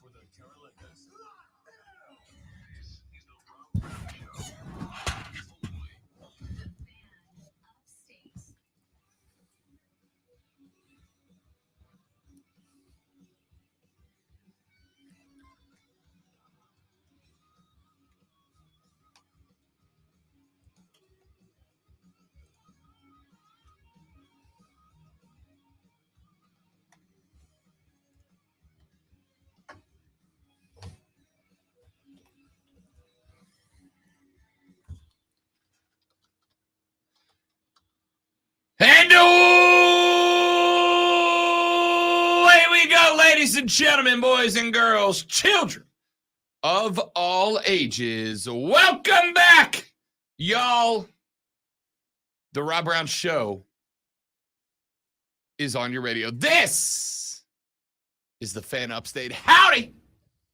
for the Carolinas. And away we go, ladies and gentlemen, boys and girls, children of all ages. Welcome back, y'all. The Rob Brown Show is on your radio. This is the Fan Upstate. Howdy.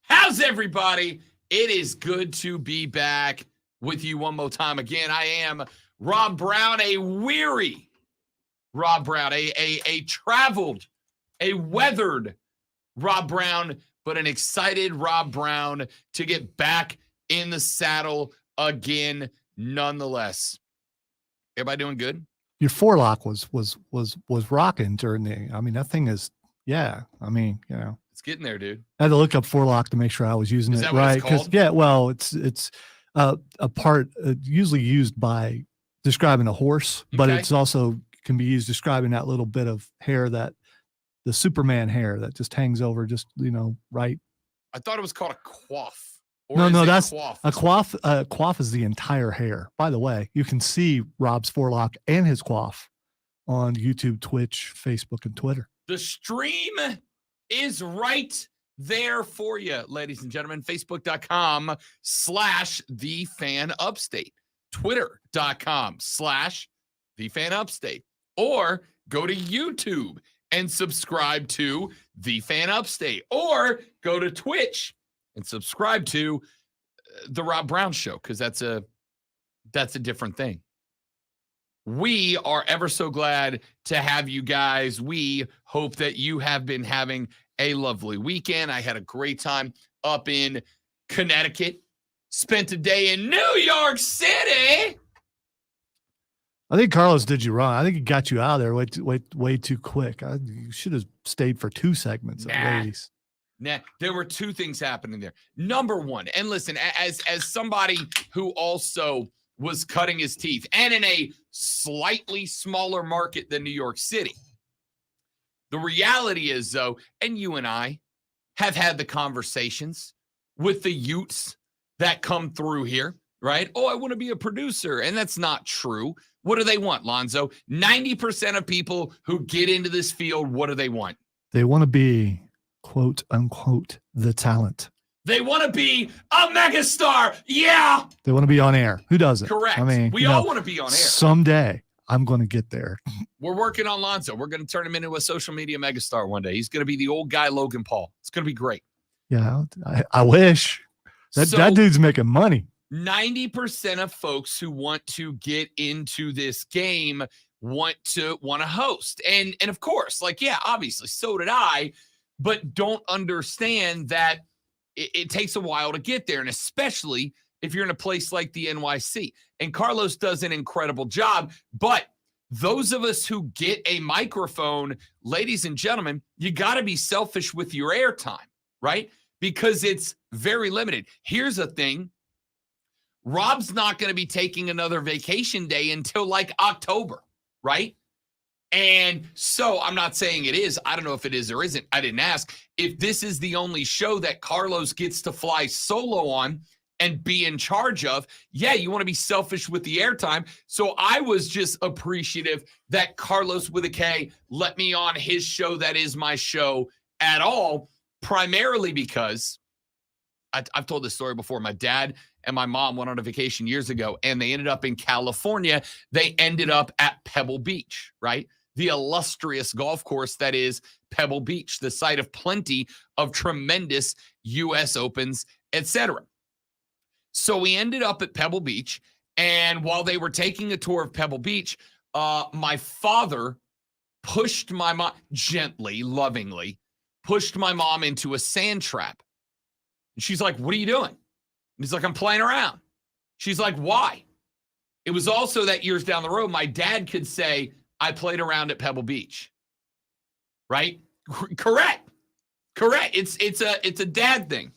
How's everybody? It is good to be back with you one more time. Again, I am Rob Brown, a weary Rob Brown, a traveled, a weathered Rob Brown, but an excited Rob Brown to get back in the saddle again nonetheless. Everybody doing good? Your forelock was rocking during that thing is, It's getting there, dude. I had to look up forelock to make sure I was using Is it that what right. it's called? It's a part usually used by describing a horse, but Okay. it's also can be used describing that little bit of hair, that the Superman hair that just hangs over, right. I thought it was called a coif. No, that's coif. a coif. Coif is the entire hair. By the way, you can see Rob's forelock and his coif on YouTube, Twitch, Facebook, and Twitter. The stream is right there for you, ladies and gentlemen. Facebook.com/TheFanUpstate. Twitter.com/TheFanUpstate. Or go to YouTube and subscribe to The Fan Upstate. Or go to Twitch and subscribe to The Rob Brown Show, because that's a different thing. We are ever so glad to have you guys. We hope that you have been having a lovely weekend. I had a great time up in Connecticut. Spent a day in New York City. I think Carlos did you wrong. I think he got you out of there way too quick. You should have stayed for 2 segments at least. Nah, there were 2 things happening there. Number one, and listen, as somebody who also was cutting his teeth and in a slightly smaller market than New York City, the reality is, though, and you and I have had the conversations with the Utes that come through here, right? Oh, I want to be a producer. And that's not true. What do they want, Lonzo? 90% of people who get into this field, what do they want? They want to be, quote unquote, the talent. They want to be a megastar. Yeah. They want to be on air. Who doesn't? Correct. I mean, we all want to be on air. Someday I'm going to get there. We're working on Lonzo. We're going to turn him into a social media megastar one day. He's going to be the old guy, Logan Paul. It's going to be gret. Yeah, I wish. That dude's making money. 90% of folks who want to get into this game want to host. And of course, obviously, so did I, but don't understand that it takes a while to get there. And especially if you're in a place like the NYC. And Carlos does an incredible job. But those of us who get a microphone, ladies and gentlemen, you got to be selfish with your airtime, right? Because it's very limited. Here's a thing. Rob's not going to be taking another vacation day until October, right? And so I'm not saying it is. I don't know if it is or isn't. I didn't ask. If this is the only show that Carlos gets to fly solo on and be in charge of, yeah, you want to be selfish with the airtime. So I was just appreciative that Carlos with a K let me on his show that is my show at all, primarily because I've told this story before. My dad and my mom went on a vacation years ago, and they ended up in California. They ended up at Pebble Beach, right? The illustrious golf course that is Pebble Beach, the site of plenty of tremendous U.S. Opens, etc. So we ended up at Pebble Beach, and while they were taking a tour of Pebble Beach, my father pushed my mom, gently, lovingly, pushed my mom into a sand trap, And she's like, what are you doing? And he's like, I'm playing around. She's like, why? It was also that years down the road, my dad could say, I played around at Pebble Beach. Right? Correct. It's a dad thing.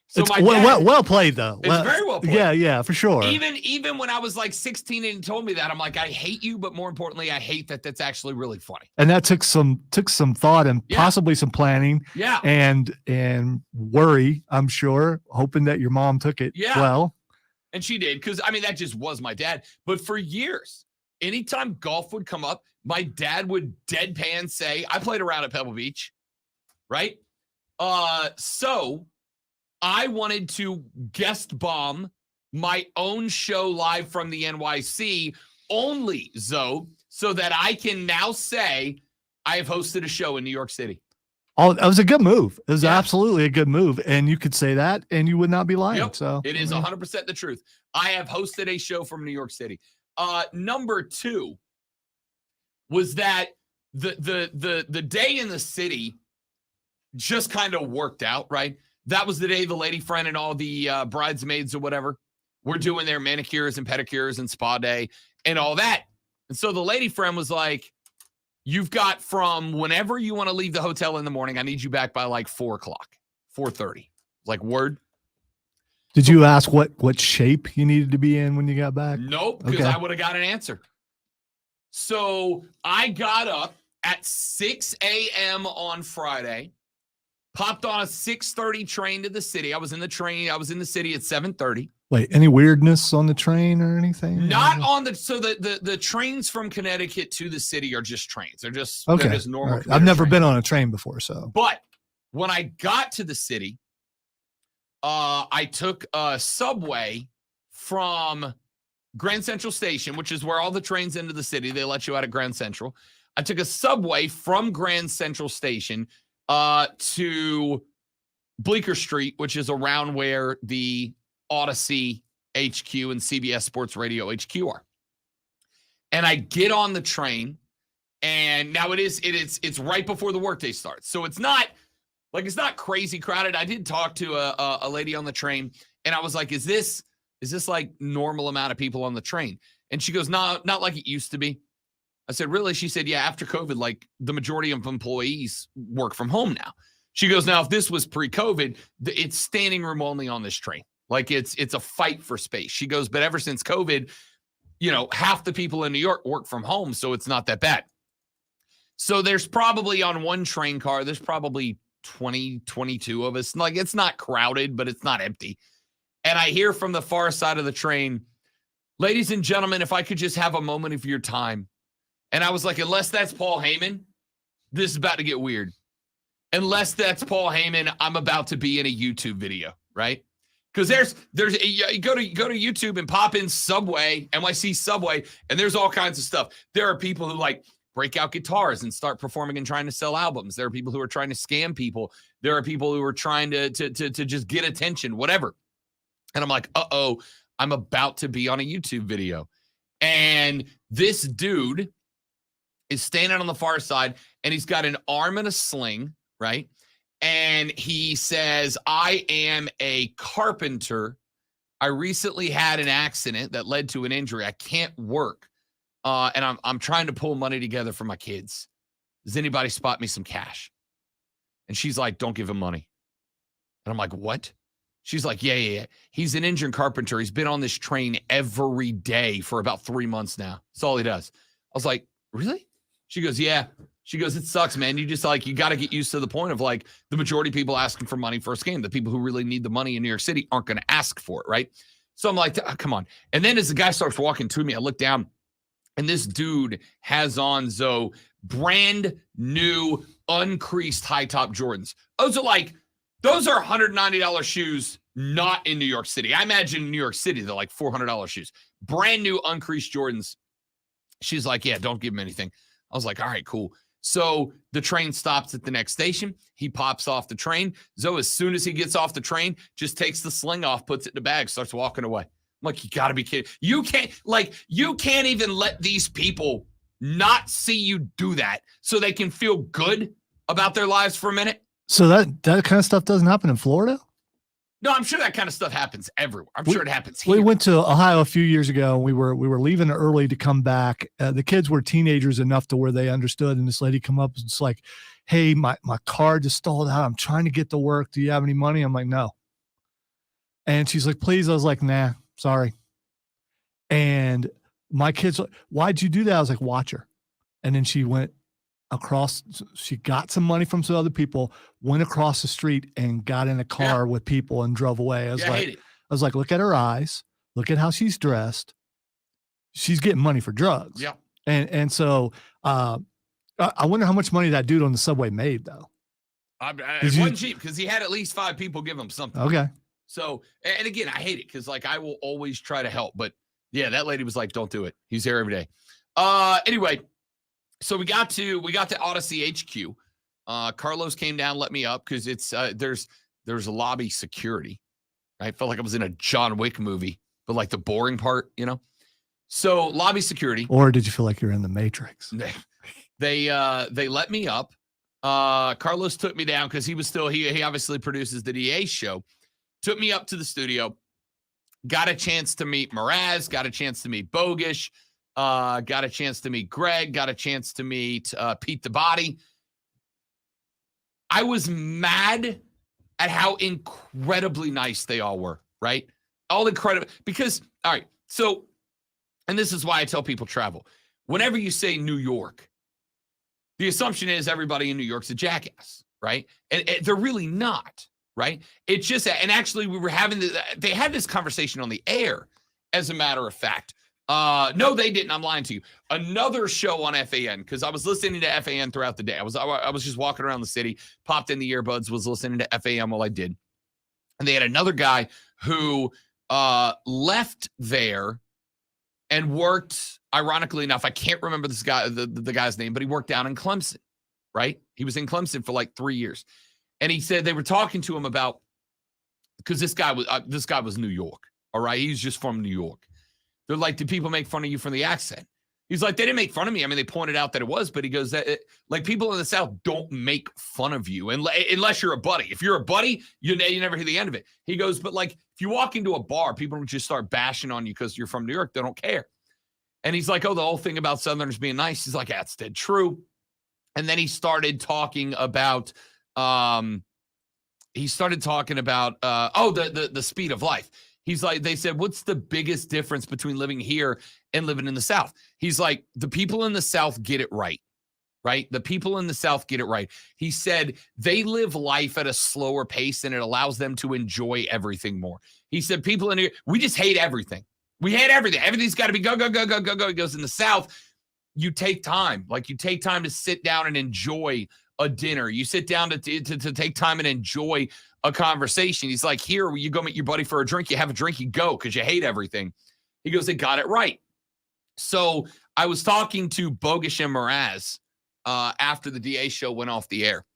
So It's my dad, well played though. It's very well played. Yeah, for sure. Even when I was like 16 and he told me that, I'm like, I hate you, but more importantly, I hate that that's actually really funny. And that took some thought and possibly some planning. Yeah. And worry, I'm sure, hoping that your mom took it well. And she did, because I mean, that just was my dad. But for years, anytime golf would come up, my dad would deadpan say, I played around at Pebble Beach. Right? So I wanted to guest bomb my own show live from the NYC only, Zoe, so that I can now say I have hosted a show in New York City. Oh, that was a good move. It was absolutely a good move. And you could say that and you would not be lying. Yep. So it is 100% the truth. I have hosted a show from New York City. Number 2 was that the day in the city just kind of worked out, right? That was the day the lady friend and all the bridesmaids or whatever were doing their manicures and pedicures and spa day and all that. And so the lady friend was like, you've got from whenever you want to leave the hotel in the morning, I need you back by like 4:30. Like, word. Did you ask what shape you needed to be in when you got back? Nope, because I would have got an answer. So I got up at 6 a.m. on Friday, popped on a 6:30 train to the city. I was in the city at 7:30. Wait, any weirdness on the train or anything? Not on the trains from Connecticut to the city are just trains. They're just normal. Right. I've never been on a train before, so. But when I got to the city, I took a subway from Grand Central Station, which is where all the trains into the city. They let you out at Grand Central. I took a subway from Grand Central Station to Bleecker Street, which is around where the Odyssey HQ and CBS Sports Radio HQ are. And I get on the train, and now it's right before the workday starts. So it's not crazy crowded. I did talk to a lady on the train, and I was like, is this like normal amount of people on the train? And she goes, no, not like it used to be. I said, really? She said, yeah, after COVID, like the majority of employees work from home now. She goes, now, if this was pre-COVID, it's standing room only on this train. Like it's a fight for space. She goes, but ever since COVID, half the people in New York work from home, so it's not that bad. So there's probably on one train car, there's probably 20, 22 of us. Like, it's not crowded, but it's not empty. And I hear from the far side of the train, ladies and gentlemen, if I could just have a moment of your time. And I was like, unless that's Paul Heyman, this is about to get weird. Unless that's Paul Heyman, I'm about to be in a YouTube video, right? Because there's you go to YouTube and pop in Subway, NYC Subway, and there's all kinds of stuff. There are people who like break out guitars and start performing and trying to sell albums. There are people who are trying to scam people. There are people who are trying to just get attention, whatever. And I'm like, uh-oh, I'm about to be on a YouTube video. And this dude is standing on the far side, and he's got an arm in a sling, right? And he says, I am a carpenter. I recently had an accident that led to an injury. I can't work. And I'm trying to pull money together for my kids. Does anybody spot me some cash? And she's like, don't give him money. And I'm like, what? She's like, yeah. He's an injured carpenter. He's been on this train every day for about 3 months now. That's all he does. I was like, really? She goes, yeah. She goes, it sucks, man. You got to get used to the point of like the majority of people asking for money for a scam. The people who really need the money in New York City aren't going to ask for it, right? So I'm like, come on. And then as the guy starts walking to me, I look down, and this dude has on brand new uncreased high top Jordans. Those are $190 shoes, not in New York City. I imagine in New York City, they're like $400 shoes. Brand new uncreased Jordans. She's like, yeah, don't give him anything. I was like, all right, cool. So the train stops at the next station. He pops off the train. Zoe, as soon as he gets off the train, just takes the sling off, puts it in the bag, starts walking away. I'm like, you got to be kidding. You can't even let these people not see you do that so they can feel good about their lives for a minute. So that kind of stuff doesn't happen in Florida? No, I'm sure that kind of stuff happens everywhere. I'm sure it happens We here. went to Ohio a few years ago. We were leaving early to come back. The kids were teenagers enough to where they understood. And this lady come up and it's like, "Hey, my car just stalled out. I'm trying to get to work. Do you have any money?" I'm like, "No." And she's like, "Please." I was like, "Nah, sorry." And my kids, "Why'd you do that?" I was like, "Watch her." And then she went across. She got some money from some other people, went across the street and got in a car with people and drove away. I was I hate it. look at her eyes, look at how she's dressed. She's getting money for drugs. Yeah. And so I wonder how much money that dude on the subway made though. It wasn't cheap because he had at least 5 people give him something. Okay. So, and again, I hate it because like I will always try to help, but yeah, that lady was like, "Don't do it." He's here every day. Anyway, so we got to Odyssey HQ. Carlos came down, let me up because it's there's a lobby security. I felt like I was in a John Wick movie, but like the boring part, you know. So lobby security. Or did you feel like you're in the Matrix? They let me up. Carlos took me down because he was still he obviously produces the DA show. Took me up to the studio. Got a chance to meet Mraz. Got a chance to meet Bogish. Got a chance to meet Greg. Got a chance to meet Pete the Body. I was mad at how incredibly nice they all were, right? All incredible. Because, all right, so, and this is why I tell people travel. Whenever you say New York, the assumption is everybody in New York's a jackass, right? And they're really not, right? It's just, and actually we were having, they had this conversation on the air, as a matter of fact. No, they didn't. I'm lying to you. Another show on FAN, because I was listening to FAN throughout the day. I was just walking around the city, popped in the earbuds, was listening to FAN while I did. And they had another guy who left there and worked, ironically enough, I can't remember this guy, the guy's name, but he worked down in Clemson, right? He was in Clemson for like 3 years. And he said they were talking to him about, because this guy was New York, all right? He's just from New York. They're like, "Did people make fun of you for the accent?" He's like, "They didn't make fun of me. I mean, they pointed out that it was," but he goes, like, people in the South don't make fun of you unless you're a buddy. If you're a buddy, you never hear the end of it. He goes, "But like, if you walk into a bar, people don't just start bashing on you because you're from New York. They don't care." And he's like, "Oh, the whole thing about Southerners being nice." He's like, "That's dead true." And then he started talking about, the speed of life. He's like, they said, "What's the biggest difference between living here and living in the South?" He's like, "The people in the South get it right, right? The people in the South get it right." He said, "They live life at a slower pace and it allows them to enjoy everything more." He said, "People in here, we just hate everything. We hate everything. Everything's got to be go, go, go, go, go, go." He goes, "In the South, you take time. Like you take time to sit down and enjoy a dinner. You sit down to take time and enjoy a conversation." He's like, "Here, you go meet your buddy for a drink, you have a drink, you go because you hate everything." He goes, "They got it right." So I was talking to Bogish and Mraz after the DA show went off the air.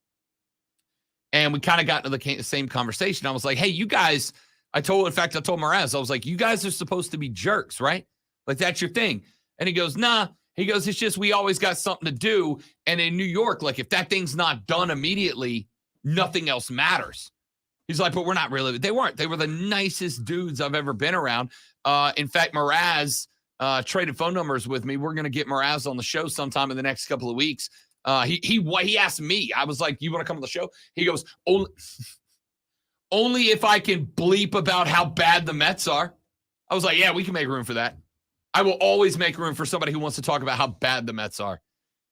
And we kind of got into the same conversation. I was like, "Hey, you guys," I told Mraz, I was like, "You guys are supposed to be jerks, right? Like that's your thing." And he goes, "Nah." He goes, "It's just we always got something to do. And in New York, like if that thing's not done immediately, nothing else matters." He's like, "But we're not really." They weren't. They were the nicest dudes I've ever been around. In fact, Mraz traded phone numbers with me. We're going to get Mraz on the show sometime in the next couple of weeks. He asked me. I was like, "You want to come on the show?" He goes, only if I can bleep about how bad the Mets are." I was like, "Yeah, we can make room for that. I will always make room for somebody who wants to talk about how bad the Mets are."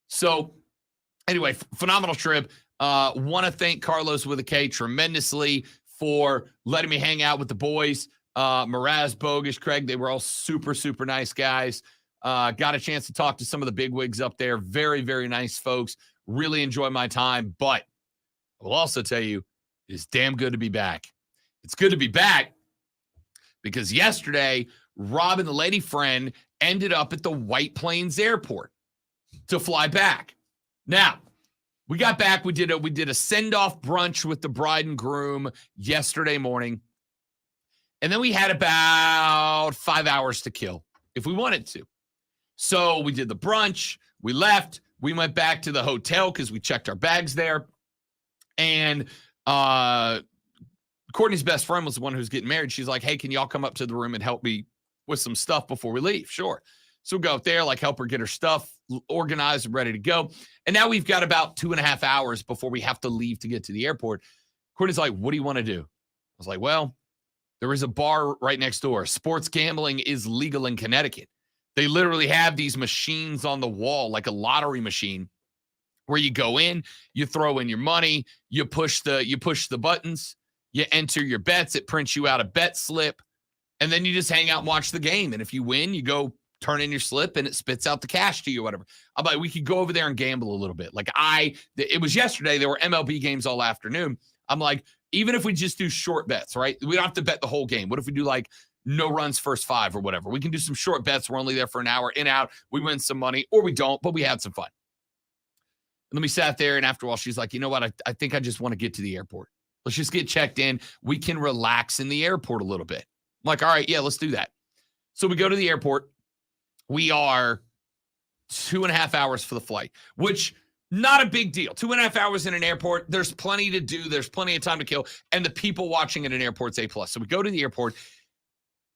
So anyway, phenomenal trip. Want to thank Carlos with a K tremendously for letting me hang out with the boys. Mraz, Bogish, Craig, they were all super, super nice guys. Got a chance to talk to some of the bigwigs up there. Very, very nice folks. Really enjoy my time. But I will also tell you, it's damn good to be back. It's good to be back because yesterday, Rob and the lady friend ended up at the White Plains Airport to fly back. Now, we got back. We did a send-off brunch with the bride and groom yesterday morning. And then we had about 5 hours to kill if we wanted to. So we did the brunch. We left. We went back to the hotel because we checked our bags there. And Courtney's best friend was the one who's getting married. She's like, hey, can y'all come up to the room and help me with some stuff before we leave? Sure. So we'll go up there, like help her get her stuff organized and ready to go. And now we've got about 2.5 hours before we have to leave to get to the airport. Courtney's like, what do you want to do? I was like, well, there is a bar right next door. Sports gambling is legal in Connecticut. They literally have these machines on the wall, like a lottery machine, where you go in, you throw in your money, you push the buttons, you enter your bets, it prints you out a bet slip, and then you just hang out and watch the game. And if you win, you go turn in your slip and it spits out the cash to you or whatever. I'm like, we could go over there and gamble a little bit. Like it was yesterday, there were MLB games all afternoon. I'm like, even if we just do short bets, right? We don't have to bet the whole game. What if we do like no runs first 5 or whatever? We can do some short bets. We're only there for an hour, in, out. We win some money or we don't, but we had some fun. And then we sat there, and after a while, she's like, you know what? I think I just want to get to the airport. Let's just get checked in. We can relax in the airport a little bit. I'm like, all right, yeah, let's do that. So we go to the airport. We are 2.5 hours for the flight, which not a big deal. 2.5 hours in an airport. There's plenty to do. There's plenty of time to kill. And the people watching at an airport's A+. So we go to the airport.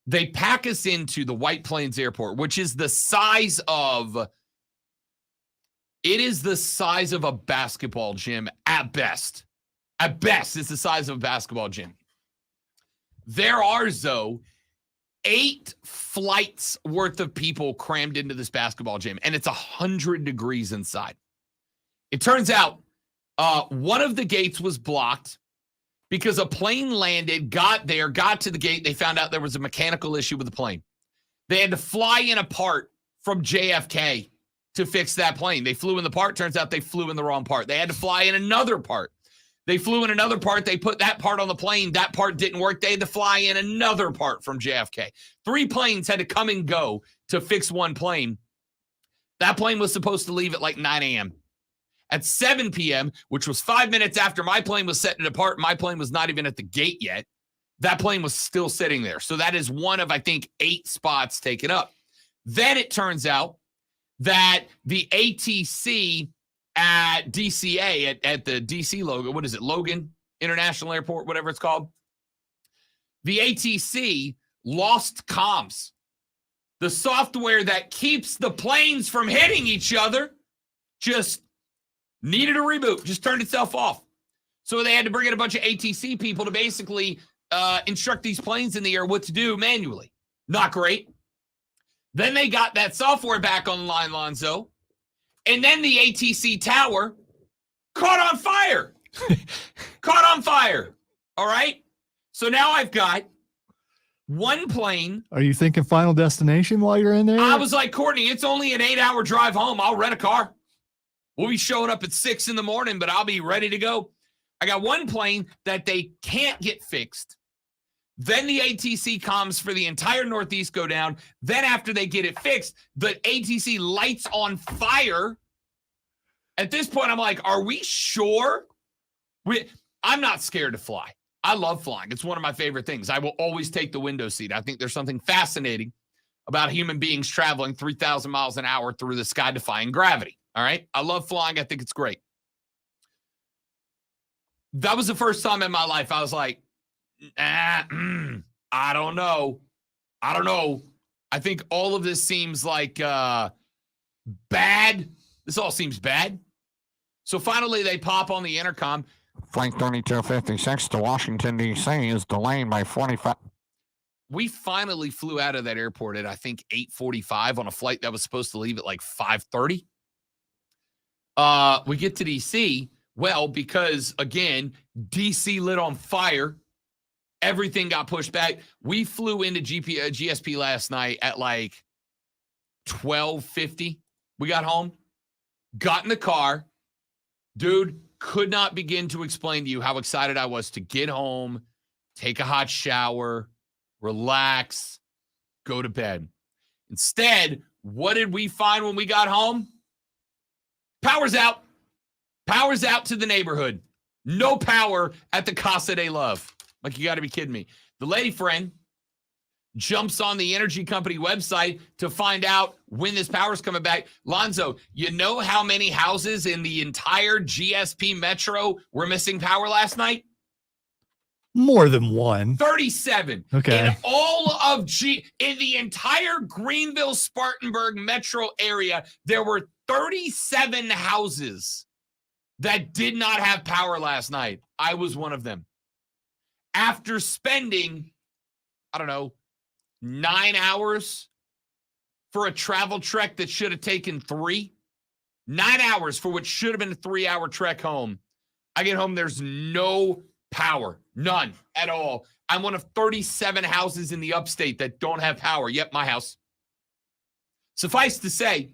They pack us into the White Plains Airport, which is the size of a basketball gym at best. At best, it's the size of a basketball gym. There are, though, 8 flights worth of people crammed into this basketball gym, and it's 100 degrees inside. It turns out one of the gates was blocked because a plane landed, got to the gate. They found out there was a mechanical issue with the plane. They had to fly in a part from JFK to fix that plane. They flew in the part. Turns out they flew in the wrong part. They had to fly in another part. They flew in another part. They put that part on the plane. That part didn't work. They had to fly in another part from JFK. 3 planes had to come and go to fix one plane. That plane was supposed to leave at like 9 a.m. At 7 p.m., which was 5 minutes after my plane was setting it apart, my plane was not even at the gate yet. That plane was still sitting there. So that is one of, I think, 8 spots taken up. Then it turns out that the ATC at DCA, at the DC logo, what is it, Logan International Airport, whatever it's called, the ATC lost comms. The software that keeps the planes from hitting each other just needed a reboot, just turned itself off. So they had to bring in a bunch of ATC people to basically instruct these planes in the air what to do manually. Not great. Then they got that software back online, Lonzo. And then the ATC tower caught on fire. Caught on fire. All right? So now I've got one plane. Are you thinking Final Destination while you're in there? I was like, Courtney, it's only an 8-hour drive home. I'll rent a car. We'll be showing up at 6 in the morning, but I'll be ready to go. I got one plane that they can't get fixed. Then the ATC comms for the entire Northeast go down. Then after they get it fixed, the ATC lights on fire. At this point, I'm like, are we sure? I'm not scared to fly. I love flying. It's one of my favorite things. I will always take the window seat. I think there's something fascinating about human beings traveling 3,000 miles an hour through the sky defying gravity. All right? I love flying. I think it's great. That was the first time in my life I was like, I don't know. I think all of this seems like bad. This all seems bad. So finally they pop on the intercom. Flight 3256 to Washington, D.C. is delayed by 45. We finally flew out of that airport at, I think, 8:45 on a flight that was supposed to leave at like 5:30. We get to D.C., well, because, again, D.C. lit on fire. Everything got pushed back. We flew into GSP last night at like 12:50. We got home, got in the car. Dude, could not begin to explain to you how excited I was to get home, take a hot shower, relax, go to bed. Instead, what did we find when we got home? Power's out. Power's out to the neighborhood. No power at the Casa de Love. Like, you got to be kidding me. The lady friend jumps on the energy company website to find out when this power's coming back. Lonzo, you know how many houses in the entire GSP metro were missing power last night? More than one. 37. Okay. In all of in the entire Greenville, Spartanburg metro area, there were 37 houses that did not have power last night. I was one of them. After spending, I don't know, 9 hours for a travel trek that should have taken 3, 9 hours for what should have been a 3-hour trek home. I get home, there's no power, none at all. I'm one of 37 houses in the upstate that don't have power. Yep, my house. Suffice to say,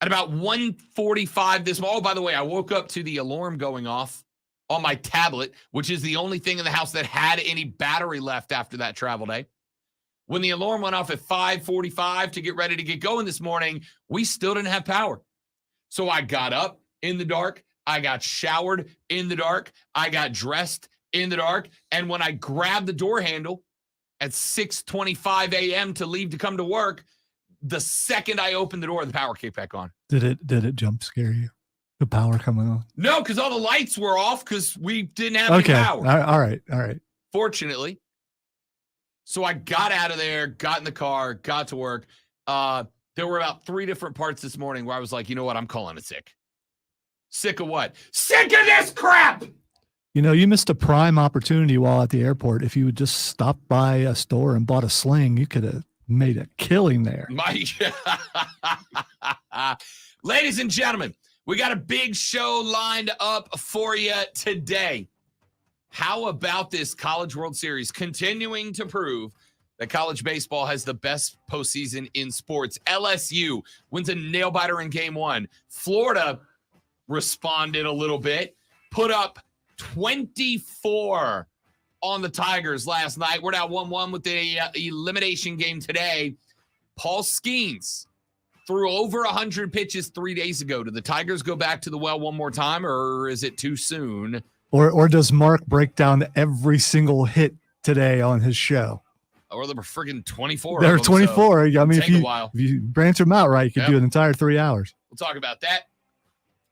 at about 1:45 this morning, oh, by the way, I woke up to the alarm going off on my tablet, which is the only thing in the house that had any battery left after that travel day. When the alarm went off at 5:45 to get ready to get going this morning, we still didn't have power. So I got up in the dark. I got showered in the dark. I got dressed in the dark. And when I grabbed the door handle at 6:25 a.m. to leave to come to work, the second I opened the door, the power kicked back on. Did it jump scare you? The power coming on? No, because all the lights were off because we didn't have any power. All right. Fortunately. So I got out of there, got in the car, got to work. There were about 3 different parts this morning where I was like, you know what? I'm calling it sick. Sick of what? Sick of this crap! You know, you missed a prime opportunity while at the airport. If you would just stop by a store and bought a sling, you could have made a killing there. Ladies and gentlemen, we got a big show lined up for you today. How about this College World Series continuing to prove that college baseball has the best postseason in sports? LSU wins a nail-biter in game 1. Florida responded a little bit, put up 24 on the Tigers last night. We're now 1-1 with the elimination game today. Paul Skeens threw over 100 pitches 3 days ago. Do the Tigers go back to the well one more time, or is it too soon? Or does Mark break down every single hit today on his show? Or there were friggin' 24. There are 24. So I mean, if you branch them out right, you could do an entire 3 hours. We'll talk about that.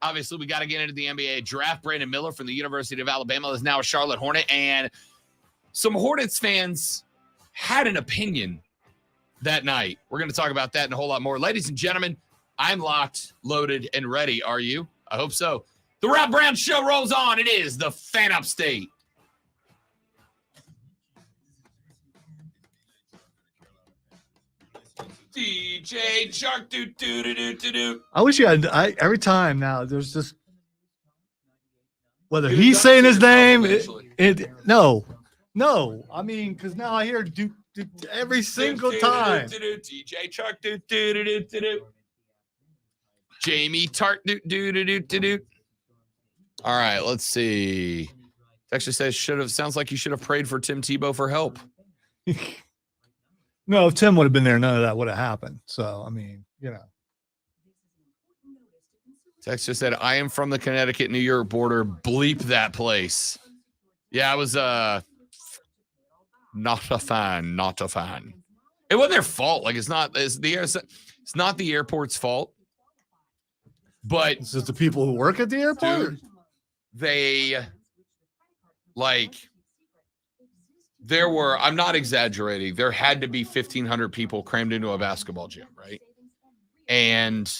Obviously, we got to get into the NBA draft. Brandon Miller from the University of Alabama is now a Charlotte Hornet, and some Hornets fans had an opinion that night. We're going to talk about that and a whole lot more. Ladies and gentlemen, I'm locked, loaded, and ready. Are you? I hope so. The Rob Brown Show rolls on. It is the Fan Upstate. DJ Chark, do. I wish you had. Every time now, there's just whether he's saying his name. No. I mean, because now I hear do every single time. DJ Chark, do. Jamie Tart, do. All right, let's see. It actually says sounds like you should have prayed for Tim Tebow for help. No, if Tim would have been there, none of that would have happened. So, I mean, you know. Text just said, I am from the Connecticut-New York border. Bleep that place. Yeah, I was not a fan. It wasn't their fault. Like, it's not the airport's fault. But it's just the people who work at the airport. Dude, they there were, I'm not exaggerating, there had to be 1,500 people crammed into a basketball gym, right? And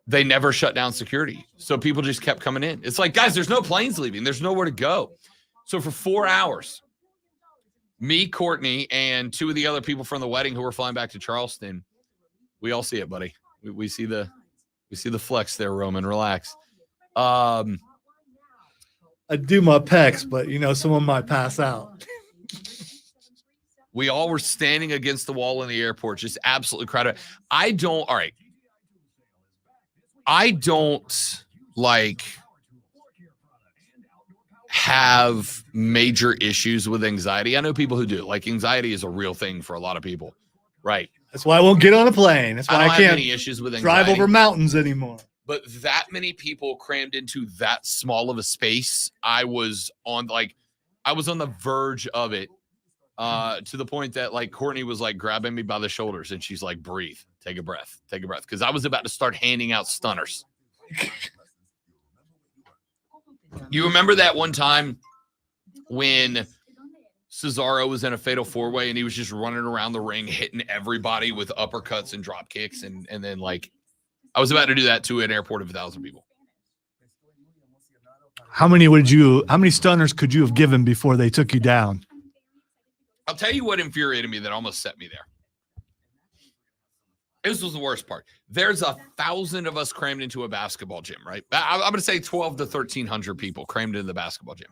they never shut down security. So people just kept coming in. It's like, guys, there's no planes leaving. There's nowhere to go. So for 4 hours, me, Courtney, and 2 of the other people from the wedding who were flying back to Charleston, we all see it, buddy. We see the flex there, Roman. Relax. I do my pecs, but, you know, someone might pass out. We all were standing against the wall in the airport, just absolutely crowded. I don't have major issues with anxiety. I know people who do. Like, anxiety is a real thing for a lot of people, right? That's why I won't get on a plane. That's why I can't have any issues with anxiety. Drive over mountains anymore. But that many people crammed into that small of a space, I was on the verge of it, to the point that, like, Courtney was like grabbing me by the shoulders and she's like, breathe, take a breath. Because I was about to start handing out stunners. You remember that one time when Cesaro was in a fatal four-way and he was just running around the ring hitting everybody with uppercuts and drop kicks, and then like I was about to do that to an airport of 1,000 people. How many stunners could you have given before they took you down? I'll tell you what infuriated me that almost set me there. This was the worst part. There's 1,000 of us crammed into a basketball gym, right? I'm going to say 12 to 1,300 people crammed into the basketball gym.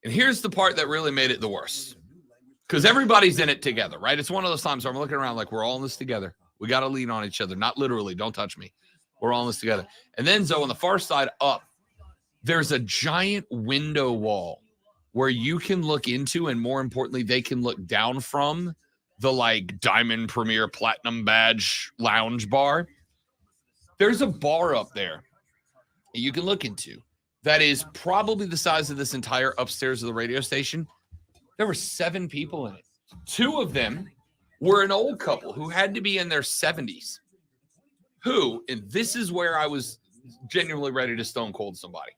And here's the part that really made it the worst. Because everybody's in it together, right? It's one of those times where I'm looking around like we're all in this together. We got to lean on each other. Not literally. Don't touch me. We're all in this together. And then, on the far side up, there's a giant window wall where you can look into, and more importantly, they can look down from the like Diamond Premier Platinum Badge lounge bar. There's a bar up there that you can look into that is probably the size of this entire upstairs of the radio station. There were 7 people in it. 2 of them were an old couple who had to be in their 70s. Who, and this is where I was genuinely ready to stone cold somebody.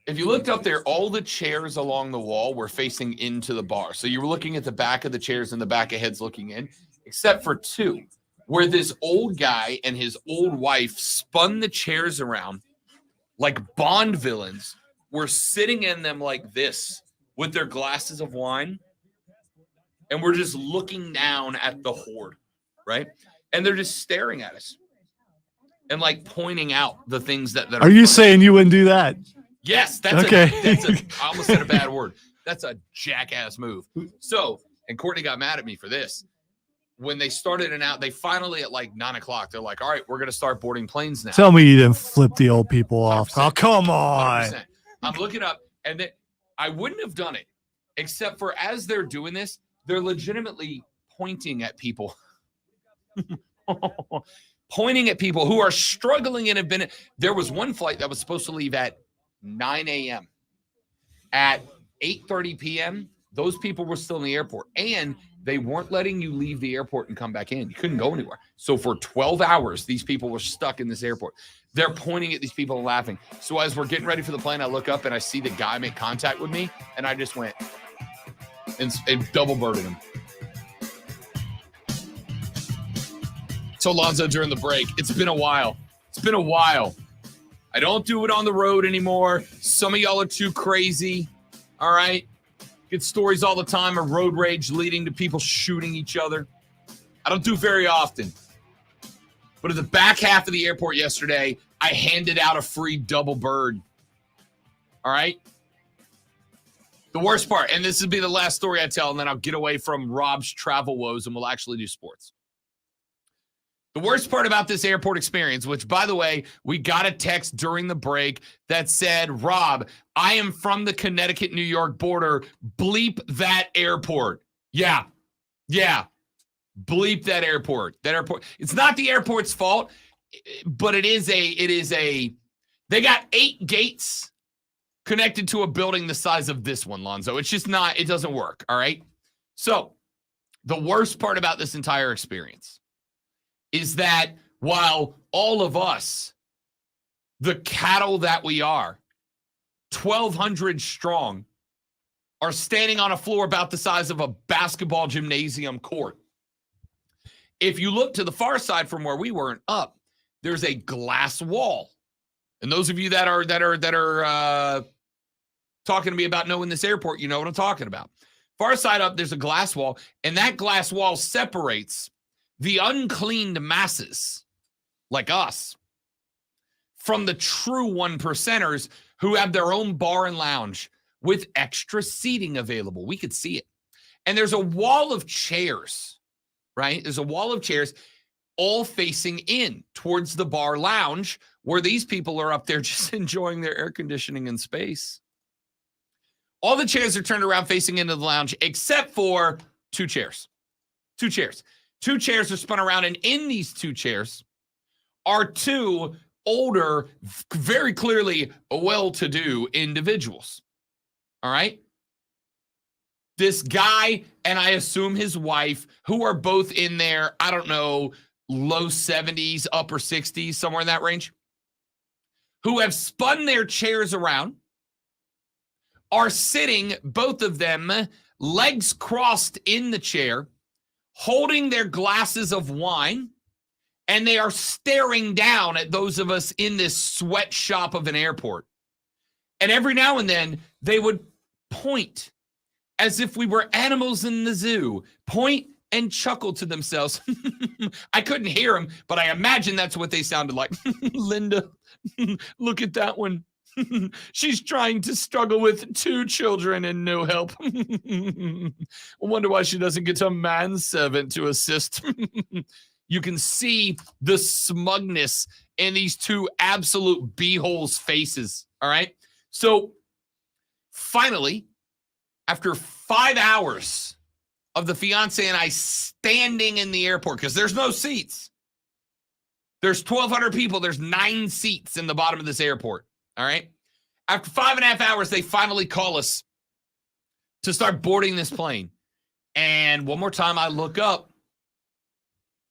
If you looked up there, all the chairs along the wall were facing into the bar. So you were looking at the back of the chairs and the back of heads looking in, except for 2, where this old guy and his old wife spun the chairs around like Bond villains, were sitting in them like this with their glasses of wine. And we're just looking down at the horde, right? And they're just staring at us and like pointing out the things that Are you saying you wouldn't do that? Yes, that's okay. I almost said a bad word. That's a jackass move. So, and Courtney got mad at me for this. When they started and out, they finally at like 9 o'clock, they're like, all right, we're going to start boarding planes now. Tell me you didn't flip the old people off. Oh, come on. 100%. I'm looking up, and then I wouldn't have done it, except for as they're doing this, they're legitimately pointing at people. Pointing at people who are struggling and have been. There was one flight that was supposed to leave at 9 a.m. At 8:30 p.m., those people were still in the airport, and they weren't letting you leave the airport and come back in. You couldn't go anywhere. So for 12 hours, these people were stuck in this airport. They're pointing at these people and laughing. So as we're getting ready for the plane, I look up and I see the guy make contact with me, and I just went and double birded him. So Lonzo during the break, it's been a while. It's been a while. I don't do it on the road anymore. Some of y'all are too crazy. All right. Get stories all the time of road rage leading to people shooting each other. I don't do it very often. But at the back half of the airport yesterday, I handed out a free double bird. All right. The worst part, and this will be the last story I tell, and then I'll get away from Rob's travel woes and we'll actually do sports. The worst part about this airport experience, which, by the way, we got a text during the break that said, Rob, I am from the Connecticut-New York border. Bleep that airport. Yeah. Bleep that airport. That airport. It's not the airport's fault, but it is a, they got 8 gates connected to a building the size of this one, Lonzo. It's just not, it doesn't work. All right. So the worst part about this entire experience is that while all of us, the cattle that we are, 1,200 strong, are standing on a floor about the size of a basketball gymnasium court. If you look to the far side from where we were and up, there's a glass wall. And those of you that are talking to me about knowing this airport, you know what I'm talking about. Far side up, there's a glass wall, and that glass wall separates the uncleaned masses like us from the true 1%ers who have their own bar and lounge with extra seating available. We could see it. And there's a wall of chairs, right? There's a wall of chairs all facing in towards the bar lounge where these people are up there just enjoying their air conditioning and space. All the chairs are turned around facing into the lounge except for 2 chairs. 2 chairs. 2 chairs are spun around, and in these 2 chairs are 2 older, very clearly well-to-do individuals. All right? This guy and I assume his wife, who are both in their, I don't know, low 70s, upper 60s, somewhere in that range, who have spun their chairs around are sitting, both of them, legs crossed in the chair, holding their glasses of wine, and they are staring down at those of us in this sweatshop of an airport. And every now and then, they would point as if we were animals in the zoo, point and chuckle to themselves. I couldn't hear them, but I imagine that's what they sounded like. Linda, look at that one. She's trying to struggle with 2 children and no help. I wonder why she doesn't get a manservant to assist. You can see the smugness in these 2 absolute beeholes' faces. All right. So finally, after 5 hours of the fiance and I standing in the airport, because there's no seats. There's 1,200 people. There's 9 seats in the bottom of this airport. All right. After 5.5 hours, they finally call us to start boarding this plane. And one more time, I look up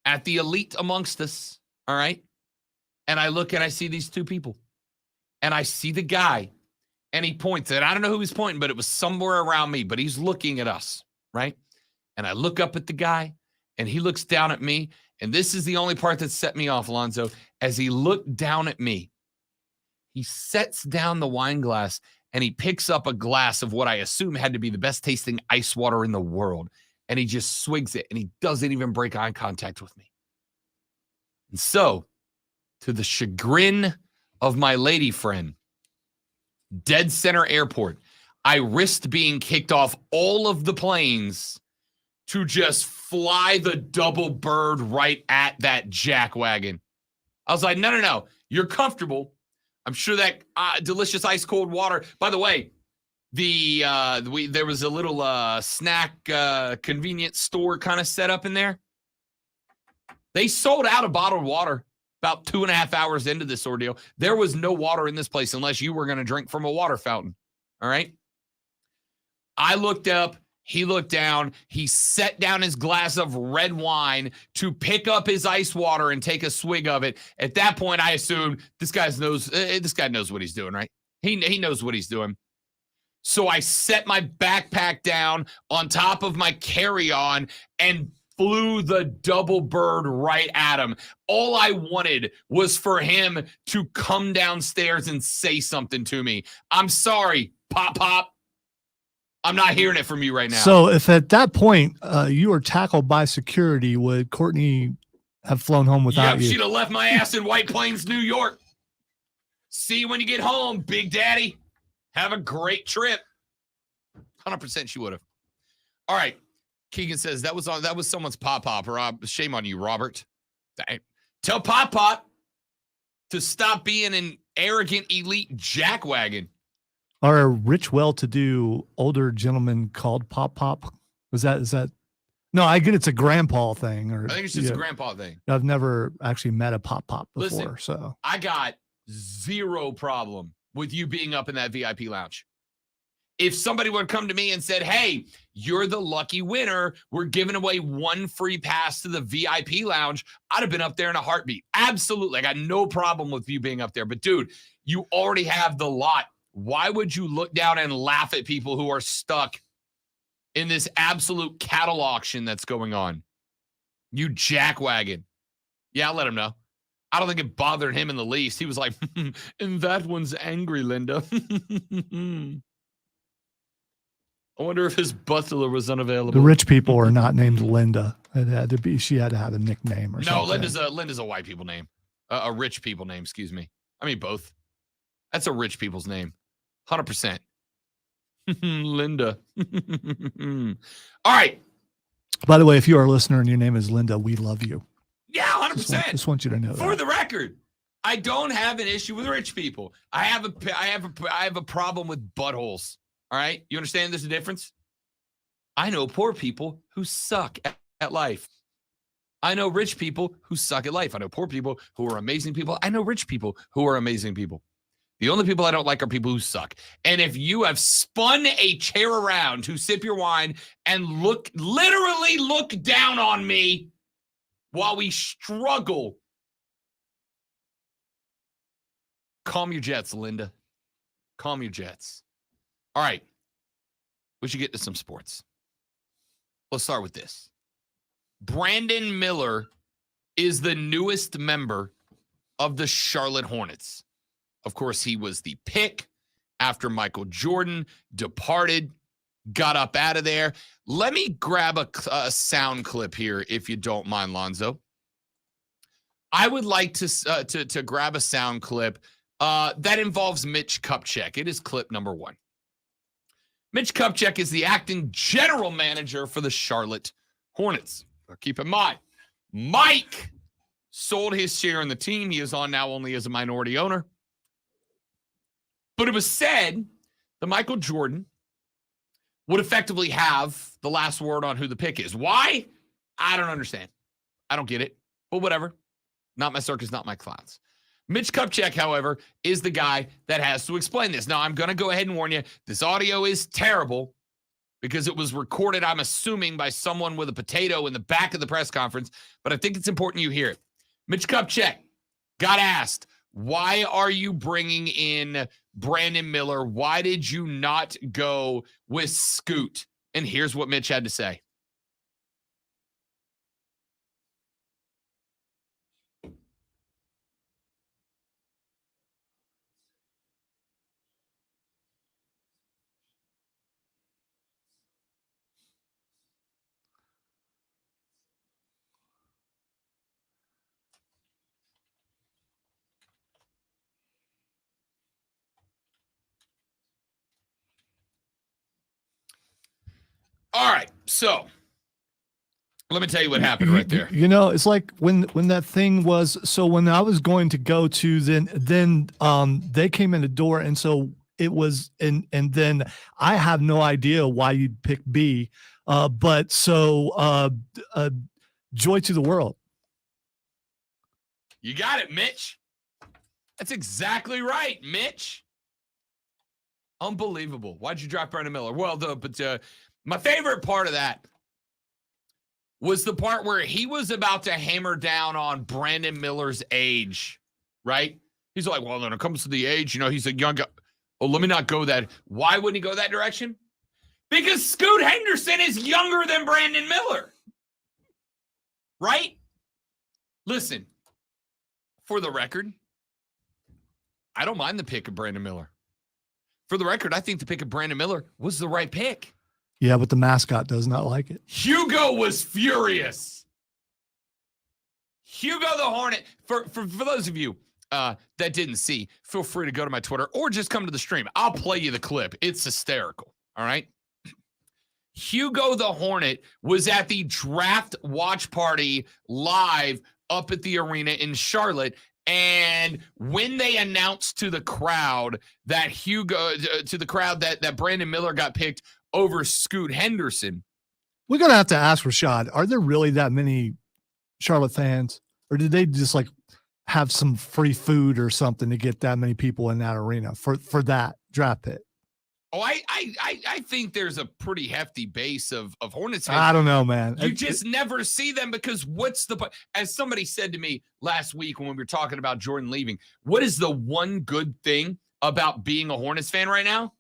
at the elite amongst us. All right. And I look and I see these 2 people. And I see the guy. And he points. And I don't know who he's pointing, but it was somewhere around me. But he's looking at us. Right. And I look up at the guy. And he looks down at me. And this is the only part that set me off, Alonzo. As he looked down at me, he sets down the wine glass and he picks up a glass of what I assume had to be the best tasting ice water in the world. And he just swigs it and he doesn't even break eye contact with me. And so, to the chagrin of my lady friend, dead center airport, I risked being kicked off all of the planes to just fly the double bird right at that jackwagon. I was like, no. You're comfortable. I'm sure that delicious ice cold water. By the way, there was a little snack convenience store kind of set up in there. They sold out of bottled water about 2.5 hours into this ordeal. There was no water in this place unless you were going to drink from a water fountain. All right. I looked up. He looked down. He set down his glass of red wine to pick up his ice water and take a swig of it. At that point, I assumed this guy knows what he's doing, right? He knows what he's doing. So I set my backpack down on top of my carry-on and flew the double bird right at him. All I wanted was for him to come downstairs and say something to me. I'm sorry, Pop. I'm not hearing it from you right now. So if at that point you were tackled by security, would Courtney have flown home without you? She'd have left my ass in White Plains, New York. See you when you get home, Big Daddy. Have a great trip. 100% she would have. All right. Keegan says that was someone's pop. Rob, shame on you, Robert. Tell Pop to stop being an arrogant elite jackwagon. Are a rich, well-to-do older gentleman called Pop? Is that? No, I get it's a grandpa thing. Or I think it's just a grandpa thing. I've never actually met a Pop before. Listen, so I got zero problem with you being up in that VIP lounge. If somebody would come to me and said, hey, you're the lucky winner, we're giving away 1 free pass to the VIP lounge, I'd have been up there in a heartbeat. Absolutely. I got no problem with you being up there. But, dude, you already have the lot. Why would you look down and laugh at people who are stuck in this absolute cattle auction that's going on? You jackwagon. Yeah, I'll let him know. I don't think it bothered him in the least. He was like, and that one's angry, Linda. I wonder if his butler was unavailable. The rich people are not named Linda. It had to be. She had to have a nickname or something. No, Linda's a white people name. A rich people name, excuse me. I mean, both. That's a rich people's name. 100%. Linda. All right. By the way, if you are a listener and your name is Linda, we love you. Yeah, 100%. Just want you to know For that. the record, I don't have an issue with rich people. I have a problem with buttholes. All right? You understand there's a difference? I know poor people who suck at life. I know rich people who suck at life. I know poor people who are amazing people. I know rich people who are amazing people. The only people I don't like are people who suck. And if you have spun a chair around to sip your wine and literally look down on me while we struggle, calm your jets, Linda. Calm your jets. All right. we should get to some sports. Let's start with this. Brandon Miller is the newest member of the Charlotte Hornets. Of course, he was the pick after Michael Jordan departed, got up out of there. Let me grab a sound clip here, if you don't mind, Lonzo. I would like to grab a sound clip that involves Mitch Kupchak. It is clip number 1. Mitch Kupchak is the acting general manager for the Charlotte Hornets. Keep in mind, Mike sold his share in the team. He is on now only as a minority owner. But it was said that Michael Jordan would effectively have the last word on who the pick is. Why? I don't understand. I don't get it. But whatever. Not my circus, not my clowns. Mitch Kupchak, however, is the guy that has to explain this. Now, I'm going to go ahead and warn you, this audio is terrible because it was recorded, I'm assuming, by someone with a potato in the back of the press conference, but I think it's important you hear it. Mitch Kupchak got asked, why are you bringing in Brandon Miller? Why did you not go with Scoot? And here's what Mitch had to say. All right, so let me tell you what happened right there. You know, it's like when that thing was. So when I was going to go to then they came in the door, and so it was, and then I have no idea why you'd pick B, but so joy to the world. You got it, Mitch. That's exactly right, Mitch. Unbelievable. Why'd you drop Brandon Miller? Well, my favorite part of that was the part where he was about to hammer down on Brandon Miller's age, right? He's like, well, when it comes to the age, you know, he's a young guy. Oh, let me not go that. Why wouldn't he go that direction? Because Scoot Henderson is younger than Brandon Miller, right? Listen, for the record, I don't mind the pick of Brandon Miller. For the record, I think the pick of Brandon Miller was the right pick. Yeah, but the mascot does not like it. Hugo was furious. Hugo the Hornet. For those of you that didn't see, feel free to go to my Twitter or just come to the stream. I'll play you the clip. It's hysterical. All right. Hugo the Hornet was at the draft watch party live up at the arena in Charlotte. And when they announced to the crowd that that Brandon Miller got picked over Scoot Henderson. We're going to have to ask Rashad, are there really that many Charlotte fans? Or did they just like have some free food or something to get that many people in that arena for that draft pick? Oh, I think there's a pretty hefty base of Hornets fans. I don't know, man. You just never see them because what's the point? As somebody said to me last week when we were talking about Jordan leaving, what is the one good thing about being a Hornets fan right now?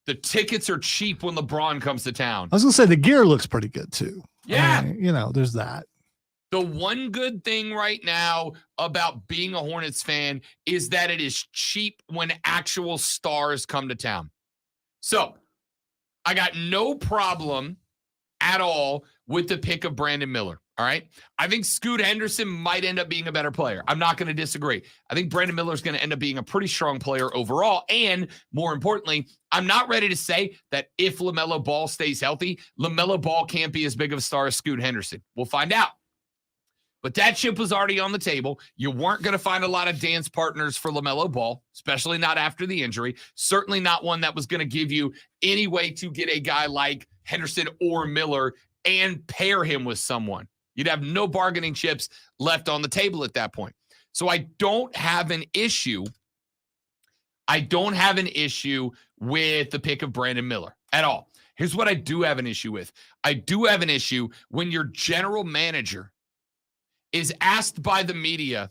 The tickets are cheap when LeBron comes to town. I was going to say the gear looks pretty good too. Yeah. I mean, you know, there's that. The one good thing right now about being a Hornets fan is that it is cheap when actual stars come to town. So I got no problem at all with the pick of Brandon Miller. All right. I think Scoot Henderson might end up being a better player. I'm not going to disagree. I think Brandon Miller is going to end up being a pretty strong player overall. And more importantly, I'm not ready to say that if LaMelo Ball stays healthy, LaMelo Ball can't be as big of a star as Scoot Henderson. We'll find out. But that chip was already on the table. You weren't going to find a lot of dance partners for LaMelo Ball, especially not after the injury. Certainly not one that was going to give you any way to get a guy like Henderson or Miller and pair him with someone. You'd have no bargaining chips left on the table at that point. So I don't have an issue. I don't have an issue with the pick of Brandon Miller at all. Here's what I do have an issue with. I do have an issue when your general manager is asked by the media,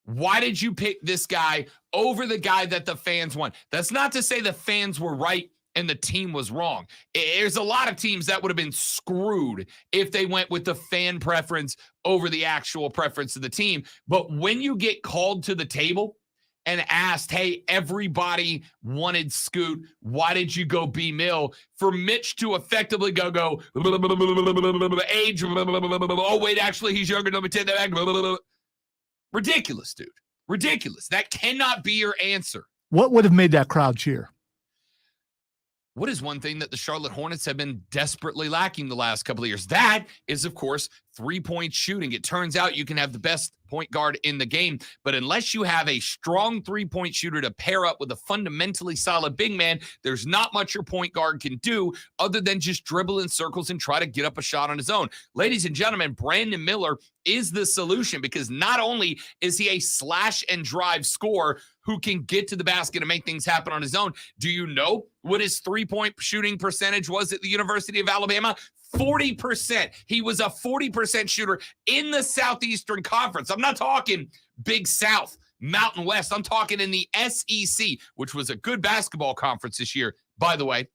why did you pick this guy over the guy that the fans want? That's not to say the fans were right and the team was wrong. There's a lot of teams that would have been screwed if they went with the fan preference over the actual preference of the team. But when you get called to the table and asked, hey, everybody wanted Scoot, why did you go B Mill? For Mitch to effectively go, age, oh, wait, actually, he's younger, let me take that back. Ridiculous, dude. Ridiculous. That cannot be your answer. What would have made that crowd cheer? What is one thing that the Charlotte Hornets have been desperately lacking the last couple of years? That is, of course, three-point shooting. It turns out you can have the best point guard in the game, but unless you have a strong three-point shooter to pair up with a fundamentally solid big man, there's not much your point guard can do other than just dribble in circles and try to get up a shot on his own. Ladies and gentlemen, Brandon Miller is the solution because not only is he a slash and drive scorer who can get to the basket and make things happen on his own. Do you know what his three-point shooting percentage was at the University of Alabama? 40%. He was a 40% shooter in the Southeastern Conference. I'm not talking Big South, Mountain West. I'm talking in the SEC, which was a good basketball conference this year. By the way,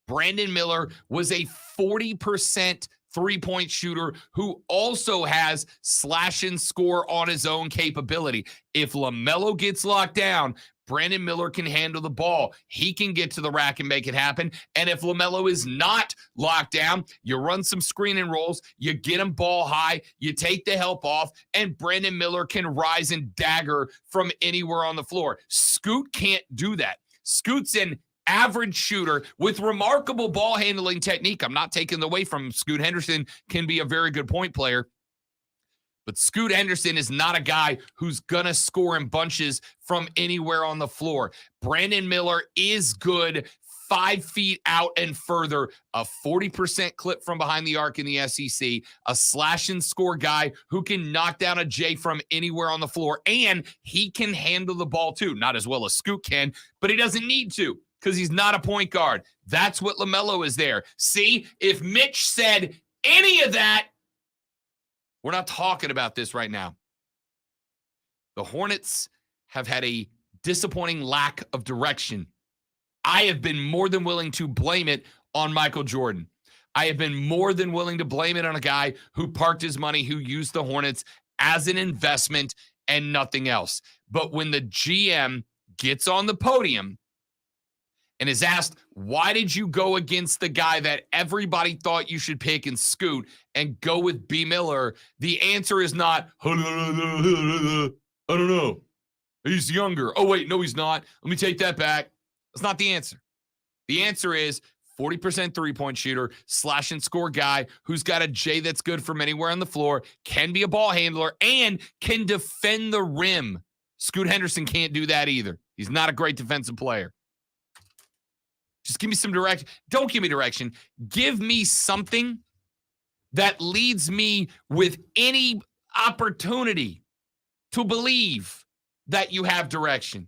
Brandon Miller was a 40% three-point shooter who also has slash and score on his own capability. If LaMelo gets locked down, Brandon Miller can handle the ball. He can get to the rack and make it happen. And if LaMelo is not locked down, you run some screen and rolls, you get him ball high, you take the help off, and Brandon Miller can rise and dagger from anywhere on the floor. Scoot can't do that. Scoot's an average shooter with remarkable ball handling technique. I'm not taking away from him. Scoot Henderson can be a very good point player. But Scoot Henderson is not a guy who's going to score in bunches from anywhere on the floor. Brandon Miller is good 5 feet out and further, a 40% clip from behind the arc in the SEC, a slash and score guy who can knock down a J from anywhere on the floor, and he can handle the ball too. Not as well as Scoot can, but he doesn't need to because he's not a point guard. That's what LaMelo is there. See, if Mitch said any of that, we're not talking about this right now. The Hornets have had a disappointing lack of direction. I have been more than willing to blame it on Michael Jordan. I have been more than willing to blame it on a guy who parked his money, who used the Hornets as an investment and nothing else. But when the GM gets on the podium and is asked, why did you go against the guy that everybody thought you should pick and Scoot and go with B. Miller? The answer is not, I don't know. He's younger. Oh, wait, no, he's not. Let me take that back. That's not the answer. The answer is 40% three-point shooter, slash and score guy who's got a J that's good from anywhere on the floor, can be a ball handler, and can defend the rim. Scoot Henderson can't do that either. He's not a great defensive player. Just give me some direction. Don't give me direction. Give me something that leads me with any opportunity to believe that you have direction.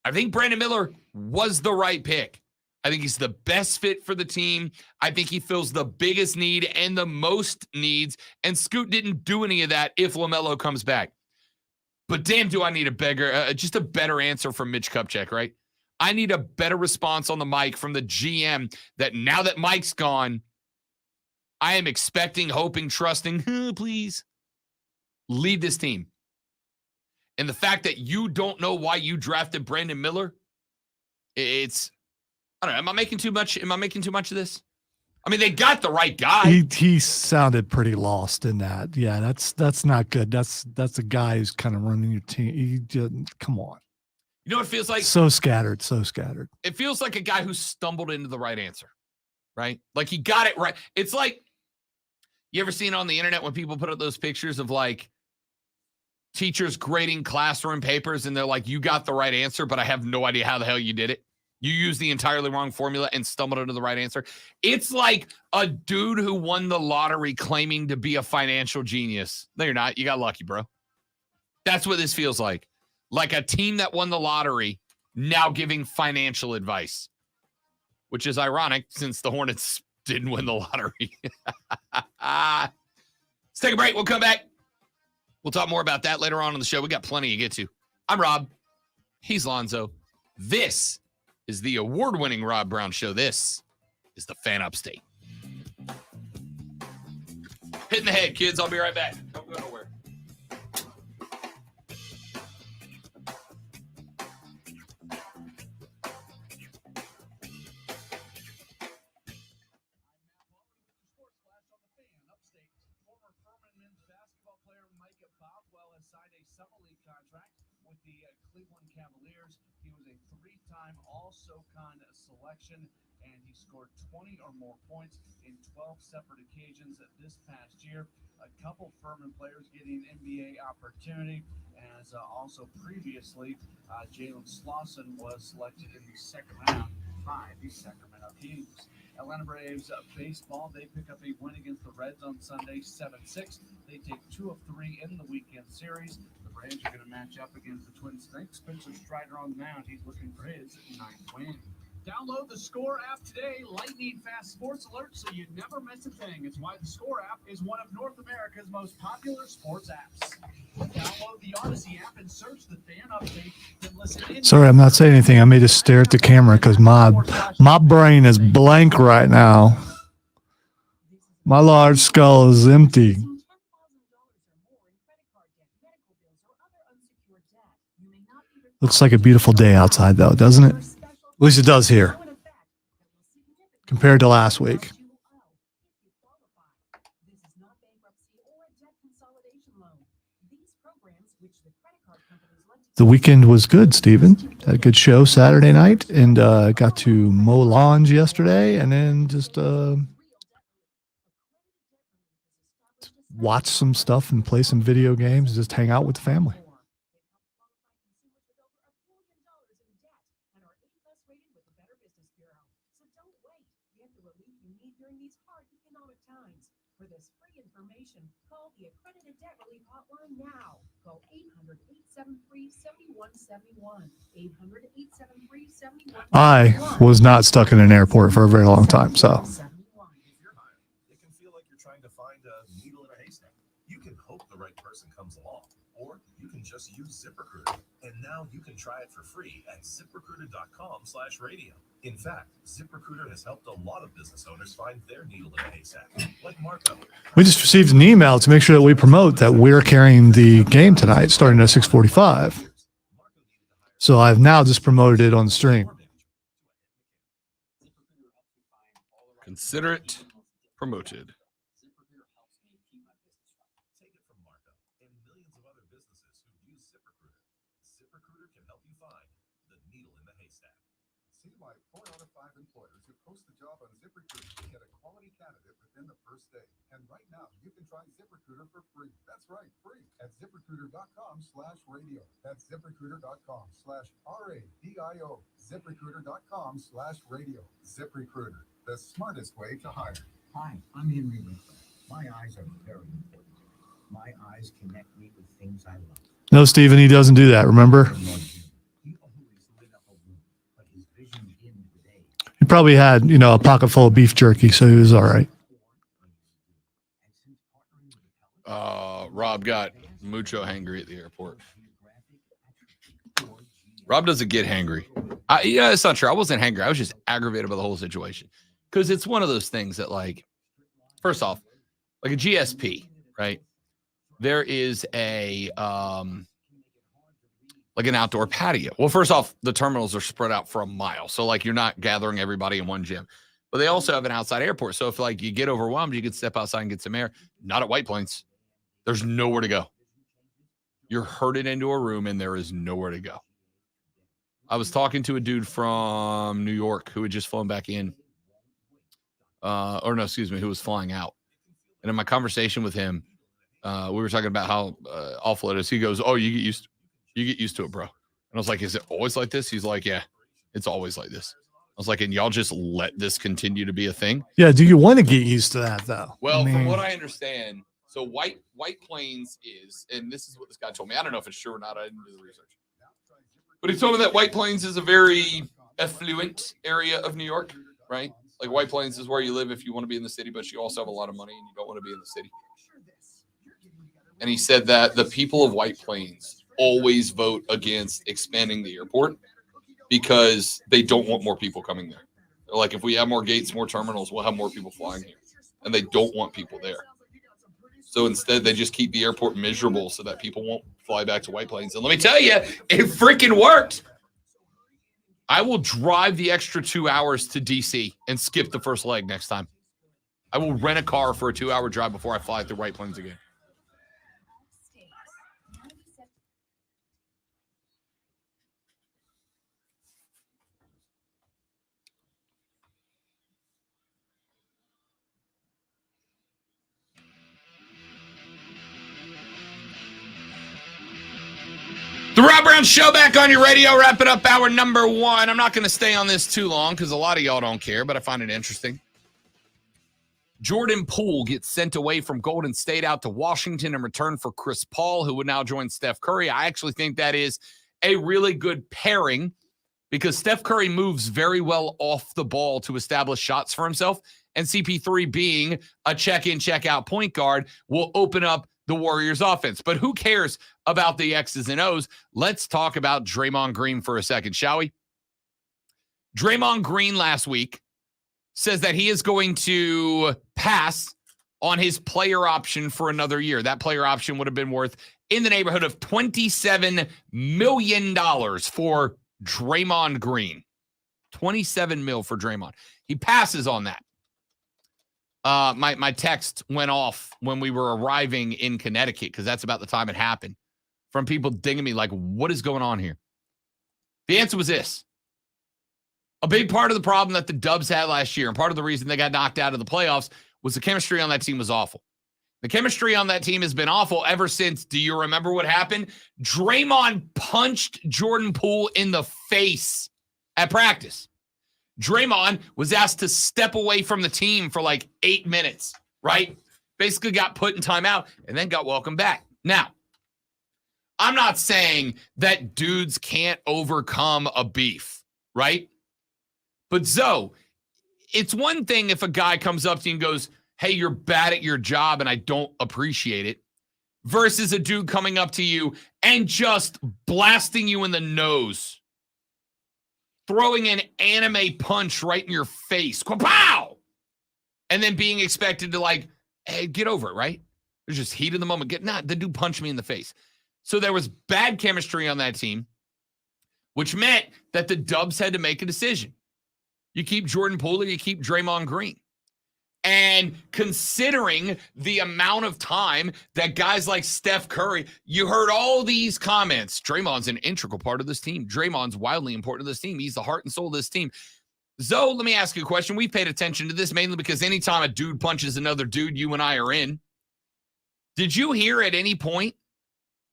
I think Brandon Miller was the right pick. I think he's the best fit for the team. I think he fills the biggest need and the most needs. And Scoot didn't do any of that if LaMelo comes back. But damn, do I need just a better answer from Mitch Kupchak, right? I need a better response on the mic from the GM that now that Mike's gone, I am expecting, hoping, trusting, please lead this team. And the fact that you don't know why you drafted Brandon Miller, I don't know. Am I making too much of this? I mean, they got the right guy. He sounded pretty lost in that. Yeah, that's not good. That's a guy who's kind of running your team. He just, come on. You know what it feels like? So scattered. It feels like a guy who stumbled into the right answer, right? Like he got it right. It's like, you ever seen on the internet when people put up those pictures of like teachers grading classroom papers and they're like, you got the right answer, but I have no idea how the hell you did it. You used the entirely wrong formula and stumbled into the right answer. It's like a dude who won the lottery claiming to be a financial genius. No, you're not. You got lucky, bro. That's what this feels like. Like a team that won the lottery now giving financial advice, which is ironic since the Hornets didn't win the lottery. Let's take a break. We'll come back. We'll talk more about that later on in the show. We got plenty to get to. I'm Rob. He's Lonzo. This is the award-winning Rob Brown Show. This is the Fan Upstate. Hit in the head, kids. I'll be right back. Don't go nowhere. Cleveland Cavaliers. He was a three-time All-SoCon selection, and he scored 20 or more points in 12 separate occasions this past year. A couple Furman players getting an NBA opportunity, as also previously, Jalen Slauson was selected in the second round by the Sacramento Kings. Atlanta Braves baseball, they pick up a win against the Reds on Sunday, 7-6. They take 2 of 3 in the weekend series. The Braves are going to match up against the Twin Snakes. Spencer Strider on the mound. He's looking for his 9th win. Download the Score app today. Lightning fast sports alerts so you never miss a thing. It's why the Score app is one of North America's most popular sports apps. Download the Odyssey app and search the Fan Update. Then listen. Sorry, I'm not saying anything. I may just stare at the camera because my brain is blank right now. My large skull is empty. Looks like a beautiful day outside, though, doesn't it? At least it does here, compared to last week. The weekend was good, Stephen. Had a good show Saturday night, and got to mow lawns yesterday, and then just watch some stuff and play some video games, just hang out with the family. For this free information, call the Accredited Debt Relief Hotline now. Call 800-873-7171. 800-873-7171. I was not stuck in an airport for a very long time, so. If you're hired, it can feel like you're trying to find a needle in a haystack. You can hope the right person comes along, or you can just use ZipRecruiter. And now you can try it for free at ZipRecruiter.com/radio. In fact, ZipRecruiter has helped a lot of business owners find their needle in a haystack, like Marco. We just received an email to make sure that we promote that we're carrying the game tonight, starting at 6:45. So I've now just promoted it on the stream. Consider it promoted. Take it from Marco and millions of other businesses who use ZipRecruiter. ZipRecruiter can help you find the needle in the haystack. See why 4 out of 5 employers who post a job on ZipRecruiter get a quality candidate within the first day. And right now, you can try ZipRecruiter for free. That's right, free at ZipRecruiter.com/radio. That's ZipRecruiter.com/RADIO. ZipRecruiter.com/radio. ZipRecruiter, the smartest way to hire. Hi, I'm Henry Winkler. My eyes are very important. My eyes connect me with things I love. No, Stephen, he doesn't do that, remember? He always lit up a room, but his vision dimmed with age. He probably had, a pocket full of beef jerky, so he was all right. Rob got mucho hangry at the airport. Rob doesn't get hangry. It's not true. I wasn't hangry. I was just aggravated by the whole situation. Because it's one of those things that, like, first off, like a GSP, right? There is a like an outdoor patio. Well, first off, the terminals are spread out for a mile. So, like, you're not gathering everybody in one gym. But they also have an outside airport. So if, like, you get overwhelmed, you can step outside and get some air. Not at White Plains. There's nowhere to go. You're herded into a room and there is nowhere to go. I was talking to a dude from New York who had just flown back in. Who was flying out. And in my conversation with him, we were talking about how awful it is. He goes, "Oh, you get used to it, bro." And I was like, "Is it always like this?" He's like, "Yeah, it's always like this." I was like, "And y'all just let this continue to be a thing?" Yeah, do you want to get used to that, though? Well, from what I understand, so White Plains is, and this is what this guy told me. I don't know if it's true or not. I didn't do the research. But he told me that White Plains is a very affluent area of New York, right? Like White Plains is where you live if you want to be in the city, but you also have a lot of money and you don't want to be in the city. And he said that the people of White Plains always vote against expanding the airport because they don't want more people coming there. Like if we have more gates, more terminals, we'll have more people flying here. And they don't want people there. So instead, they just keep the airport miserable so that people won't fly back to White Plains. And let me tell you, it freaking worked. I will drive the extra 2 hours to DC and skip the first leg next time. I will rent a car for a 2-hour drive before I fly through White Plains again. The Rob Brown Show back on your radio, wrapping up hour number 1. I'm not going to stay on this too long because a lot of y'all don't care, but I find it interesting. Jordan Poole gets sent away from Golden State out to Washington in return for Chris Paul, who would now join Steph Curry. I actually think that is a really good pairing because Steph Curry moves very well off the ball to establish shots for himself, and CP3 being a check-in, check-out point guard will open up the Warriors offense. But who cares about the X's and O's? Let's talk about Draymond Green for a second, shall we? Draymond Green last week says that he is going to pass on his player option for another year. That player option would have been worth in the neighborhood of $27 million for Draymond Green. $27 million for Draymond. He passes on that. My text went off when we were arriving in Connecticut because that's about the time it happened from people dinging me like, what is going on here? The answer was this. A big part of the problem that the Dubs had last year and part of the reason they got knocked out of the playoffs was the chemistry on that team was awful. The chemistry on that team has been awful ever since, do you remember what happened? Draymond punched Jordan Poole in the face at practice. Draymond was asked to step away from the team for like 8 minutes, right? Basically got put in timeout and then got welcomed back. Now, I'm not saying that dudes can't overcome a beef, right? But Zoe, it's one thing if a guy comes up to you and goes, hey, you're bad at your job and I don't appreciate it, versus a dude coming up to you and just blasting you in the nose, throwing an anime punch right in your face, pow, and then being expected to like, hey, get over it, right? There's just heat in the moment. The dude punched me in the face. So there was bad chemistry on that team, which meant that the Dubs had to make a decision. You keep Jordan Poole or you keep Draymond Green. And considering the amount of time that guys like Steph Curry, you heard all these comments. Draymond's an integral part of this team. Draymond's wildly important to this team. He's the heart and soul of this team. Zoe, let me ask you a question. We've paid attention to this mainly because anytime a dude punches another dude, you and I are in. Did you hear at any point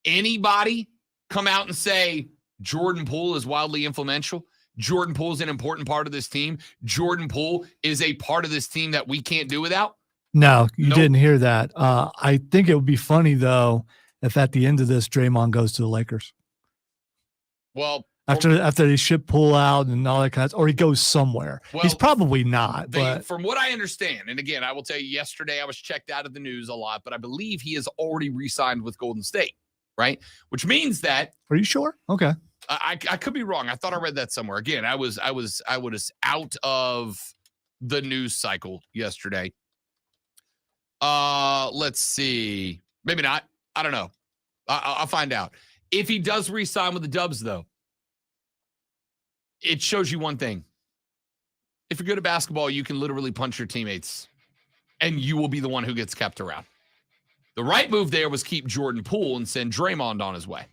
anybody come out and say Jordan Poole is wildly influential? Jordan Poole is an important part of this team. Jordan Poole is a part of this team that we can't do without. No, you Nope. didn't hear that. I think it would be funny, though, if at the end of this, Draymond goes to the Lakers. Well, After they ship Poole out and all that kind of, or he goes somewhere. Well, He's probably not, but from what I understand, and again, I will tell you, yesterday I was checked out of the news a lot, but I believe he has already re-signed with Golden State, right? Which means that are you sure? Okay. I could be wrong. I thought I read that somewhere. Again, I was out of the news cycle yesterday. Let's see. Maybe not. I don't know. I'll find out. If he does re-sign with the Dubs, though, it shows you one thing. If you're good at basketball, you can literally punch your teammates, and you will be the one who gets kept around. The right move there was keep Jordan Poole and send Draymond on his way.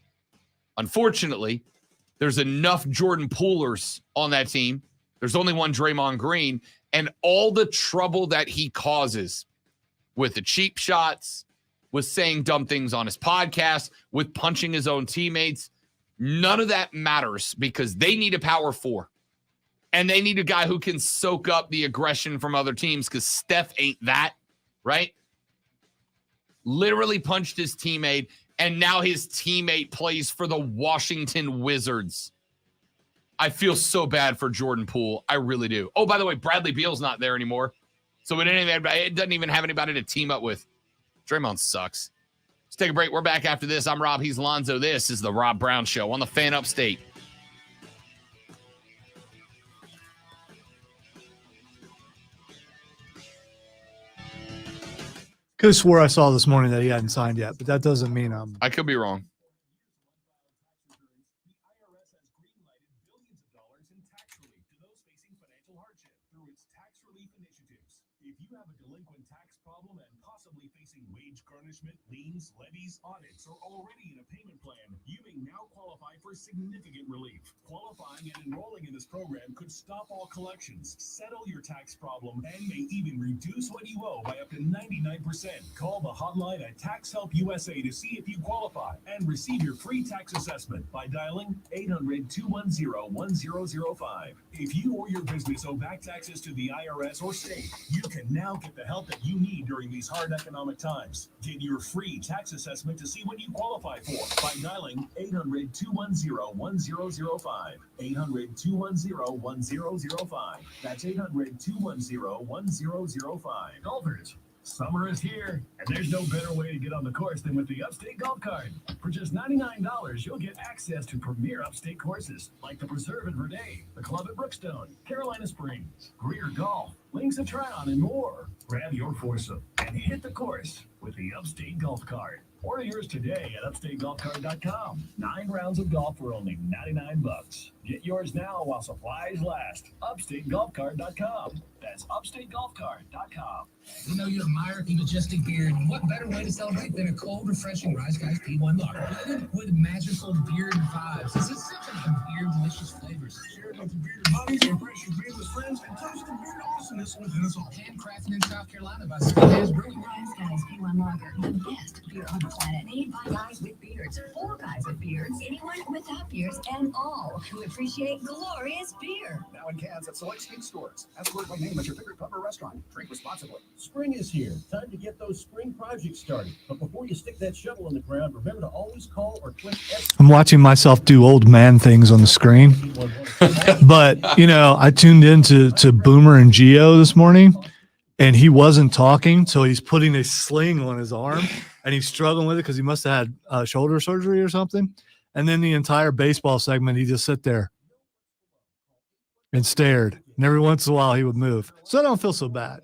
Unfortunately, there's enough Jordan Poolers on that team. There's only one Draymond Green, and all the trouble that he causes with the cheap shots, with saying dumb things on his podcast, with punching his own teammates, none of that matters because they need a power four. And they need a guy who can soak up the aggression from other teams because Steph ain't that, right? Literally punched his teammate, and now his teammate plays for the Washington Wizards. I feel so bad for Jordan Poole. I really do. Oh, by the way, Bradley Beal's not there anymore. So it doesn't even have anybody to team up with. Draymond sucks. Let's take a break. We're back after this. I'm Rob. He's Lonzo. This is the Rob Brown Show on the Fan Upstate. Could have swore I saw this morning that he hadn't signed yet, but that doesn't mean I'm. I could be wrong. The IRS has greenlighted billions of dollars in tax relief to those facing financial hardship through its tax relief initiatives. If you have a delinquent tax problem and possibly facing wage garnishment, liens, levies, audits, or already in a payment plan, you may now qualify for significant relief. Qualifying and enrolling in this program could stop all collections, settle your tax problem, and may even reduce what you owe by up to 99%. Call the hotline at Tax Help USA to see if you qualify and receive your free tax assessment by dialing 800-210-1005. If you or your business owe back taxes to the IRS or state, you can now get the help that you need during these hard economic times. Get your free tax assessment to see what you qualify for by dialing 800-210-1005. 800-210-1005. That's 800-210-1005. Golfers, summer is here, and there's no better way to get on the course than with the Upstate Golf Card. For just $99, you'll get access to premier Upstate courses like the Preserve in Verde, the Club at Brookstone, Carolina Springs, Greer Golf, Links of Tryon, and more. Grab your foursome and hit the course with the Upstate Golf Card. Order yours today at upstategolfcard.com. 9 rounds of golf for only $99. Get yours now while supplies last. Upstategolfcard.com. That's upstategolfcard.com. We know you admire the majestic beard. What better way to celebrate than a cold, refreshing Rise Guys P1 lager? Loaded with magical beard vibes. This is such a beard delicious flavors. Share it with the bearded buddies, impress your beardless friends, and toast the beard awesomeness within us all. Handcrafted in South Carolina by Sunday's Brewing. Rise Guys P1 Lager, the best beer on the planet. Made by guys with beards, for guys with beards, anyone without beards, and all who appreciate glorious beer. Now in cans at select skate stores. Ask for it by name at your favorite pub or restaurant. Drink responsibly. Spring is here. Time to get those spring projects started. But before you stick that shovel in the ground, remember to always call or click S. I'm watching myself do old man things on the screen. But, I tuned into Boomer and Geo this morning, and he wasn't talking, so he's putting a sling on his arm, and he's struggling with it because he must have had shoulder surgery or something. And then the entire baseball segment, he just sit there and stared. And every once in a while, he would move. So I don't feel so bad.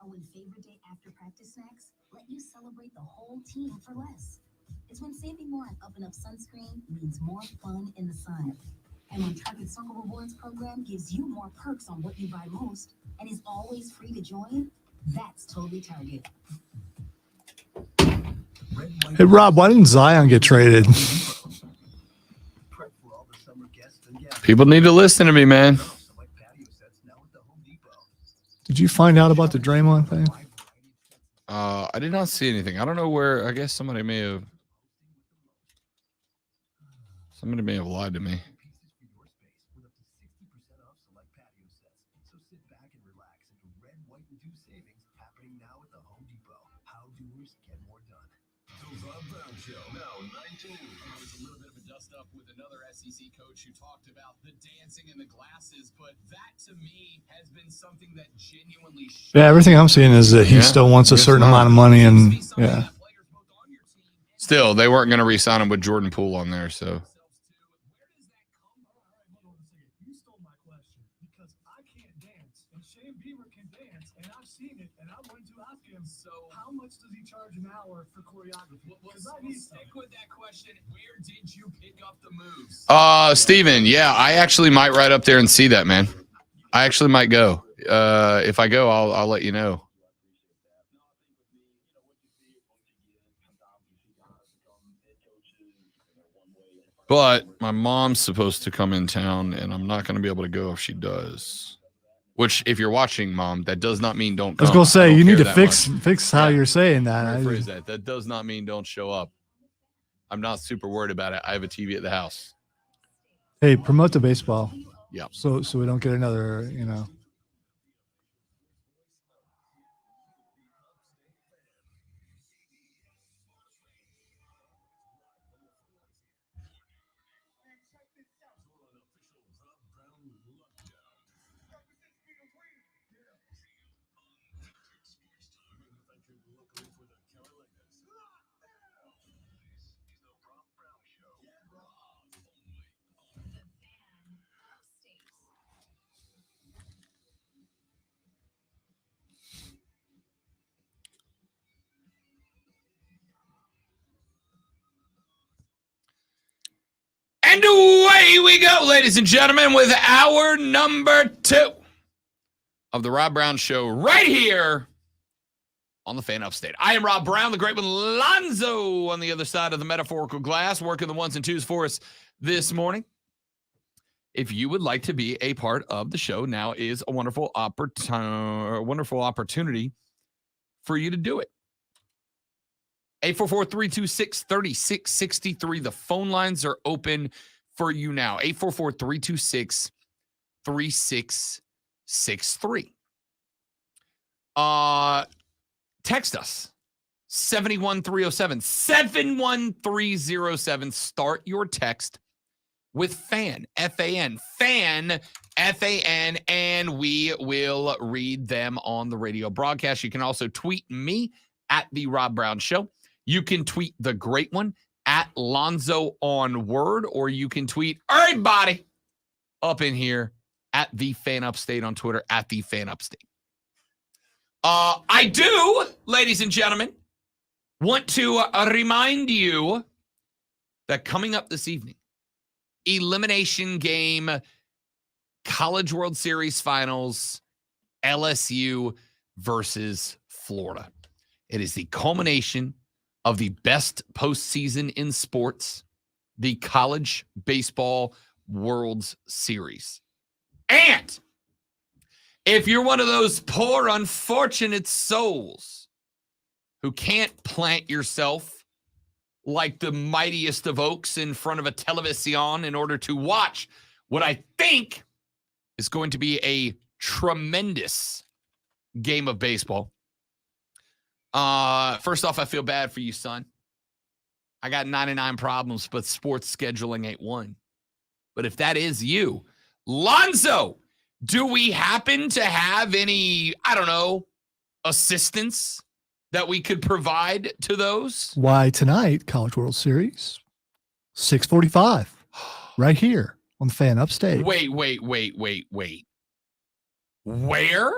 Or when favorite day after practice snacks let you celebrate the whole team for less. It's when saving more on Up and Up sunscreen means more fun in the sun. And when Target Circle Rewards program gives you more perks on what you buy most and is always free to join, that's totally Target. Hey, Rob, why didn't Zion get traded? People need to listen to me, man. Did you find out about the Draymond thing? I did not see anything. I don't know where. I guess somebody may have lied to me. SEC coach who talked about the dancing and the glasses, but that to me has been something that genuinely everything I'm seeing is that he still wants a certain amount of money, and Still, they weren't going to re-sign him with Jordan Poole on there, so. You stole my question because I can't dance and Shane Beamer can dance and I've seen it and I'm going to ask him, so how much does he charge an hour for choreography? We'll stick with that question. Where did you pick up the moves? Steven, yeah, I actually might ride up there and see that, man. I actually might go. If I go, I'll let you know. But my mom's supposed to come in town, and I'm not going to be able to go if she does. Which, if you're watching, Mom, that does not mean don't come. I was going to say, you need to fix how you're saying that. Rephrase that. That does not mean don't show up. I'm not super worried about it. I have a TV at the house. Hey, promote the baseball. Yeah. So we don't get another, And away we go, ladies and gentlemen, with hour number 2 of the Rob Brown Show right here on the Fan Upstate. I am Rob Brown, the great one, Lonzo, on the other side of the metaphorical glass, working the ones and twos for us this morning. If you would like to be a part of the show, now is a wonderful opportunity for you to do it. 844-326-3663. The phone lines are open for you now. 844-326-3663. Text us. 71307. 71307. Start your text with FAN, F-A-N, FAN, F-A-N, and we will read them on the radio broadcast. You can also tweet me at The Rob Brown Show. You can tweet the great one at Lonzo on Word, or you can tweet everybody up in here at The Fan Upstate on Twitter, at The Fan Upstate. I do, ladies and gentlemen, want to remind you that coming up this evening, elimination game, College World Series Finals, LSU versus Florida. It is the culmination of the best postseason in sports, the College Baseball World Series. And if you're one of those poor, unfortunate souls who can't plant yourself like the mightiest of oaks in front of a television in order to watch what I think is going to be a tremendous game of baseball. First off, I feel bad for you, son. I got 99 problems, but sports scheduling ain't one. But if that is you, Lonzo, do we happen to have any, I don't know, assistance that we could provide to those? Why, tonight, College World Series, 6:45, right here on the Fan Upstate. Wait. Where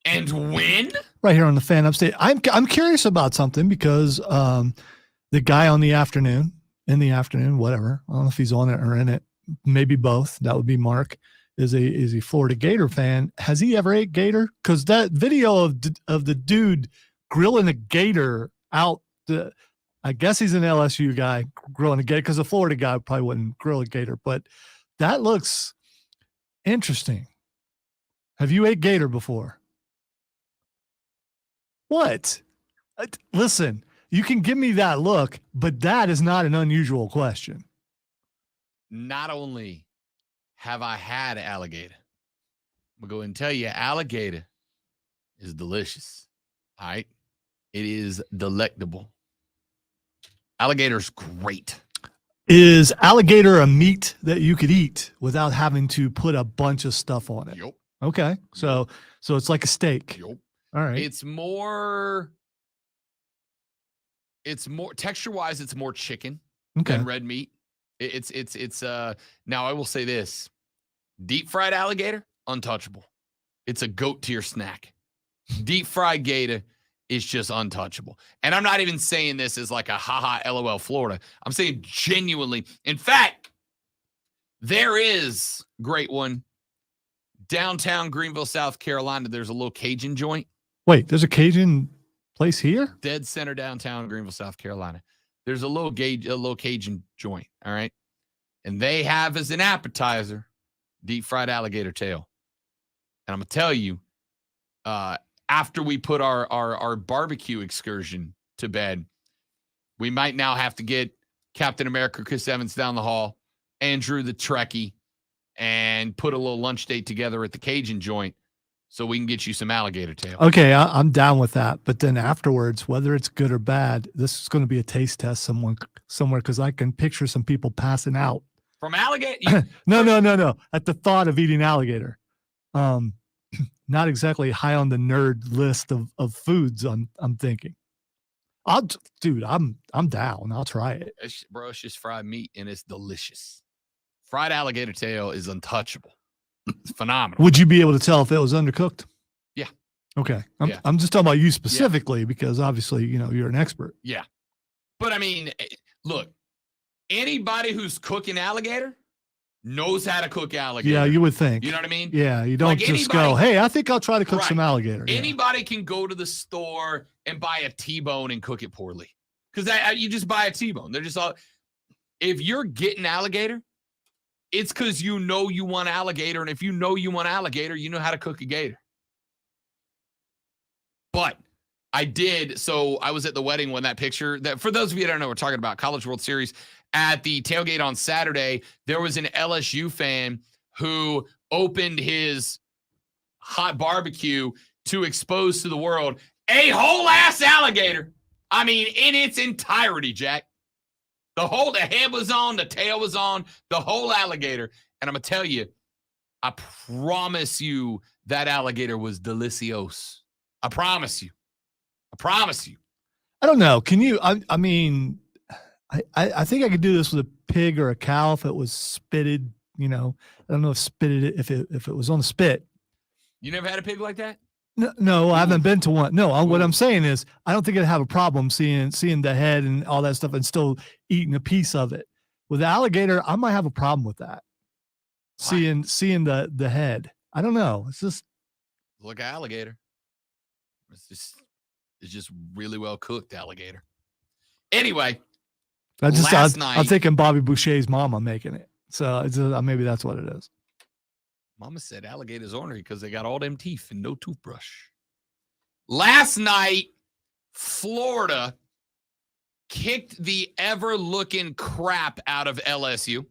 and when? Right here on the Fan Upstate. I'm curious about something because the guy in the afternoon, whatever, I don't know if he's on it or in it, maybe both. That would be Mark. Is a Florida Gator fan. Has he ever ate gator? Because that video of the dude grilling a gator out, I guess he's an LSU guy grilling a gator, because a Florida guy probably wouldn't grill a gator, but that looks interesting. Have you ate gator before? What? Listen, you can give me that look, but that is not an unusual question. Not only have I had alligator, I'm going to go and tell you, alligator is delicious. All right? It is delectable. Alligator's great. Is alligator a meat that you could eat without having to put a bunch of stuff on it? Yep. Okay. So it's like a steak. Yep. All right. It's more texture-wise, it's more chicken than red meat. It's now I will say this. Deep fried alligator, untouchable. It's a goat tier snack. Deep fried gator is just untouchable. And I'm not even saying this as like a haha LOL Florida. I'm saying genuinely. In fact, there is great one downtown Greenville, South Carolina. There's a little Cajun joint. Wait, there's a Cajun place here? Dead center downtown Greenville, South Carolina. There's a little Cajun joint, all right? And they have as an appetizer deep fried alligator tail. And I'm going to tell you, after we put our barbecue excursion to bed, we might now have to get Captain America Chris Evans down the hall, Andrew the Trekkie, and put a little lunch date together at the Cajun joint so we can get you some alligator tail. Okay, I'm down with that. But then afterwards, whether it's good or bad, this is going to be a taste test somewhere, because I can picture some people passing out. From alligator? No. At the thought of eating alligator. Not exactly high on the nerd list of foods I'm thinking. I'm down. I'll try it. Bro, it's just fried meat, and it's delicious. Fried alligator tail is untouchable. It's phenomenal. Would you be able to tell if it was undercooked? Yeah. Okay. Yeah. I'm just talking about you specifically, because obviously, you're an expert. Yeah. But I mean, look, anybody who's cooking alligator, knows how to cook alligator. Yeah, you would think. You know what I mean? Yeah, you don't Like just go, hey, I think I'll try to cook some Right. alligator. Yeah. Anybody can go to the store and buy a T-bone and cook it poorly. Because you just buy a T-bone. They're just all. If you're getting alligator, it's because you know you want alligator. And if you know you want alligator, you know how to cook a gator. But I did. So I was at the wedding when that picture, that for those of you that don't know, we're talking about College World Series. At the tailgate on Saturday, there was an LSU fan who opened his hot barbecue to expose to the world a whole ass alligator. I mean, in its entirety, Jack. The head was on, the tail was on, the whole alligator. And I'm going to tell you, I promise you that alligator was delicios. I promise you. I promise you. I don't know. Can you, I mean, I think I could do this with a pig or a cow if it was spitted, you know. I don't know if spitted it, if it was on the spit. You never had a pig like that? No, I haven't been to one. No, what I'm saying is I don't think I'd have a problem seeing the head and all that stuff and still eating a piece of it. With the alligator, I might have a problem with that. Seeing the head. I don't know. It's just look at alligator. It's just really well cooked alligator. Anyway, I'm night, thinking Bobby Boucher's mama making it. So maybe that's what it is. Mama said alligators ornery because they got all them teeth and no toothbrush. Last night, Florida kicked the ever-looking crap out of LSU.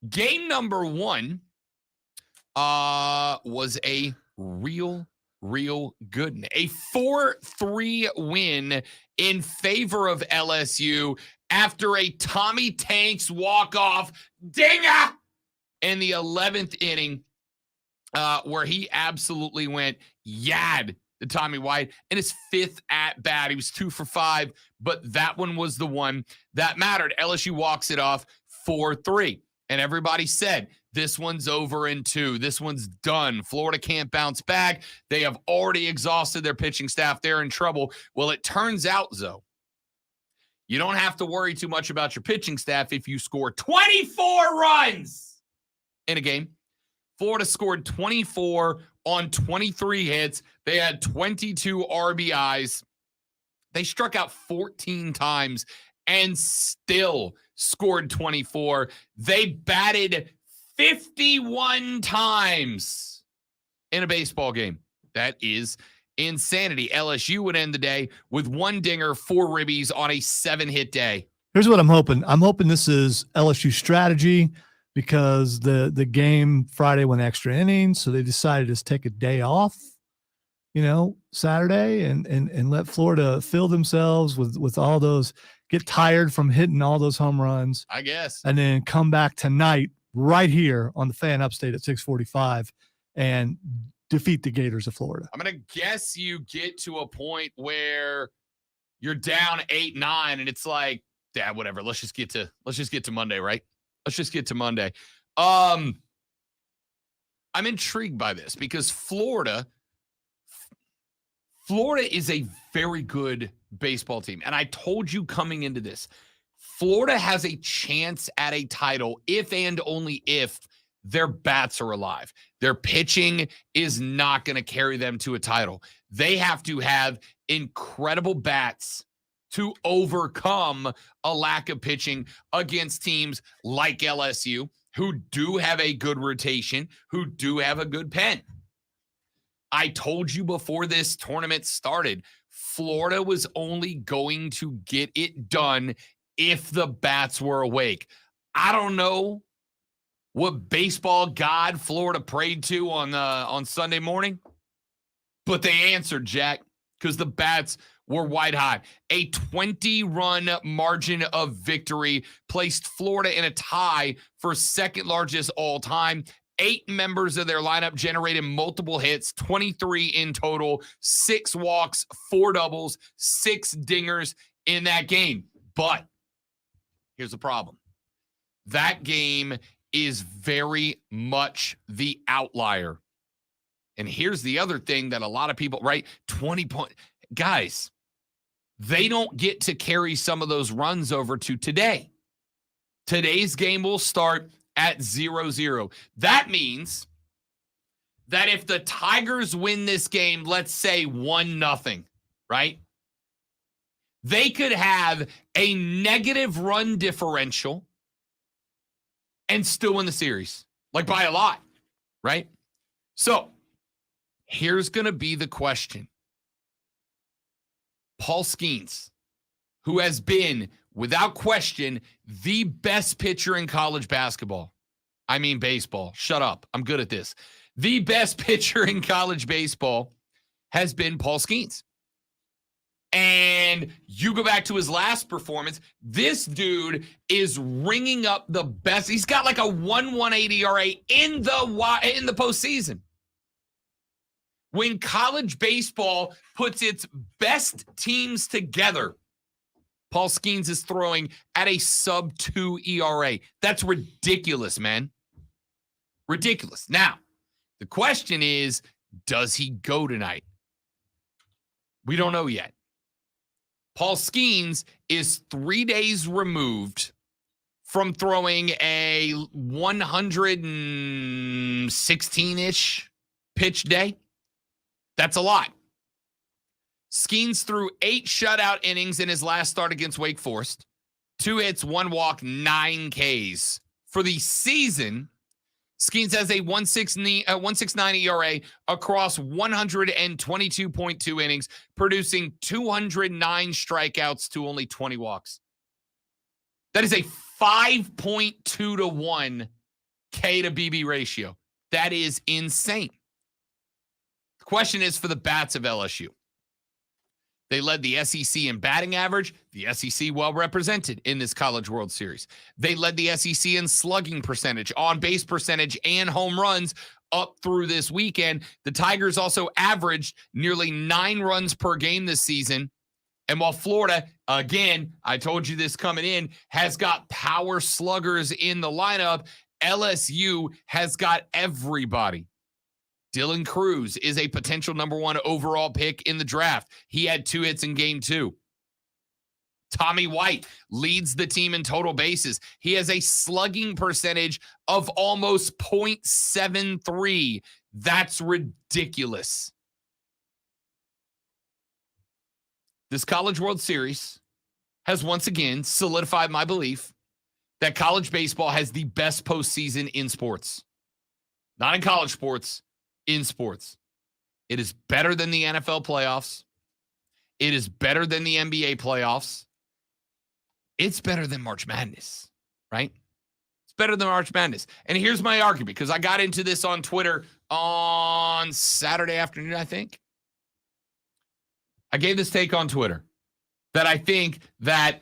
Game number 1 was a real good one. A 4-3 win in favor of LSU after a Tommy Tanks walk-off dinger in the 11th inning. Where he absolutely went yad to Tommy White in his 5th at bat. He was 2 for 5, but that one was the one that mattered. LSU walks it off 4-3. And everybody said, this one's over in 2. This one's done. Florida can't bounce back. They have already exhausted their pitching staff. They're in trouble. Well, it turns out, Zoe, you don't have to worry too much about your pitching staff if you score 24 runs in a game. Florida scored 24 on 23 hits. They had 22 RBIs. They struck out 14 times and still scored 24. They batted 51 times in a baseball game. That is insanity. LSU would end the day with 1 dinger, 4 ribbies on a 7-hit day. Here's what I'm hoping. I'm hoping this is LSU strategy, because the game Friday went extra innings, so they decided to just take a day off, Saturday, and let Florida fill themselves with all those, get tired from hitting all those home runs, I guess, and then come back tonight right here on the Fan Upstate at 6:45 and defeat the Gators of Florida. I'm gonna guess you get to a point where you're down 8-9, and it's like, yeah, whatever. Let's just get to Monday, right? Let's just get to Monday. I'm intrigued by this because Florida is a very good baseball team. And I told you coming into this, Florida has a chance at a title if and only if their bats are alive. Their pitching is not going to carry them to a title. They have to have incredible bats to overcome a lack of pitching against teams like LSU, who do have a good rotation, who do have a good pen. I told you before this tournament started, Florida was only going to get it done if the bats were awake. I don't know what baseball god Florida prayed to on Sunday morning, but they answered, Jack, because the bats were white hot. A 20-run margin of victory placed Florida in a tie for second largest all time. 8 members of their lineup generated multiple hits, 23 in total, 6 walks, 4 doubles, 6 dingers in that game. But here's the problem. That game is very much the outlier. And here's the other thing that a lot of people, right? 20 points. Guys, they don't get to carry some of those runs over to today. Today's game will start at 0-0. That means that if the Tigers win this game, let's say 1-0, right? They could have a negative run differential and still win the series, like by a lot, right? So here's going to be the question. Paul Skeens, who has been, without question, the best pitcher in college basketball. I mean baseball. Shut up. I'm good at this. The best pitcher in college baseball has been Paul Skeens. And you go back to his last performance, this dude is ringing up the best. He's got like a 1.18 ERA in the postseason. When college baseball puts its best teams together, Paul Skeens is throwing at a sub-2 ERA. That's ridiculous, man. Ridiculous. Now, the question is, does he go tonight? We don't know yet. Paul Skeens is 3 days removed from throwing a 116-ish pitch day. That's a lot. Skeens threw 8 shutout innings in his last start against Wake Forest. 2 hits, 1 walk, 9 Ks. For the season, Skeens has a 1.69 ERA across 122.2 innings, producing 209 strikeouts to only 20 walks. That is a 5.2 to 1 K to BB ratio. That is insane. The question is for the bats of LSU. They led the SEC in batting average, the SEC well represented in this College World Series. They led the SEC in slugging percentage, on-base percentage, and home runs up through this weekend. The Tigers also averaged nearly 9 runs per game this season. And while Florida, again, I told you this coming in, has got power sluggers in the lineup, LSU has got everybody. Dylan Cruz is a potential number 1 overall pick in the draft. He had 2 hits in game 2. Tommy White leads the team in total bases. He has a slugging percentage of almost .73. That's ridiculous. This College World Series has once again solidified my belief that college baseball has the best postseason in sports. Not in college sports. In sports. It is better than the NFL playoffs. It is better than the NBA playoffs. It's better than March Madness, right? It's better than March Madness. And here's my argument, because I got into this on Twitter on Saturday afternoon, I think. I gave this take on Twitter that I think that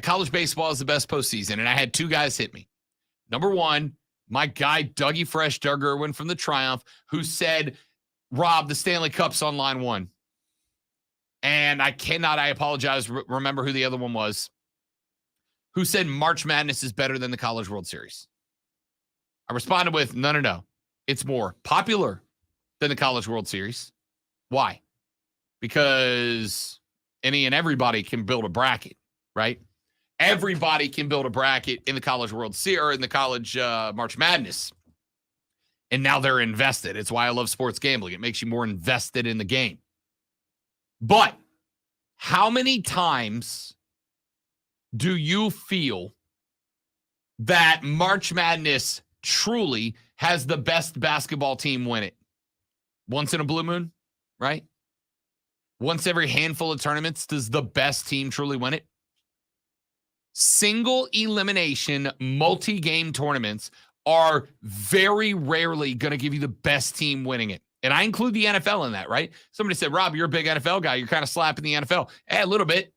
college baseball is the best postseason, and I had 2 guys hit me. Number 1, my guy, Dougie Fresh, Doug Irwin from the Triumph, who said, Rob, the Stanley Cup's on line 1. And I apologize, remember who the other one was, who said March Madness is better than the College World Series. I responded with, no. It's more popular than the College World Series. Why? Because any and everybody can build a bracket, right? Everybody can build a bracket in the College World Series or in the College March Madness. And now they're invested. It's why I love sports gambling. It makes you more invested in the game. But how many times do you feel that March Madness truly has the best basketball team win it? Once in a blue moon, right? Once every handful of tournaments, does the best team truly win it? Single elimination multi-game tournaments are very rarely going to give you the best team winning it. And I include the NFL in that, right? Somebody said, Rob, you're a big NFL guy. You're kind of slapping the NFL. A little bit.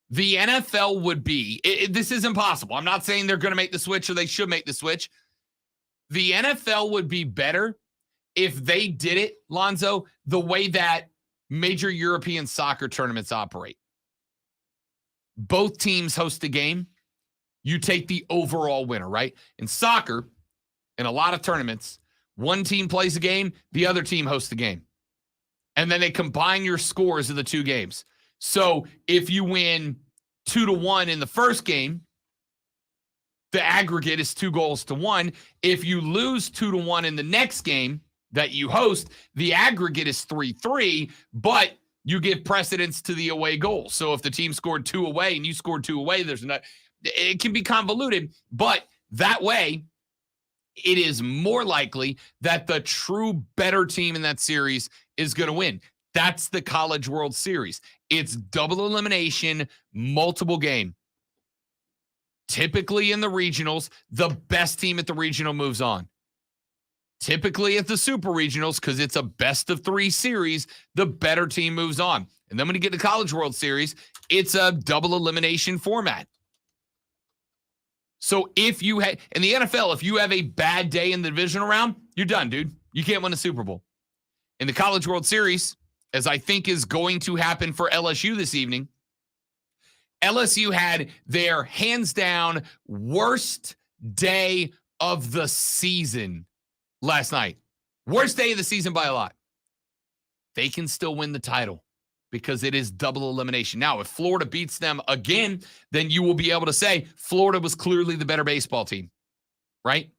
The NFL would be, this is impossible. I'm not saying they're going to make the switch or they should make the switch. The NFL would be better if they did it, Lonzo, the way that major European soccer tournaments operate. Both teams host a game. You take the overall winner, right? In soccer, in a lot of tournaments, one team plays a game, the other team hosts the game. And then they combine your scores of the 2 games. So if you win 2-1 in the first game, the aggregate is 2-1. If you lose 2-1 in the next game that you host, the aggregate is 3-3, but you give precedence to the away goal. So if the team scored 2 away and you scored 2 away, it can be convoluted, but that way it is more likely that the true better team in that series is going to win. That's the College World Series. It's double elimination, multiple game. Typically in the regionals, the best team at the regional moves on. Typically at the super regionals, because it's a best of 3 series, the better team moves on. And then when you get to College World Series, it's a double elimination format. So if you had, in the NFL, if you have a bad day in the divisional round, you're done, dude. You can't win a Super Bowl. In the College World Series, as I think is going to happen for LSU this evening, LSU had their hands down worst day of the season last night. Worst day of the season by a lot. They can still win the title because it is double elimination. Now, if Florida beats them again, then you will be able to say Florida was clearly the better baseball team, right?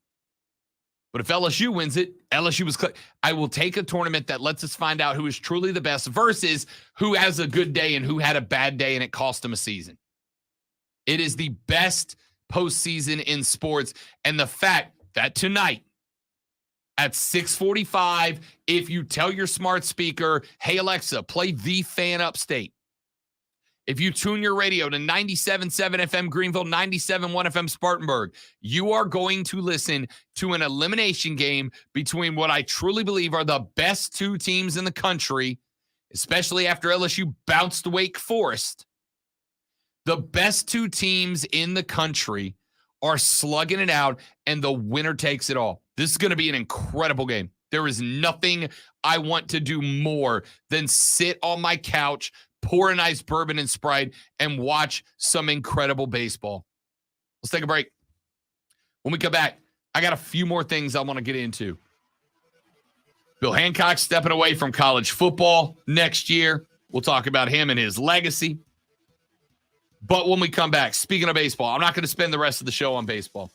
But if LSU wins it, LSU was I will take a tournament that lets us find out who is truly the best versus who has a good day and who had a bad day and it cost them a season. It is the best postseason in sports. And the fact that tonight at 6:45, if you tell your smart speaker, hey, Alexa, play The Fan Upstate. If you tune your radio to 97.7 FM Greenville, 97.1 FM Spartanburg, you are going to listen to an elimination game between what I truly believe are the best 2 teams in the country, especially after LSU bounced Wake Forest. The best 2 teams in the country are slugging it out, and the winner takes it all. This is going to be an incredible game. There is nothing I want to do more than sit on my couch, pour a nice bourbon and Sprite, and watch some incredible baseball. Let's take a break. When we come back, I got a few more things I want to get into. Bill Hancock stepping away from college football next year. We'll talk about him and his legacy. But when we come back, speaking of baseball, I'm not going to spend the rest of the show on baseball.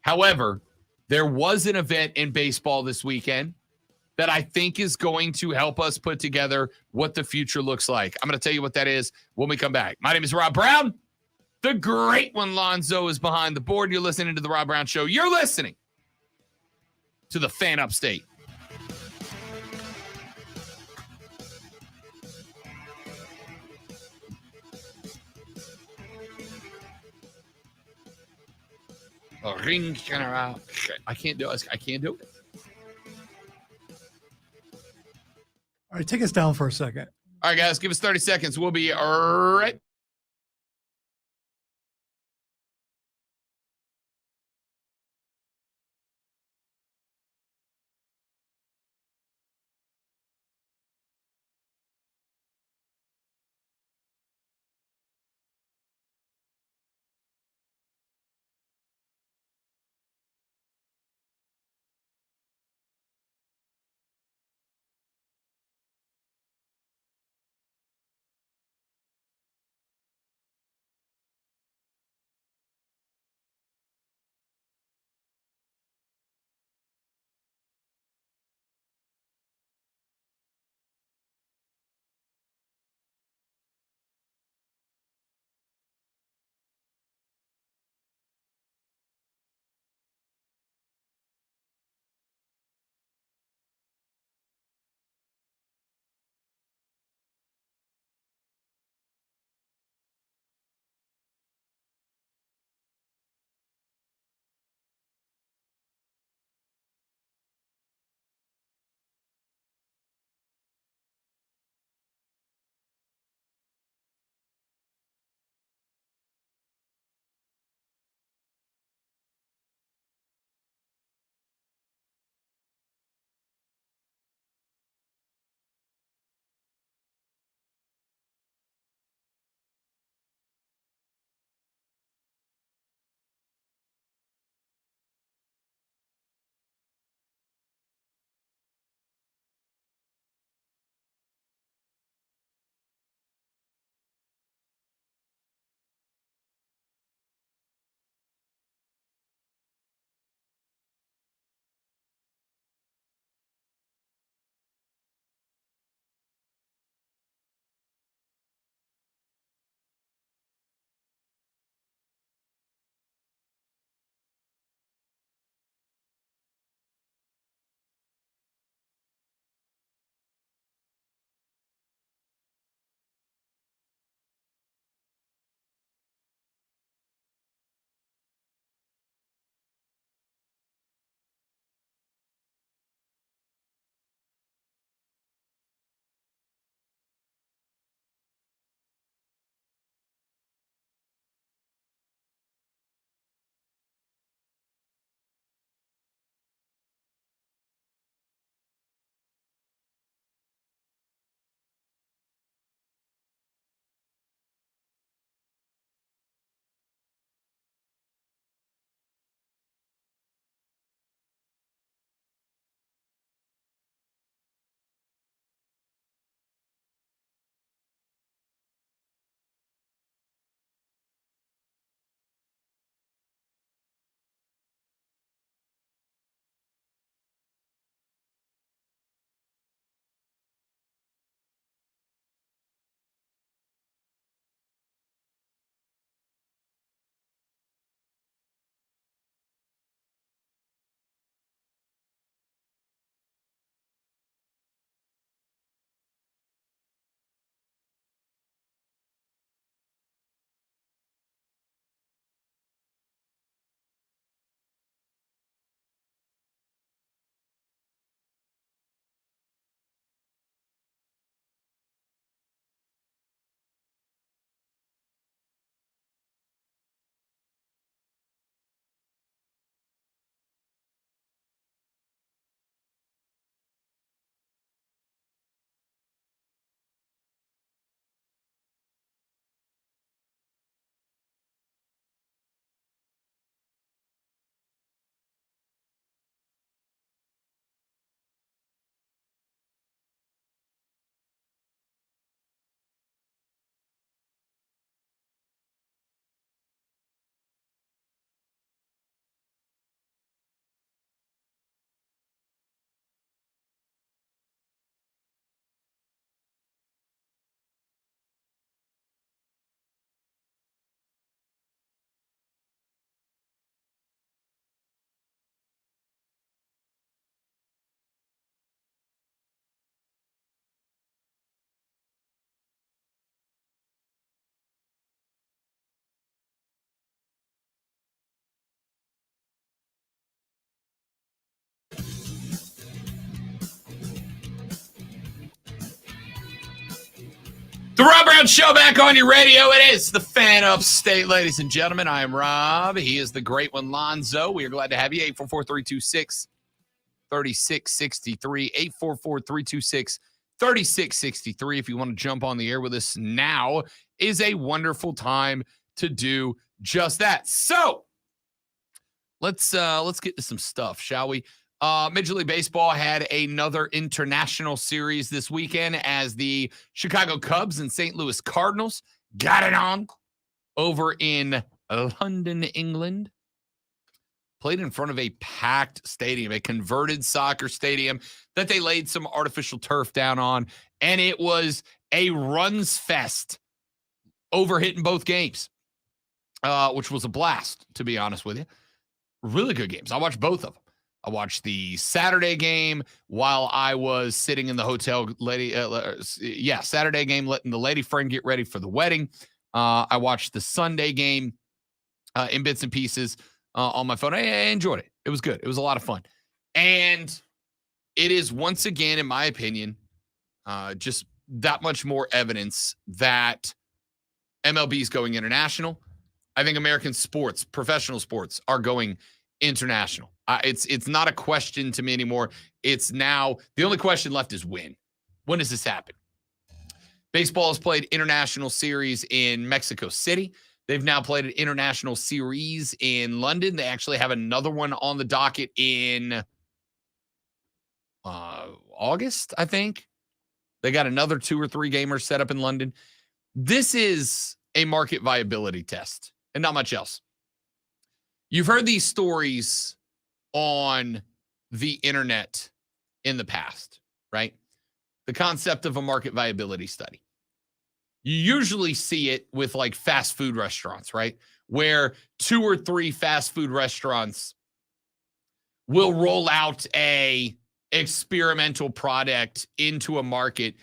However, there was an event in baseball this weekend that I think is going to help us put together what the future looks like. I'm going to tell you what that is when we come back. My name is Rob Brown. The great one, Lonzo, is behind the board. You're listening to The Rob Brown Show. You're listening to The Fan Upstate. I can't do it. I can't do it. All right, take us down for a second. All right, guys, give us 30 seconds. We'll be right The Rob Brown Show back on your radio. It is the Fan Upstate, ladies and gentlemen. I am Rob. He is the great one, Lonzo. We are glad to have you. 844-326-3663. 844-326-3663. If you want to jump on the air with us now, is a wonderful time to do just that. So let's get to some stuff, shall we? Major League Baseball had another international series this weekend as the Chicago Cubs and St. Louis Cardinals got it on over in London, England. Played in front of a packed stadium, a converted soccer stadium that they laid some artificial turf down on, and it was a runs fest over hitting both games, which was a blast, to be honest with you. Really good games. I watched both of them. I watched the Saturday game while I was sitting in the hotel. Saturday game, letting the lady friend get ready for the wedding. I watched the Sunday game in bits and pieces on my phone. I enjoyed it. It was good. It was a lot of fun. And it is once again, in my opinion, just that much more evidence that MLB is going international. I think American sports, professional sports, are going international. It's not a question to me anymore. It's now the only question left is when. When does this happen? Baseball has played international series in Mexico City. They've now played an international series in London. They actually have another one on the docket in August, I think. They got another 2 or 3 gamers set up in London. This is a market viability test and not much else. You've heard these stories on the internet in the past, right? The concept of a market viability study. You usually see it with like fast food restaurants, right? Where 2 or 3 fast food restaurants will roll out a experimental product into a market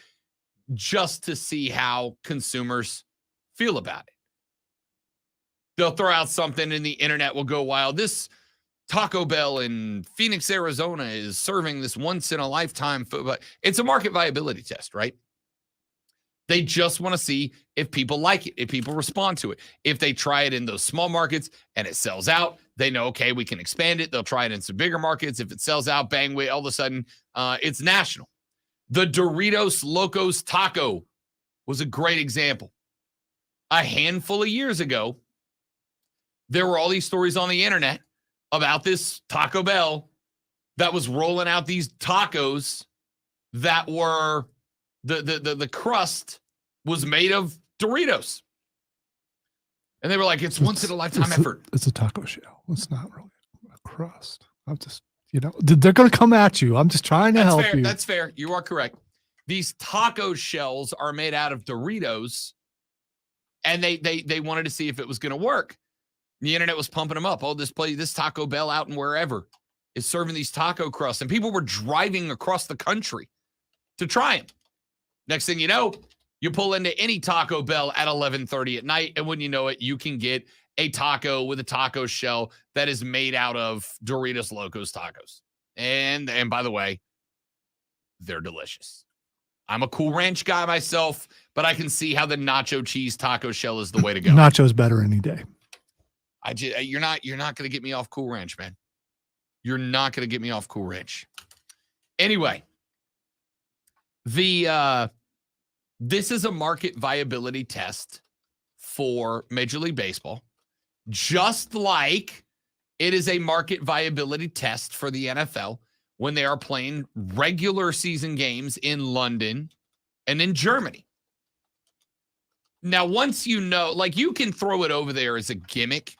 just to see how consumers feel about it. They'll throw out something and the internet will go wild. This Taco Bell in Phoenix, Arizona is serving this once in a lifetime food, but it's a market viability test, right? They just want to see if people like it, if people respond to it. If they try it in those small markets and it sells out, they know, okay, we can expand it. They'll try it in some bigger markets. If it sells out, bang, all of a sudden, it's national. The Doritos Locos Taco was a great example. A handful of years ago, there were all these stories on the internet about this Taco Bell that was rolling out these tacos that were the crust was made of Doritos. And they were like, it's once in a lifetime effort. It's a taco shell. It's not really a crust. I'm just, they're going to come at you. I'm just trying to help you. That's fair. You are correct. These taco shells are made out of Doritos, and they wanted to see if it was going to work. The internet was pumping them up. Oh, this Taco Bell out and wherever is serving these taco crusts, and people were driving across the country to try them. Next thing you know, you pull into any Taco Bell at 11:30 at night, and when you know it, you can get a taco with a taco shell that is made out of Doritos Locos Tacos. And by the way, they're delicious. I'm a Cool Ranch guy myself, but I can see how the nacho cheese taco shell is the way to go. Nacho's better any day. You're not going to get me off Cool Ranch, man. You're not going to get me off Cool Ranch. Anyway, this is a market viability test for Major League Baseball, just like it is a market viability test for the NFL when they are playing regular season games in London and in Germany. Now, once you know, like, you can throw it over there as a gimmick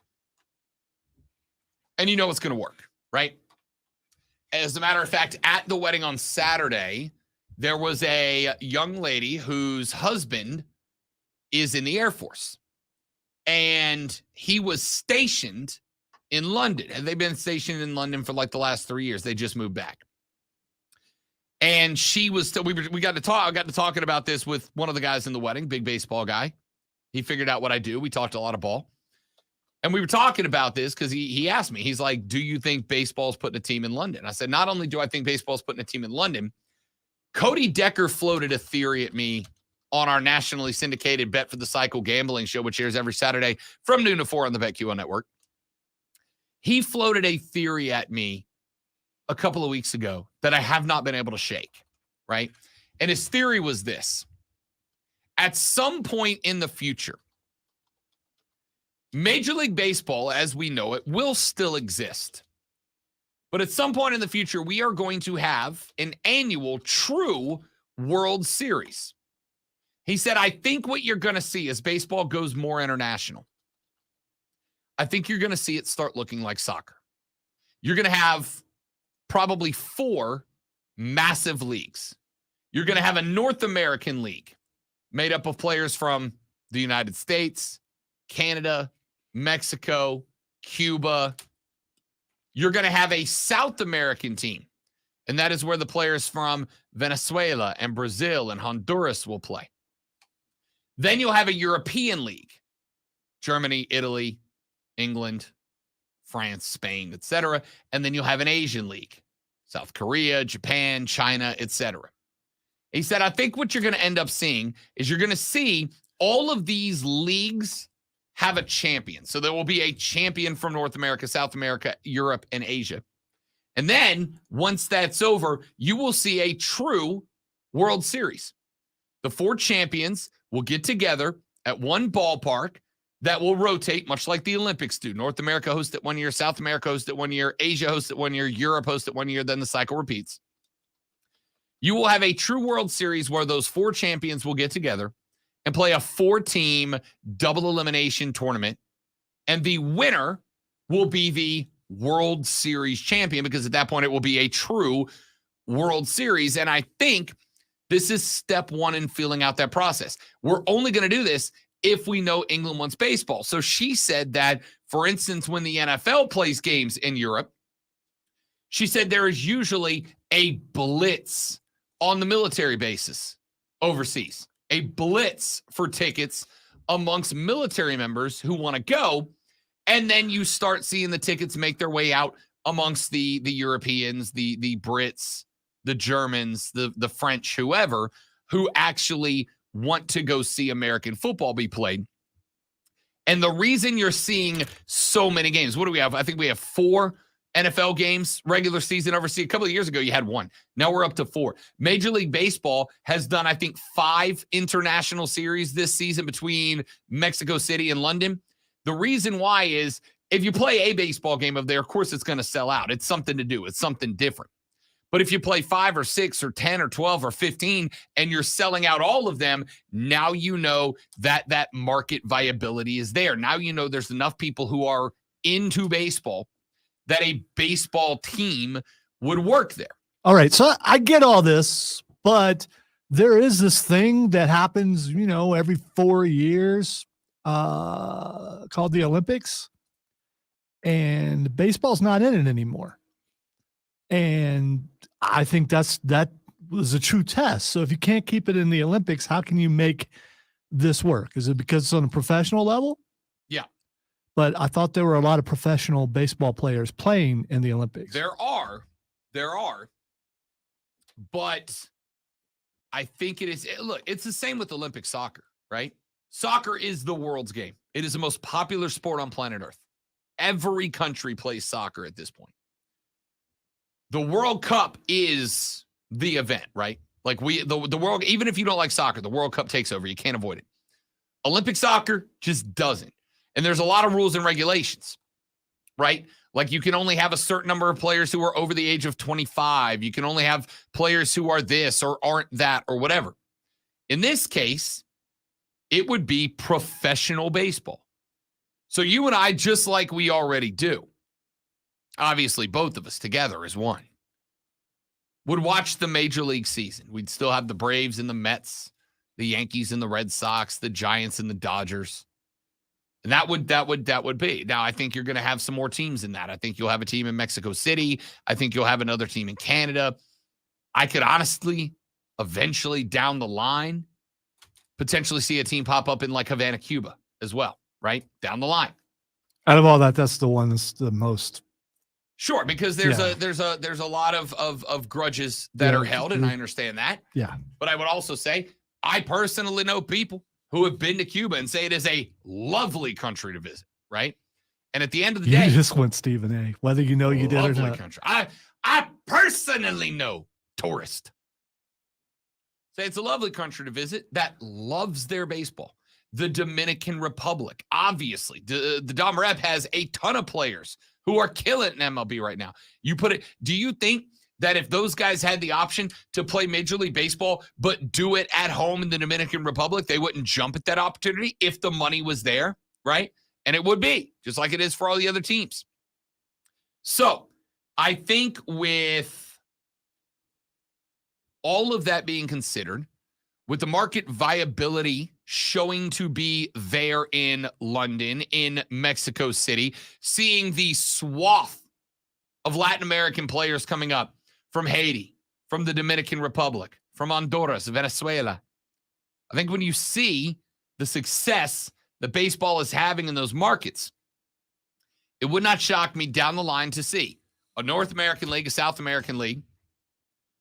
and you know it's going to work, right? As a matter of fact, at the wedding on Saturday, there was a young lady whose husband is in the Air Force, and he was stationed in London. And they've been stationed in London for like the last 3 years. They just moved back. And she was still, I got to talking about this with one of the guys in the wedding, big baseball guy. He figured out what I do. We talked a lot of ball. And we were talking about this because he asked me, he's like, do you think baseball's putting a team in London? I said, not only do I think baseball's putting a team in London, Cody Decker floated a theory at me on our nationally syndicated Bet for the Cycle gambling show, which airs every Saturday from noon to 4 on the BetQL network. He floated a theory at me a couple of weeks ago that I have not been able to shake, right? And his theory was this. At some point in the future, Major League Baseball, as we know it, will still exist. But at some point in the future, we are going to have an annual true World Series. He said, I think what you're going to see as baseball goes more international, I think you're going to see it start looking like soccer. You're going to have probably 4 massive leagues. You're going to have a North American league made up of players from the United States, Canada, Mexico, Cuba. You're going to have a South American team, and that is where the players from Venezuela and Brazil and Honduras will play. Then you'll have a European league, Germany, Italy, England, France, Spain, etc. And then you'll have an Asian league, South Korea, Japan, China, etc. He said, I think what you're going to end up seeing is you're going to see all of these leagues have a champion. So there will be a champion from North America, South America, Europe, and Asia. And then once that's over, you will see a true World Series. The 4 champions will get together at one ballpark that will rotate, much like the Olympics do. North America hosts it one year, South America hosts it one year, Asia hosts it one year, Europe hosts it one year, then the cycle repeats. You will have a true World Series where those 4 champions will get together and play a 4-team double elimination tournament. And the winner will be the World Series champion, because at that point it will be a true World Series. And I think this is step 1 in filling out that process. We're only going to do this if we know England wants baseball. So she said that, for instance, when the NFL plays games in Europe, she said there is usually a blitz on the military bases overseas, a blitz for tickets amongst military members who want to go. And then you start seeing the tickets make their way out amongst the Europeans, the Brits, the Germans, the French, whoever, who actually want to go see American football be played. And the reason you're seeing so many games, what do we have? I think we have 4 NFL games, regular season overseas. A couple of years ago, you had 1. Now we're up to 4. Major League Baseball has done, I think, 5 international series this season between Mexico City and London. The reason why is if you play a baseball game of there, of course, it's going to sell out. It's something to do. It's something different. But if you play 5 or 6 or 10 or 12 or 15 and you're selling out all of them, now you know that that market viability is there. Now you know there's enough people who are into baseball that a baseball team would work there. All right. So I get all this, but there is this thing that happens, every 4 years called the Olympics, and baseball's not in it anymore. And I think that was a true test. So if you can't keep it in the Olympics, how can you make this work? Is it because it's on a professional level? Yeah. But I thought there were a lot of professional baseball players playing in the Olympics. There are. But I think it is. Look, it's the same with Olympic soccer, right? Soccer is the world's game. It is the most popular sport on planet Earth. Every country plays soccer at this point. The World Cup is the event, right? Like the world, even if you don't like soccer, the World Cup takes over. You can't avoid it. Olympic soccer just doesn't. And there's a lot of rules and regulations, right? Like you can only have a certain number of players who are over the age of 25. You can only have players who are this or aren't that or whatever. In this case, it would be professional baseball. So you and I, just like we already do, obviously both of us together as one, would watch the major league season. We'd still have the Braves and the Mets, the Yankees and the Red Sox, the Giants and the Dodgers. And that would be. Now, I think you're going to have some more teams in that. I think you'll have a team in Mexico City. I think you'll have another team in Canada. I could honestly, eventually down the line, potentially see a team pop up in like Havana, Cuba as well, right? Down the line. Out of all that, that's the one that's the most. Sure, because there's a lot of grudges that are held, and I understand that. Yeah. But I would also say I personally know people who have been to Cuba and say it is a lovely country to visit, right? And at the end of the You day, just went Stephen A. Whether you know you did or lovely not. country. I personally know tourists. Say it's a lovely country to visit that loves their baseball. The Dominican Republic, obviously. The Dom Rep has a ton of players who are killing in MLB right now. Do you think that if those guys had the option to play Major League Baseball, but do it at home in the Dominican Republic, they wouldn't jump at that opportunity if the money was there, right? And it would be, just like it is for all the other teams. So I think with all of that being considered, with the market viability showing to be there in London, in Mexico City, seeing the swath of Latin American players coming up from Haiti, from the Dominican Republic, from Honduras, Venezuela. I think when you see the success that baseball is having in those markets, it would not shock me down the line to see a North American league, a South American league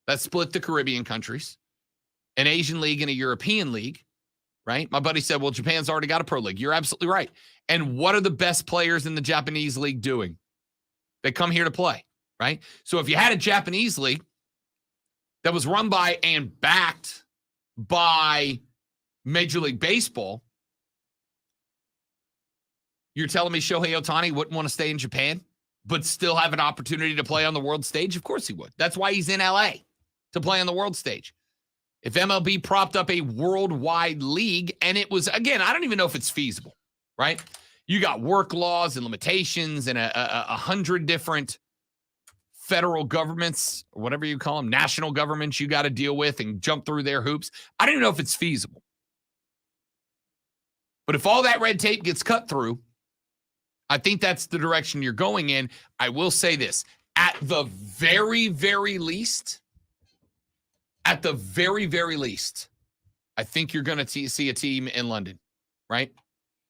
that split the Caribbean countries, an Asian league and a European league, right? My buddy said, well, Japan's already got a pro league. You're absolutely right. And what are the best players in the Japanese league doing? They come here to play, right? So if you had a Japanese league that was run by and backed by Major League Baseball, you're telling me Shohei Ohtani wouldn't want to stay in Japan, but still have an opportunity to play on the world stage? Of course he would. That's why he's in LA, to play on the world stage. If MLB propped up a worldwide league, and it was, again, I don't even know if it's feasible, right? You got work laws and limitations and a 100 different federal governments, or whatever you call them, national governments you got to deal with and jump through their hoops. I don't even know if it's feasible. But if all that red tape gets cut through, I think that's the direction you're going in. I will say this, at the very, very least, I think you're going to see a team in London, right?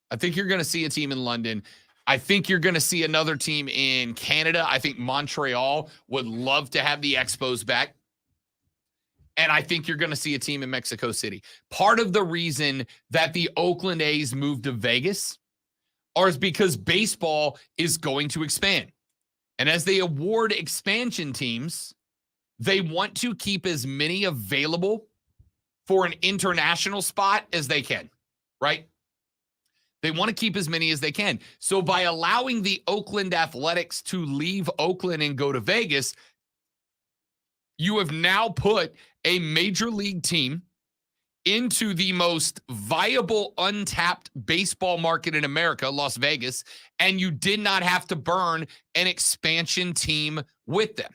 I think you're going to see a team in London. I think you're going to see another team in Canada. I think Montreal would love to have the Expos back. And I think you're going to see a team in Mexico City. Part of the reason that the Oakland A's moved to Vegas is because baseball is going to expand. And as they award expansion teams, they want to keep as many available for an international spot as they can, right? They want to keep as many as they can. So by allowing the Oakland Athletics to leave Oakland and go to Vegas, you have now put a major league team into the most viable, untapped baseball market in America, Las Vegas, and you did not have to burn an expansion team with them.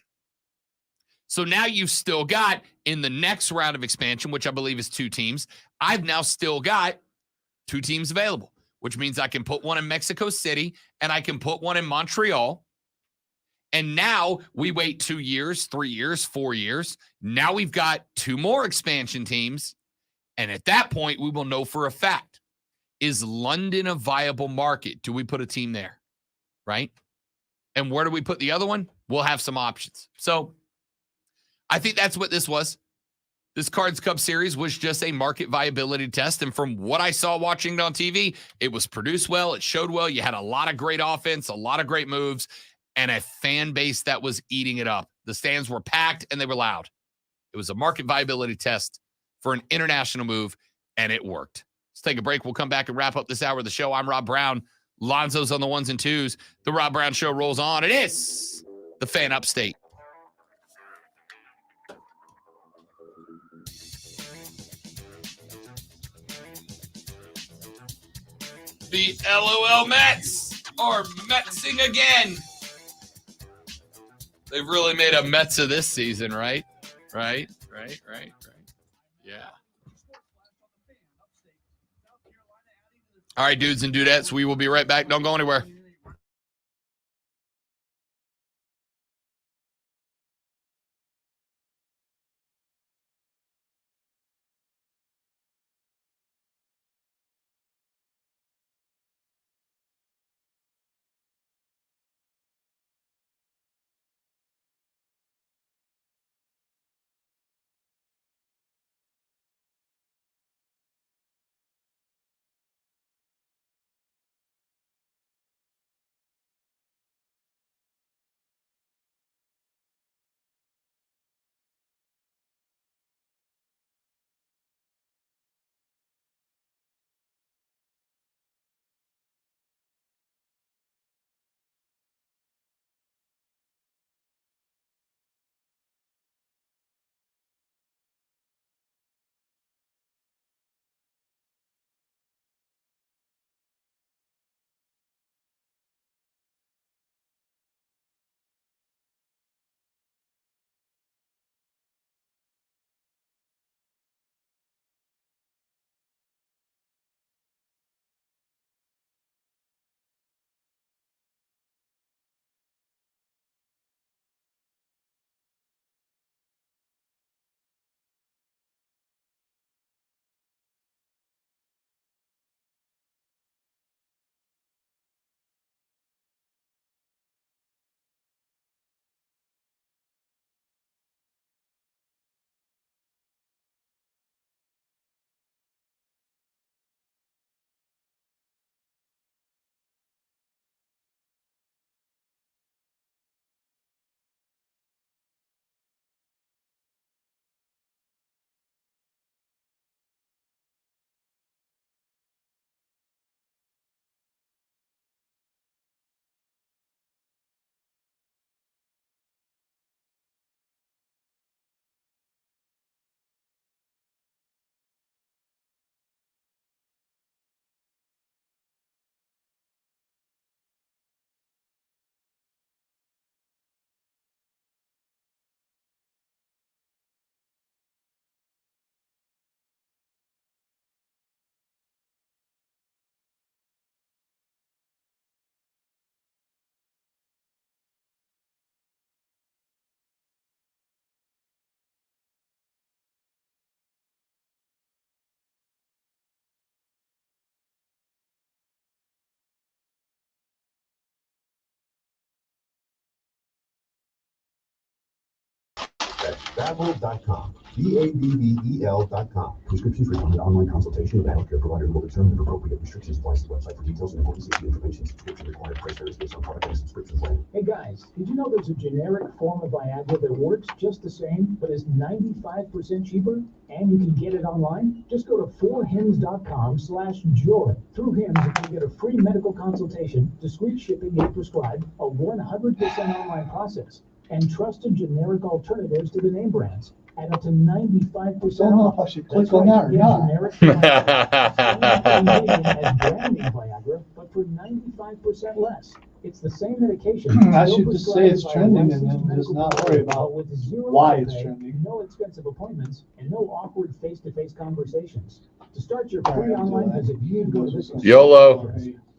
So now you've still got, in the next round of expansion, which I believe is 2 teams, I've now still got 2 teams available, which means I can put one in Mexico City and I can put one in Montreal. And now we wait 2 years, 3 years, 4 years. Now we've got 2 more expansion teams. And at that point, we will know for a fact, is London a viable market? Do we put a team there, right? And where do we put the other one? We'll have some options. So I think that's what this was. This Cards Cup series was just a market viability test. And from what I saw watching it on TV, it was produced well. It showed well. You had a lot of great offense, a lot of great moves, and a fan base that was eating it up. The stands were packed and they were loud. It was a market viability test for an international move, and it worked. Let's take a break. We'll come back and wrap up this hour of the show. I'm Rob Brown. Lonzo's on the 1s and 2s. The Rob Brown Show rolls on. It is the Fan Upstate. The LOL Mets are Metsing again. They've really made a Mets of this season, right? Right. Yeah. All right, dudes and dudettes, we will be right back. Don't go anywhere. That's Babbel.com. BABBEL.com. Prescriptions required online consultation with a healthcare provider who will determine if appropriate restrictions apply to the website. For details and important safety information, subscription required. Price varies based on product and subscription plan. Hey guys, did you know there's a generic form of Viagra that works just the same, but is 95% cheaper? And you can get it online? Just go to 4hims.com/joy. Through Hims, you can get a free medical consultation, discreet shipping if prescribed, a 100% online process, and trusted generic alternatives to the name brands at up to 95% Don't know off. if I should That's click on right, that or get not. generic Viagra as brand name Viagra, but for 95% less. It's the same medication. I still should just say prescribed it's by a trending and licensed then just medical not worry provider, about with zero why it's copay, trending. no expensive appointments, and no awkward face-to-face conversations. To start your All free right, online so that- visit, you can go to this YOLO.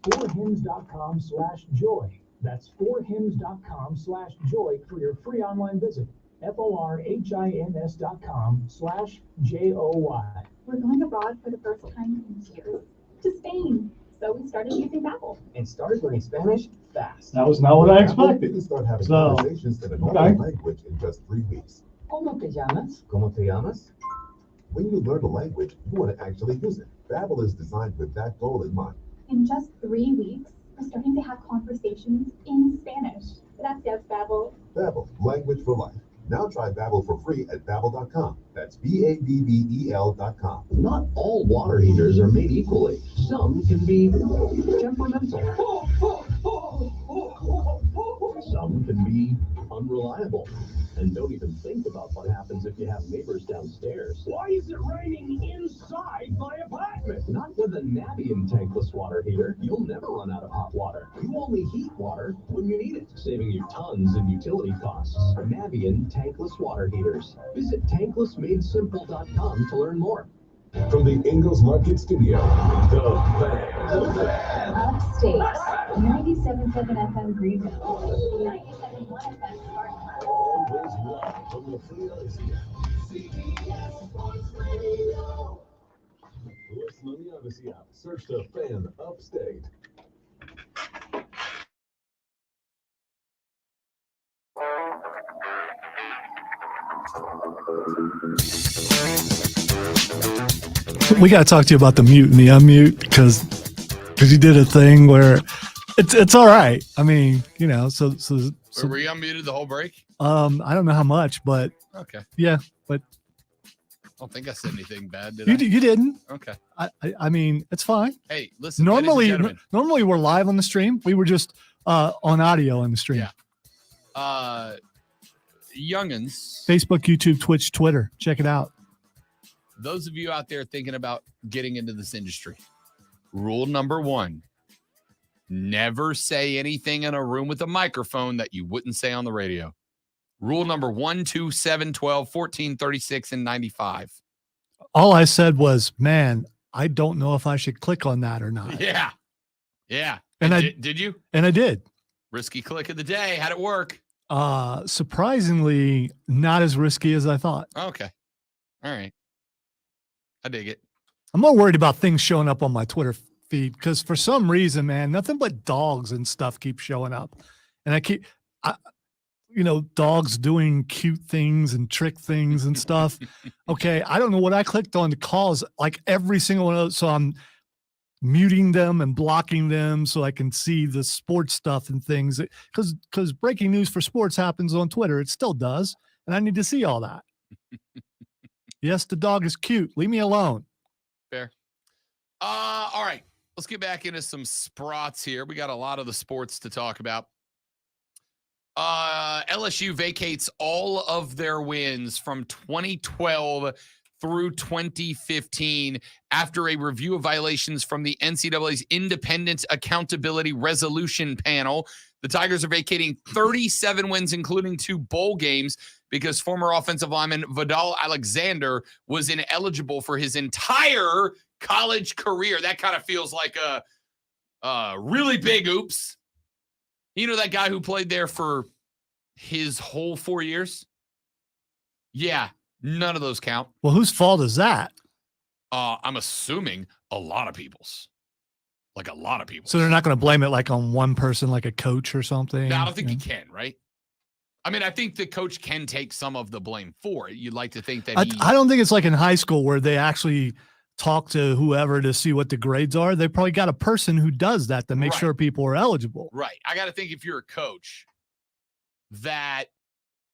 4hims.com/joy. That's 4hims.com/joy for your free online visit. FORHINS.com/JOY. We're going abroad for the first time in years to Spain. So we started using Babbel. And started learning Spanish fast. That was not what I You expected. can start having So, conversations in a normal okay. language in just 3 weeks. ¿Cómo te llamas? ¿Cómo te llamas? When you learn a language, you want to actually use it. Babbel is designed with that goal in mind. In just 3 weeks, we're starting to have conversations in Spanish. Gracias, Babbel. Babbel, language for life. Now try Babbel for free at Babbel.com. That's BABBEL.com. Not all water heaters are made equally. Some can be temperamental. Some can be unreliable and don't even think about what happens if you have neighbors downstairs. Why is it raining inside my apartment? Not with a Navien tankless water heater. You'll never run out of hot water. You only heat water when you need it, saving you tons in utility costs. Navien tankless water heaters. Visit tanklessmadesimple.com to learn more. From the Ingalls Market Studio, the Fan. Upstate. 97.7 FM Greenville. 97.1 FM Spartanburg. Always love from the Philadelphia. CBS Sports Radio. Listen on the Odyssey app. Search the Fan Upstate. We got to talk to you about the mute and the unmute because you did a thing where it's all right. I mean, you know, so Were you unmuted the whole break? I don't know how much, but Okay. yeah, but I don't think I said anything bad, did you I? you didn't. Okay. I mean, it's fine. Hey, listen. ladies and gentlemen. Normally we're live on the stream. We were just on audio on the stream. Yeah. Youngins, Facebook, YouTube, Twitch, Twitter. Check it out. those of you out there thinking about getting into this industry, rule number 1, never say anything in a room with a microphone that you wouldn't say on the radio. Rule number 1, 2, 7, 12, 14, 36, and 95. All I said was, man, I don't know if I should click on that or not. Yeah. Yeah. And did you? And I did. Risky click of the day. How'd it work? Surprisingly, not as risky as I thought. Okay. All right. I dig it. I'm more worried about things showing up on my Twitter feed because for some reason, man, nothing but dogs and stuff keep showing up. And dogs doing cute things and trick things and stuff. Okay. I don't know what I clicked on to cause like every single one of those. So I'm muting them and blocking them so I can see the sports stuff and things because breaking news for sports happens on Twitter. It still does. And I need to see all that. Yes, the dog is cute. Leave me alone. Fair. All right. Let's get back into some sprots here. We got a lot of the sports to talk about. LSU vacates all of their wins from 2012 through 2015 after a review of violations from the NCAA's Independent Accountability Resolution Panel. The Tigers are vacating 37 wins, including 2 bowl games, because former offensive lineman Vidal Alexander was ineligible for his entire college career. That kind of feels like a really big oops. You know that guy who played there for his whole 4 years? Yeah, none of those count. Well, whose fault is that? I'm assuming a lot of people's. Like a lot of people. So they're not going to blame it like on one person, like a coach or something? No, I don't think you can, right? I mean, I think the coach can take some of the blame for it. You'd like to think that I don't think it's like in high school where they actually talk to whoever to see what the grades are. They probably got a person who does that to make Right. sure people are eligible. Right. I got to think if you're a coach that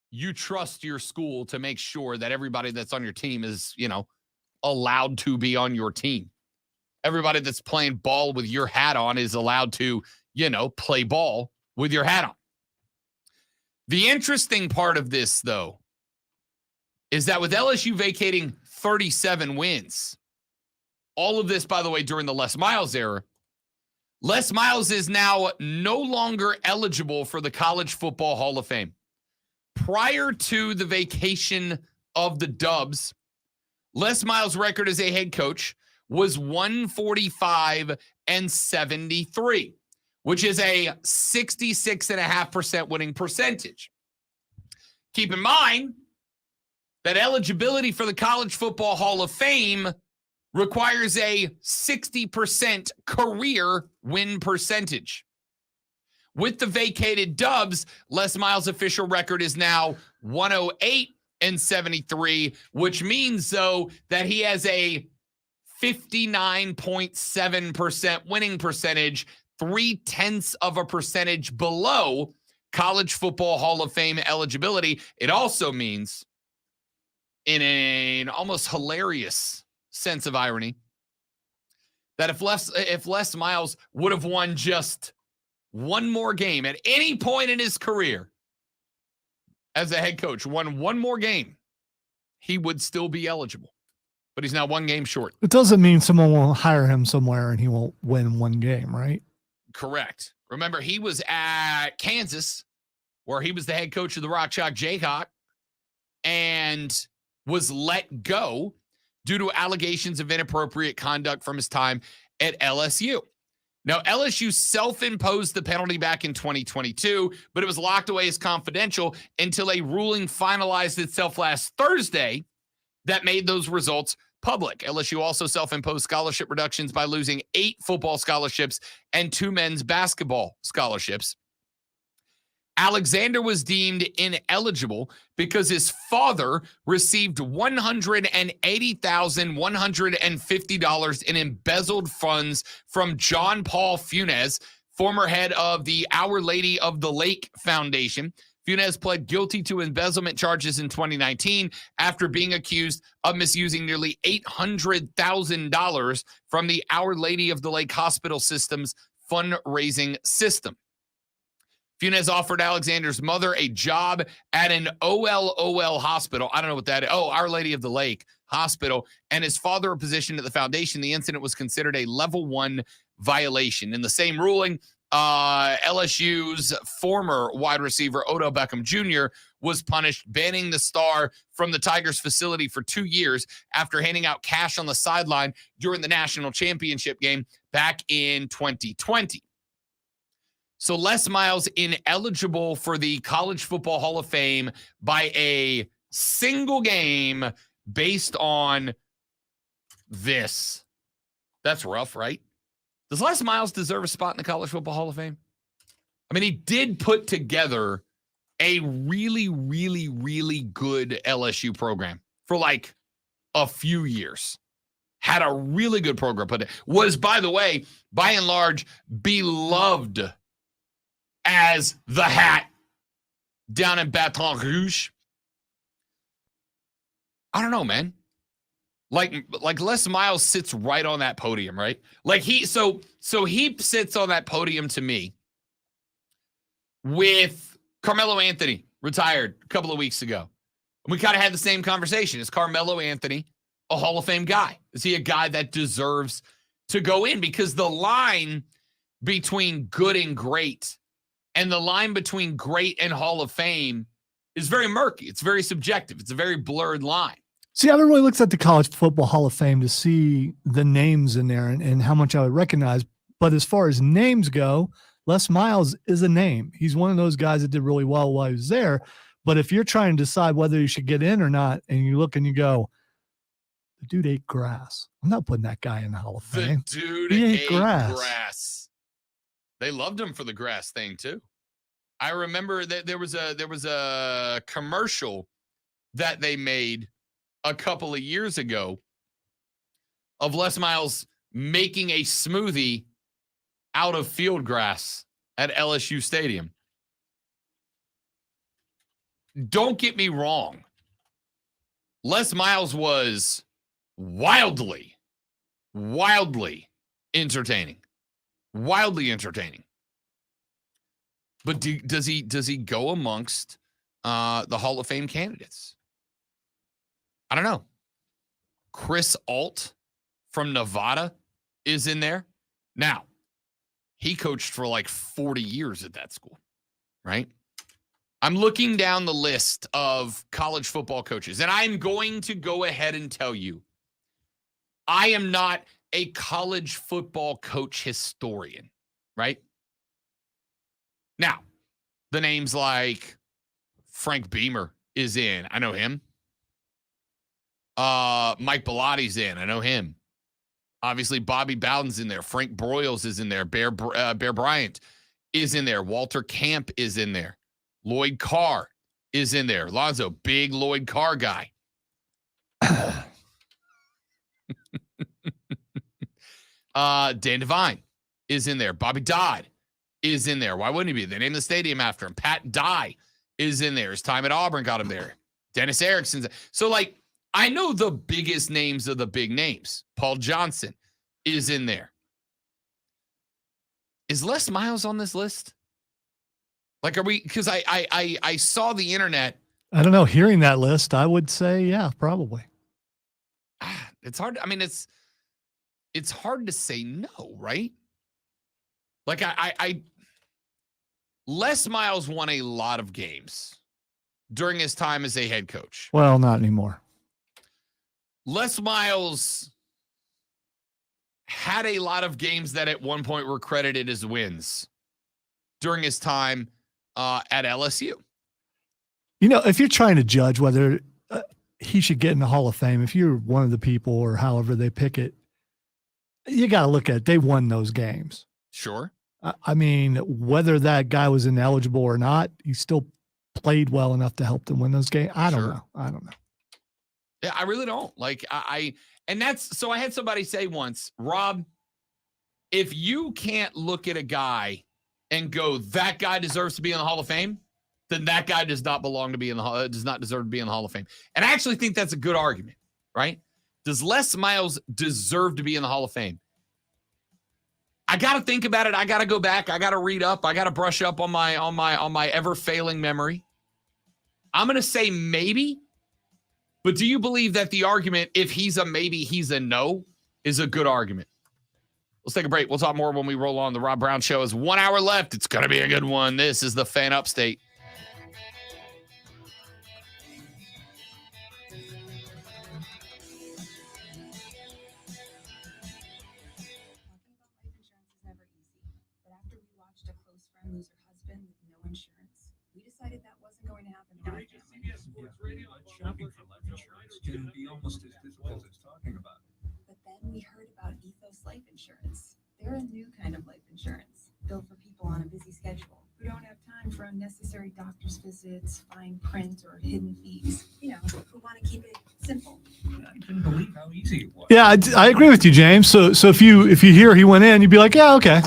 you trust your school to make sure that everybody that's on your team is, allowed to be on your team. Everybody that's playing ball with your hat on is allowed to, play ball with your hat on. The interesting part of this, though, is that with LSU vacating 37 wins, all of this, by the way, during the Les Miles era, Les Miles is now no longer eligible for the College Football Hall of Fame. Prior to the vacation of the Dubs, Les Miles' record as a head coach was 145-73, which is a 66.5% winning percentage. Keep in mind that eligibility for the College Football Hall of Fame requires a 60% career win percentage. With the vacated Dubs, Les Miles' official record is now 108-73, which means, though, that he has a 59.7% winning percentage, 0.3 of a percentage below College Football Hall of Fame eligibility. It also means, in an almost hilarious sense of irony, that if Les Miles would have won just one more game at any point in his career as a head coach, won one more game, he would still be eligible. But he's now one game short. It doesn't mean someone won't hire him somewhere and he won't win one game, right? Correct. Remember, he was at Kansas, where he was the head coach of the Rock Chalk Jayhawk, and was let go due to allegations of inappropriate conduct from his time at LSU. Now, LSU self-imposed the penalty back in 2022, but it was locked away as confidential until a ruling finalized itself last Thursday that made those results public. LSU also self-imposed scholarship reductions by losing 8 football scholarships and 2 men's basketball scholarships. Alexander was deemed ineligible because his father received $180,150 in embezzled funds from John Paul Funes, former head of the Our Lady of the Lake Foundation. Funes pled guilty to embezzlement charges in 2019 after being accused of misusing nearly $800,000 from the Our Lady of the Lake Hospital System's fundraising system. Funes offered Alexander's mother a job at an OLOL hospital. I don't know what that is. Oh, Our Lady of the Lake Hospital. And his father a position at the foundation. The incident was considered a level 1 violation. In the same ruling, LSU's former wide receiver, Odell Beckham Jr., was punished, banning the star from the Tigers facility for 2 years after handing out cash on the sideline during the national championship game back in 2020. So Les Miles ineligible for the College Football Hall of Fame by a single game based on this. That's rough, right? Does Les Miles deserve a spot in the College Football Hall of Fame? I mean, he did put together a really, really, really good LSU program for like a few years. Had a really good program, but was, by the way, by and large, beloved as the Hat down in Baton Rouge. I don't know, man. Like Les Miles sits right on that podium, right? Like he sits on that podium to me with Carmelo Anthony, retired a couple of weeks ago. And we kind of had the same conversation. Is Carmelo Anthony a Hall of Fame guy? Is he a guy that deserves to go in? Because the line between good and great and the line between great and Hall of Fame is very murky. It's very subjective. It's a very blurred line. See, I haven't really looked at the College Football Hall of Fame to see the names in there and how much I would recognize. But as far as names go, Les Miles is a name. He's one of those guys that did really well while he was there. But if you're trying to decide whether you should get in or not, and you look and you go, the dude ate grass, I'm not putting that guy in the Hall of Fame. The dude He ate grass. They loved him for the grass thing, too. I remember that there was a commercial that they made a couple of years ago of Les Miles making a smoothie out of field grass at LSU Stadium. Don't get me wrong. Les Miles was wildly entertaining. Wildly entertaining. But does he go amongst the Hall of Fame candidates? I don't know. Chris Alt from Nevada is in there. Now, he coached for like 40 years at that school, right? I'm looking down the list of college football coaches, and I'm going to go ahead and tell you, I am not a college football coach historian, right? Now, the names like Frank Beamer is in. I know him. Mike Belotti's in. I know him. Obviously, Bobby Bowden's in there. Frank Broyles is in there. Bear Bryant is in there. Walter Camp is in there. Lloyd Carr is in there. Lonzo, big Lloyd Carr guy. Dan Devine is in there. Bobby Dodd is in there. Why wouldn't he be? They named the stadium after him. Pat Dye is in there. His time at Auburn got him there. Dennis Erickson's. So, like, I know the biggest names of the big names. Paul Johnson is in there. Is Les Miles on this list? Like, are we? Because I saw the internet. I don't know. Hearing that list, I would say, yeah, probably. It's hard. I mean, it's hard to say no, right? Like, Les Miles won a lot of games during his time as a head coach. Well, not anymore. Les Miles had a lot of games that at one point were credited as wins during his time at LSU. You know, if you're trying to judge whether he should get in the Hall of Fame, if you're one of the people or however they pick it, you got to look at it. They won those games. Sure. I mean, whether that guy was ineligible or not, he still played well enough to help them win those games. I don't know. Yeah, I really don't. Like, and that's, so I had somebody say once, Rob, if you can't look at a guy and go, that guy deserves to be in the Hall of Fame, then that guy does not belong to be in the does not deserve to be in the Hall of Fame. And I actually think that's a good argument, right? Does Les Miles deserve to be in the Hall of Fame? I got to think about it. I got to go back. I got to read up. I got to brush up on my ever failing memory. I'm going to say maybe. But do you believe that the argument, if he's a maybe, he's a no, is a good argument? Let's take a break. We'll talk more when we roll on. The Rob Brown Show is 1 hour left. It's going to be a good one. This is the Fan Upstate. Lose her husband with no insurance. We decided that wasn't going to happen. Shopping for life insurance can be almost as difficult as talking about it. But then we heard about Ethos Life Insurance. They're a new kind of life insurance, built for people on a busy schedule who don't have time for unnecessary doctor's visits, fine print, or hidden fees. You know, who want to keep it simple. I couldn't believe how easy it was. Yeah, I agree with you, James. So if you hear he went in, you'd be like, yeah, okay.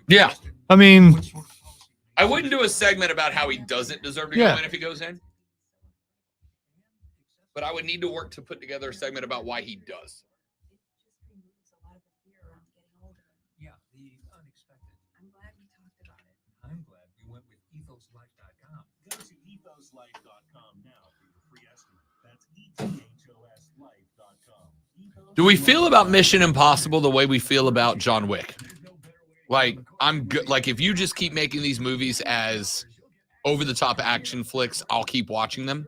Yeah. I mean, I wouldn't do a segment about how he doesn't deserve to go in if he goes in. But I would need to work to put together a segment about why he does. Yeah, the unexpected. I'm glad we talked about it. I'm glad we went with ethoslife.com. Go to ethoslife.com now for your free estimate. That's ethoslife.com. Do we feel about Mission Impossible the way we feel about John Wick? Like, I'm good. Like, if you just keep making these movies as over-the-top action flicks, I'll keep watching them.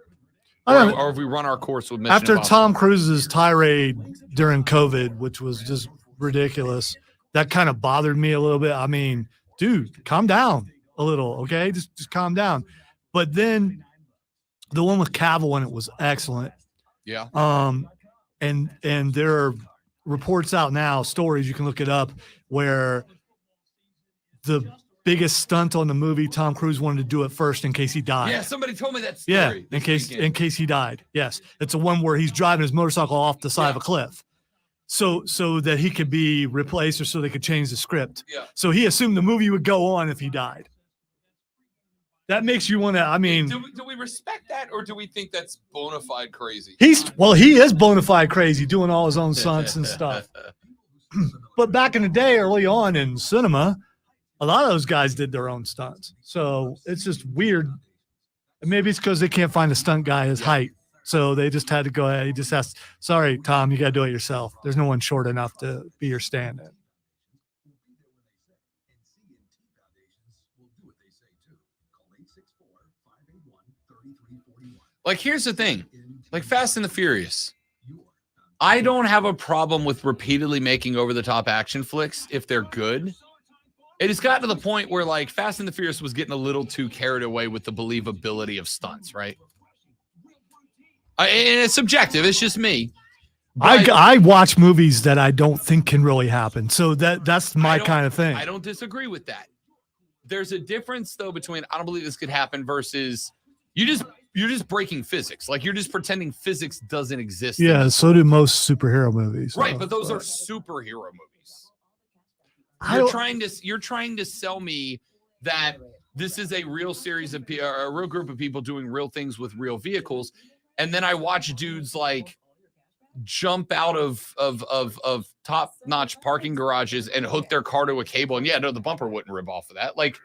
Or if we run our course with Mission after Impossible. Tom Cruise's tirade during COVID, which was just ridiculous, that kind of bothered me a little bit. I mean, dude, calm down a little, okay? Just calm down. But then the one with Cavill in it was excellent. Yeah. And there are reports out now, stories, you can look it up, where the biggest stunt on the movie, Tom Cruise wanted to do it first in case he died. Yeah, somebody told me that story. Yeah, this in case he died. Yes, it's a one where he's driving his motorcycle off the side of a cliff, so that he could be replaced or so they could change the script. Yeah. So he assumed the movie would go on if he died. That makes you want to. I mean, do we respect that, or do we think that's bona fide crazy? he is bona fide crazy, doing all his own stunts and stuff. But back in the day, early on in cinema, a lot of those guys did their own stunts. So it's just weird. And maybe it's because they can't find a stunt guy his height. So they just had to go ahead. He just asked, sorry, Tom, you got to do it yourself. There's no one short enough to be your stand-in. Like, here's the thing. Like Fast and the Furious. I don't have a problem with repeatedly making over-the-top action flicks if they're good. It has gotten to the point where, like, Fast and the Furious was getting a little too carried away with the believability of stunts, right? And it's subjective. It's just me. I watch movies that I don't think can really happen. So that's my kind of thing. I don't disagree with that. There's a difference, though, between I don't believe this could happen versus you're just breaking physics. Like, you're just pretending physics doesn't exist. Yeah, so do most superhero movies. Right, but those are superhero movies. You're trying to sell me that this is a real series of a real group of people doing real things with real vehicles, and then I watch dudes like jump out of top-notch parking garages and hook their car to a cable, and the bumper wouldn't rip off of that. Like,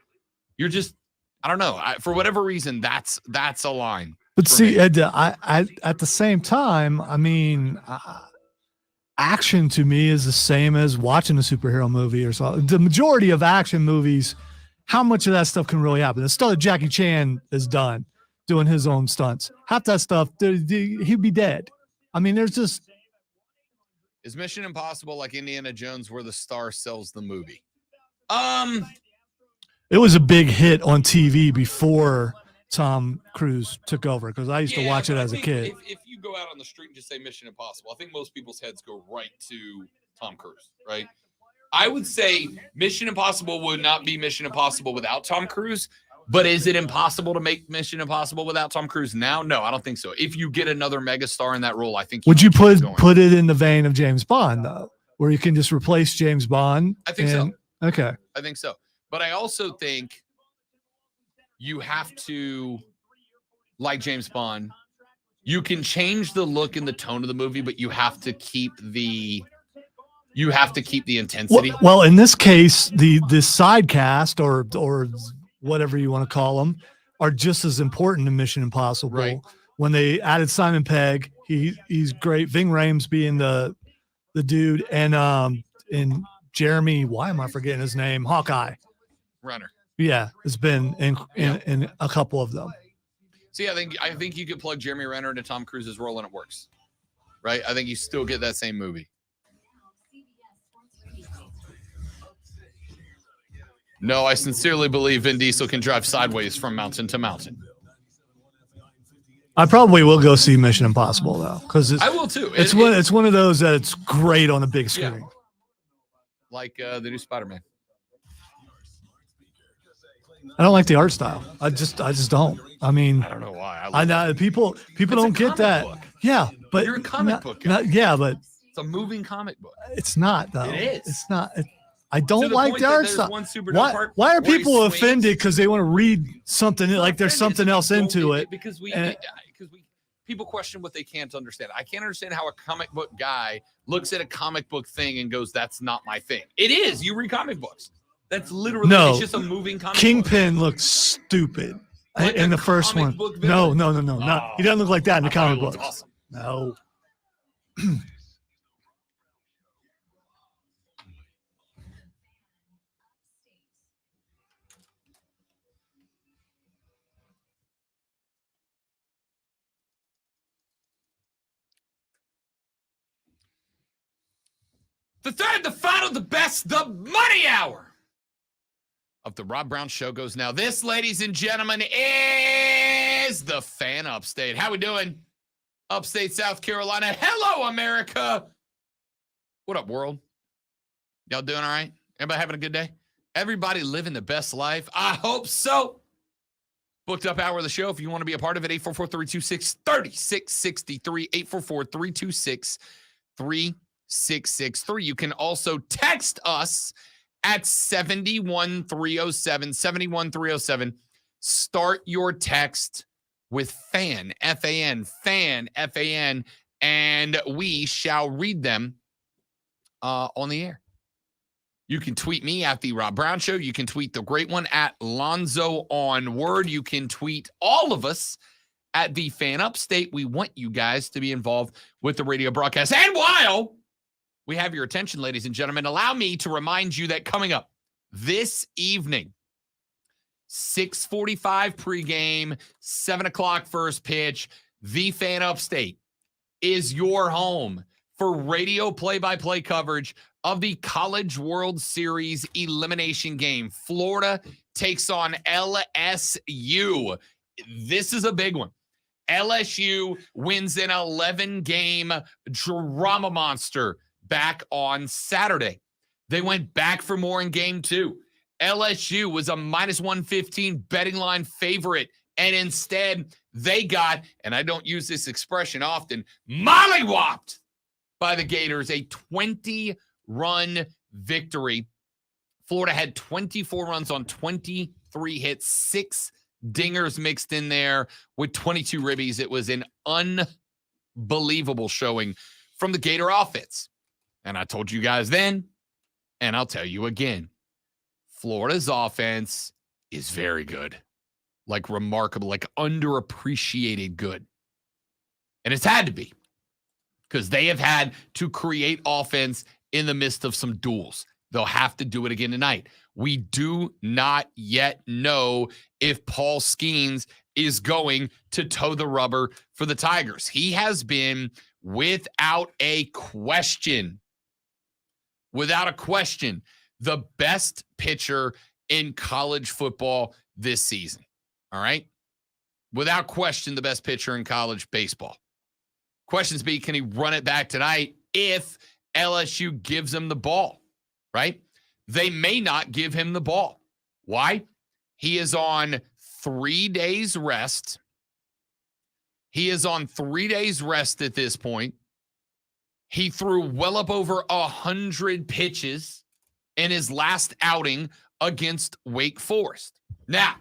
you're just, I don't know. For whatever reason, that's a line. But see, Ed, I at the same time, I mean, action to me is the same as watching a superhero movie or so. The majority of action movies, how much of that stuff can really happen? The stuff that Jackie Chan has done, doing his own stunts, half that stuff, he'd be dead. I mean, there's just. Is Mission Impossible like Indiana Jones where the star sells the movie? It was a big hit on TV before Tom Cruise took over because I used to watch it as a kid. If you go out on the street and just say Mission Impossible, I think most people's heads go right to Tom Cruise, right? I would say Mission Impossible would not be Mission Impossible without Tom Cruise, but is it impossible to make Mission Impossible without Tom Cruise now? No, I don't think so. If you get another megastar in that role, I think. Would you put it in the vein of James Bond though, where you can just replace James Bond? I think so. Okay. I think so. But I also think you have to, like James Bond, you can change the look and the tone of the movie, but you have to keep the intensity. Well, in this case, the side cast or whatever you want to call them are just as important in Mission Impossible. Right. When they added Simon Pegg, he's great. Ving Rhames being the dude, and Jeremy, why am I forgetting his name? Hawkeye. Renner. Yeah, it's been in a couple of them. See, I think you could plug Jeremy Renner into Tom Cruise's role and it works. Right? I think you still get that same movie. No, I sincerely believe Vin Diesel can drive sideways from mountain to mountain. I probably will go see Mission Impossible though, because I will too. It's one of those that it's great on a big screen. Yeah. Like the new Spider-Man. I don't like the art style. I just don't. I mean, I don't know why. I know people don't get that. Book. Yeah, but you're a comic book guy. But it's a moving comic book. It's not though. It is. It's not. I don't like the art style. Why are people offended because they want to read something like there's something else into it? Because people question what they can't understand. I can't understand how a comic book guy looks at a comic book thing and goes, "That's not my thing." It is. You read comic books. That's literally it's just a moving comic Kingpin looks stupid in the first one. No. Not, he doesn't look like that in the comic book. Awesome. No. The third, the final, the best, the money hour of the Rob Brown Show goes now. This, ladies and gentlemen, is the Fan Upstate. How we doing? Upstate South Carolina. Hello, America. What up, world? Y'all doing all right? Everybody having a good day? Everybody living the best life? I hope so. Booked up hour of the show. If you want to be a part of it, 844-326-3663, 844-326-3663. You can also text us at 71307, 71307. Start your text with FAN, F-A-N, FAN, F-A-N, and we shall read them on the air. You can tweet me at The Rob Brown Show. You can tweet the great one at Lonzo on Word. You can tweet all of us at The Fan Upstate. We want you guys to be involved with the radio broadcast. And while we have your attention, ladies and gentlemen, allow me to remind you that coming up this evening, 6:45 pregame, 7 o'clock first pitch, The Fan Upstate is your home for radio play-by-play coverage of the College World Series elimination game. Florida takes on LSU. This is a big one. LSU wins an 11-game drama monster back on Saturday. They went back for more in game 2. LSU was a -115 betting line favorite, and instead they got, and I don't use this expression often, mollywopped by the Gators, a 20-run victory. Florida had 24 runs on 23 hits, 6 dingers mixed in there with 22 ribbies. It was an unbelievable showing from the Gator offense. And I told you guys then, and I'll tell you again, Florida's offense is very good, like remarkable, like underappreciated good. And it's had to be, because they have had to create offense in the midst of some duels. They'll have to do it again tonight. We do not yet know if Paul Skeens is going to toe the rubber for the Tigers. He has been, without a question, the best pitcher in college football this season. All right? Without question, the best pitcher in college baseball. Questions be, can he run it back tonight if LSU gives him the ball, right? They may not give him the ball. Why? He is on 3 days rest. He is on 3 days rest at this point. He threw well up over 100 pitches in his last outing against Wake Forest. Now,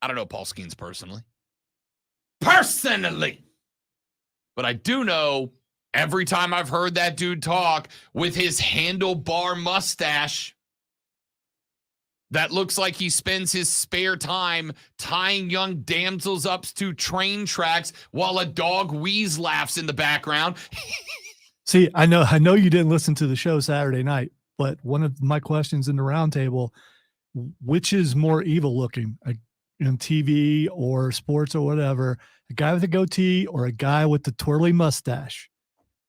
I don't know Paul Skeens personally. But I do know every time I've heard that dude talk with his handlebar mustache that looks like he spends his spare time tying young damsels up to train tracks while a dog wheeze laughs in the background. See, I know you didn't listen to the show Saturday night, but one of my questions in the roundtable, which is more evil looking, in TV or sports or whatever, a guy with a goatee or a guy with the twirly mustache?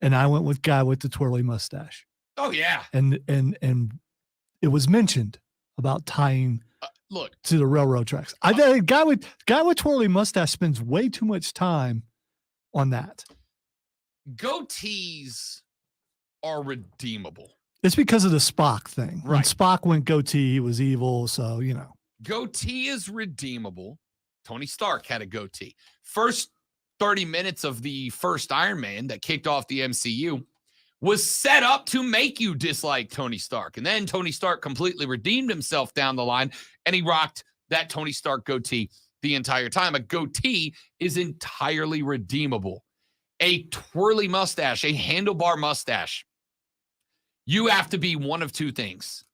And I went with guy with the twirly mustache. Oh yeah. And it was mentioned about tying look to the railroad tracks. I think guy with twirly mustache spends way too much time on that. Goatees are redeemable. It's because of the Spock thing. When Right. Spock went goatee, he was evil. So, you know. Goatee is redeemable. Tony Stark had a goatee. First 30 minutes of the first Iron Man that kicked off the MCU was set up to make you dislike Tony Stark. And then Tony Stark completely redeemed himself down the line, and he rocked that Tony Stark goatee the entire time. A goatee is entirely redeemable. A twirly mustache, a handlebar mustache, you have to be one of two things.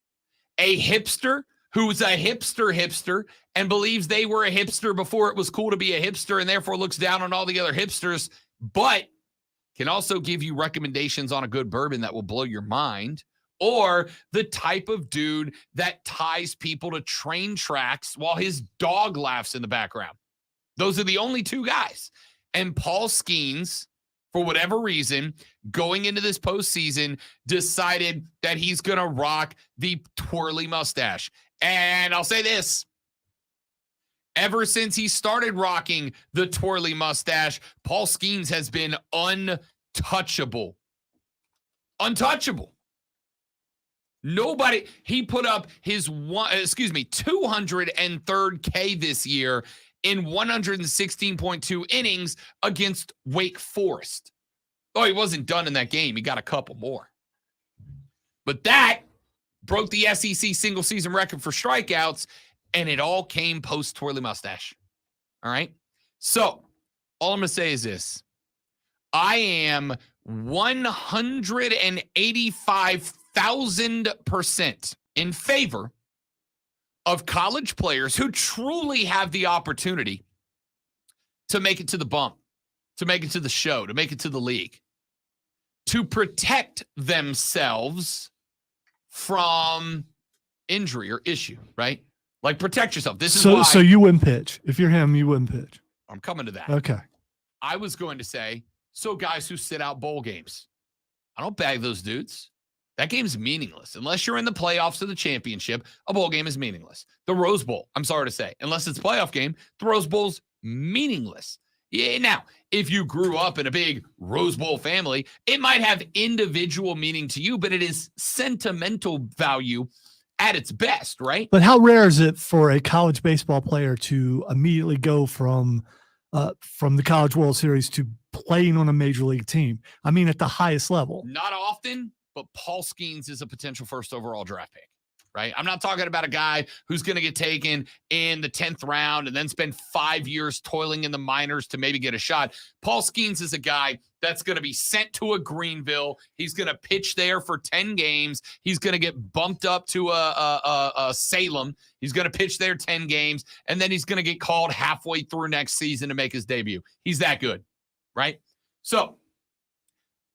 A hipster who's a hipster and believes they were a hipster before it was cool to be a hipster and therefore looks down on all the other hipsters, but can also give you recommendations on a good bourbon that will blow your mind, or the type of dude that ties people to train tracks while his dog laughs in the background. Those are the only two guys. And Paul Skeens, for whatever reason, going into this postseason, decided that he's going to rock the twirly mustache. And I'll say this. Ever since he started rocking the twirly mustache, Paul Skeens has been untouchable. Untouchable. Nobody. He put up his 203rd K this year in 116.2 innings against Wake Forest. Oh, he wasn't done in that game. He got a couple more. But that broke the SEC single season record for strikeouts, and it all came post twirly mustache. All right? So, all I'm going to say is this. I am 185,000% in favor of college players who truly have the opportunity to make it to the bump, to make it to the show, to make it to the league, to protect themselves from injury or issue, right? Like protect yourself. This is why so you wouldn't pitch. If you're him, you wouldn't pitch. I'm coming to that. Okay. I was going to say, so guys who sit out bowl games, I don't bag those dudes. That game's meaningless. Unless you're in the playoffs or the championship, a bowl game is meaningless. The Rose Bowl, I'm sorry to say, unless it's a playoff game, the Rose Bowl's meaningless. Yeah, now, if you grew up in a big Rose Bowl family, it might have individual meaning to you, but it is sentimental value at its best, right? But how rare is it for a college baseball player to immediately go from the College World Series to playing on a major league team? I mean, at the highest level. Not often, but Paul Skeens is a potential first overall draft pick, right? I'm not talking about a guy who's going to get taken in the 10th round and then spend 5 years toiling in the minors to maybe get a shot. Paul Skeens is a guy that's going to be sent to a Greenville. He's going to pitch there for 10 games. He's going to get bumped up to a Salem. He's going to pitch there 10 games, and then he's going to get called halfway through next season to make his debut. He's that good, right? So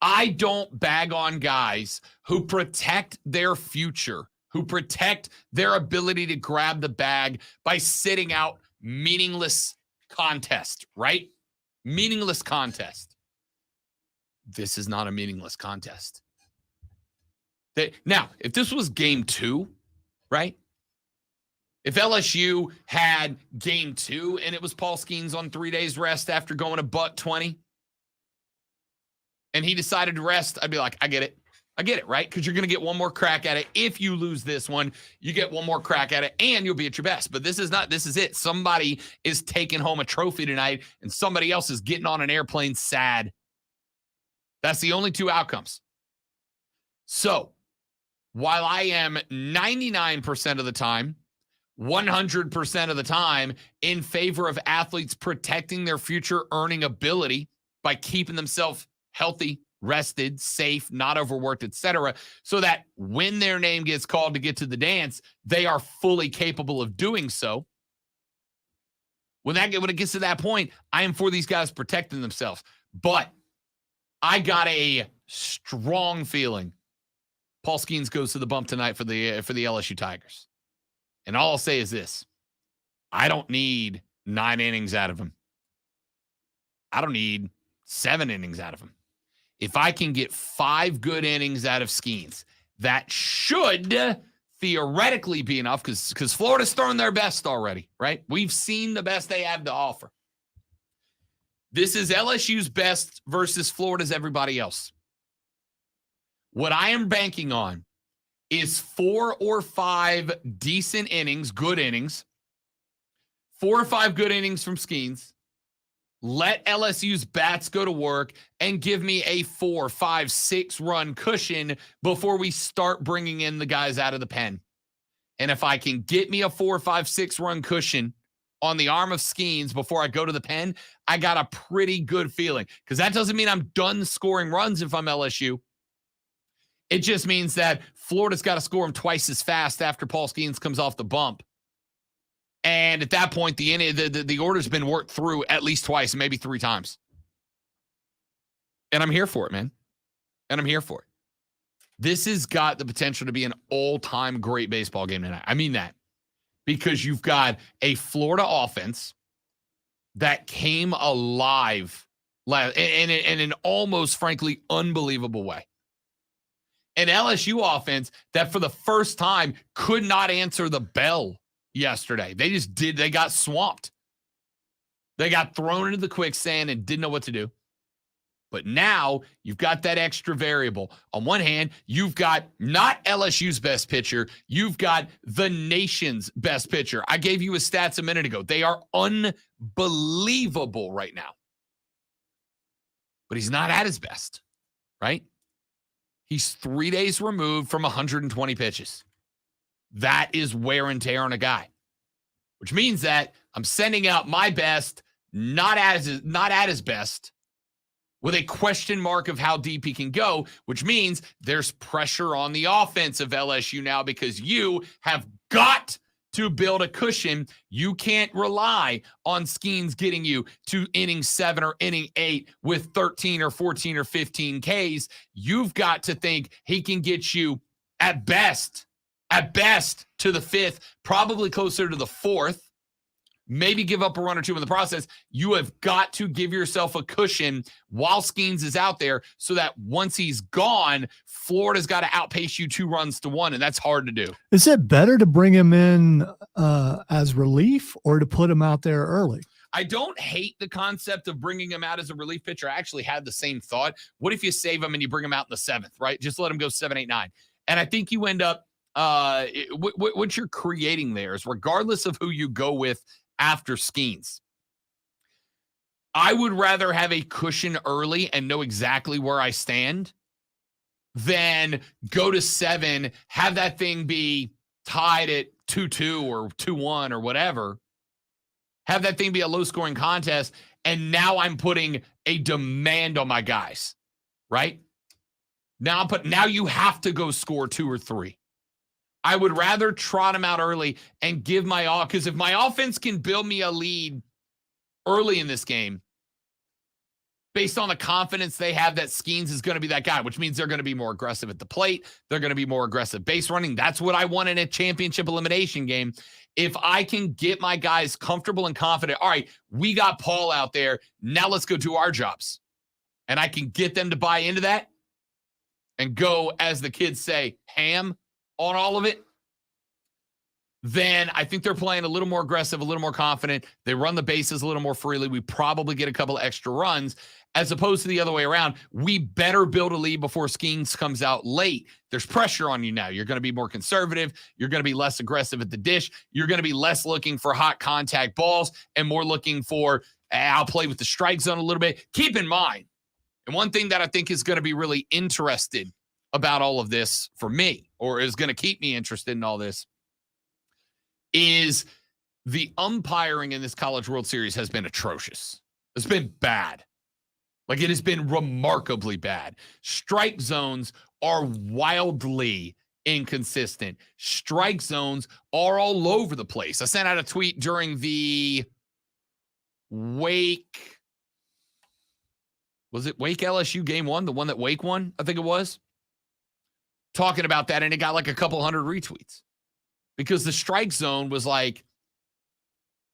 I don't bag on guys who protect their future, who protect their ability to grab the bag by sitting out meaningless contest, right? Meaningless contest. This is not a meaningless contest. Now, if this was game 2, right? If LSU had game 2 and it was Paul Skeens on 3 days rest after going to butt 20, and he decided to rest, I'd be like, I get it. I get it, right? Because you're going to get one more crack at it. If you lose this one, you get one more crack at it, and you'll be at your best. But this is it. Somebody is taking home a trophy tonight, and somebody else is getting on an airplane sad. That's the only two outcomes. So, while I am 99% of the time, 100% of the time in favor of athletes protecting their future earning ability by keeping themselves healthy, rested, safe, not overworked, etc., so that when their name gets called to get to the dance, they are fully capable of doing so. When it gets to that point, I am for these guys protecting themselves. But I got a strong feeling Paul Skeens goes to the bump tonight for the LSU Tigers. And all I'll say is this. I don't need 9 innings out of him. I don't need 7 innings out of him. If I can get 5 good innings out of Skeens, that should theoretically be enough because Florida's thrown their best already, right? We've seen the best they have to offer. This is LSU's best versus Florida's everybody else. What I am banking on is 4 or 5 decent innings, good innings, 4 or 5 good innings from Skeens. Let LSU's bats go to work and give me a 4, 5, 6 run cushion before we start bringing in the guys out of the pen. And if I can get me a 4, 5, 6 run cushion on the arm of Skeens before I go to the pen, I got a pretty good feeling. Because that doesn't mean I'm done scoring runs if I'm LSU. It just means that Florida's got to score them twice as fast after Paul Skeens comes off the bump. And at that point, the order's been worked through at least twice, maybe 3 times. And I'm here for it, man. And I'm here for it. This has got the potential to be an all-time great baseball game tonight. I mean that. Because you've got a Florida offense that came alive in an almost, frankly, unbelievable way. An LSU offense that for the first time could not answer the bell yesterday. They got swamped. They got thrown into the quicksand and didn't know what to do. But now you've got that extra variable. On one hand, you've got not LSU's best pitcher. You've got the nation's best pitcher. I gave you his stats a minute ago. They are unbelievable right now. But he's not at his best, right? He's 3 days removed from 120 pitches. That is wear and tear on a guy, which means that I'm sending out my best, not at his best, with a question mark of how deep he can go, which means there's pressure on the offense of LSU now because you have got to build a cushion. You can't rely on Skeens getting you to inning 7 or inning 8 with 13 or 14 or 15 Ks. You've got to think he can get you at best to the 5th, probably closer to the 4th. Maybe give up a run or two in the process. You have got to give yourself a cushion while Skeens is out there so that once he's gone, Florida's got to outpace you 2-1, and that's hard to do. Is it better to bring him in as relief or to put him out there early? I don't hate the concept of bringing him out as a relief pitcher. I actually had the same thought. What if you save him and you bring him out in the 7th, right? Just let him go 7, 8, 9. And I think you end up what you're creating there is regardless of who you go with after Skeens, I would rather have a cushion early and know exactly where I stand than go to 7, have that thing be tied at 2-2 or 2-1 or whatever, have that thing be a low-scoring contest, and now I'm putting a demand on my guys, right? Now you have to go score 2 or 3. I would rather trot him out early and give because if my offense can build me a lead early in this game, based on the confidence they have that Skeens is going to be that guy, which means they're going to be more aggressive at the plate. They're going to be more aggressive base running. That's what I want in a championship elimination game. If I can get my guys comfortable and confident, all right, we got Paul out there. Now let's go do our jobs. And I can get them to buy into that and go, as the kids say, ham on all of it, then I think they're playing a little more aggressive, a little more confident. They run the bases a little more freely. We probably get a couple of extra runs as opposed to the other way around. We better build a lead before Skeens comes out late. There's pressure on you now. You're going to be more conservative. You're going to be less aggressive at the dish. You're going to be less looking for hot contact balls and more looking for, I'll play with the strike zone a little bit. Keep in mind, and one thing that I think is going to be really interested about all of this for me, or is going to keep me interested in all this, is the umpiring in this College World Series has been atrocious. It's been bad. Like, it has been remarkably bad. Strike zones are wildly inconsistent. Strike zones are all over the place. I sent out a tweet during the Wake LSU game 1, the one that Wake won, I think it was, talking about that, and it got like a couple hundred retweets because the strike zone was like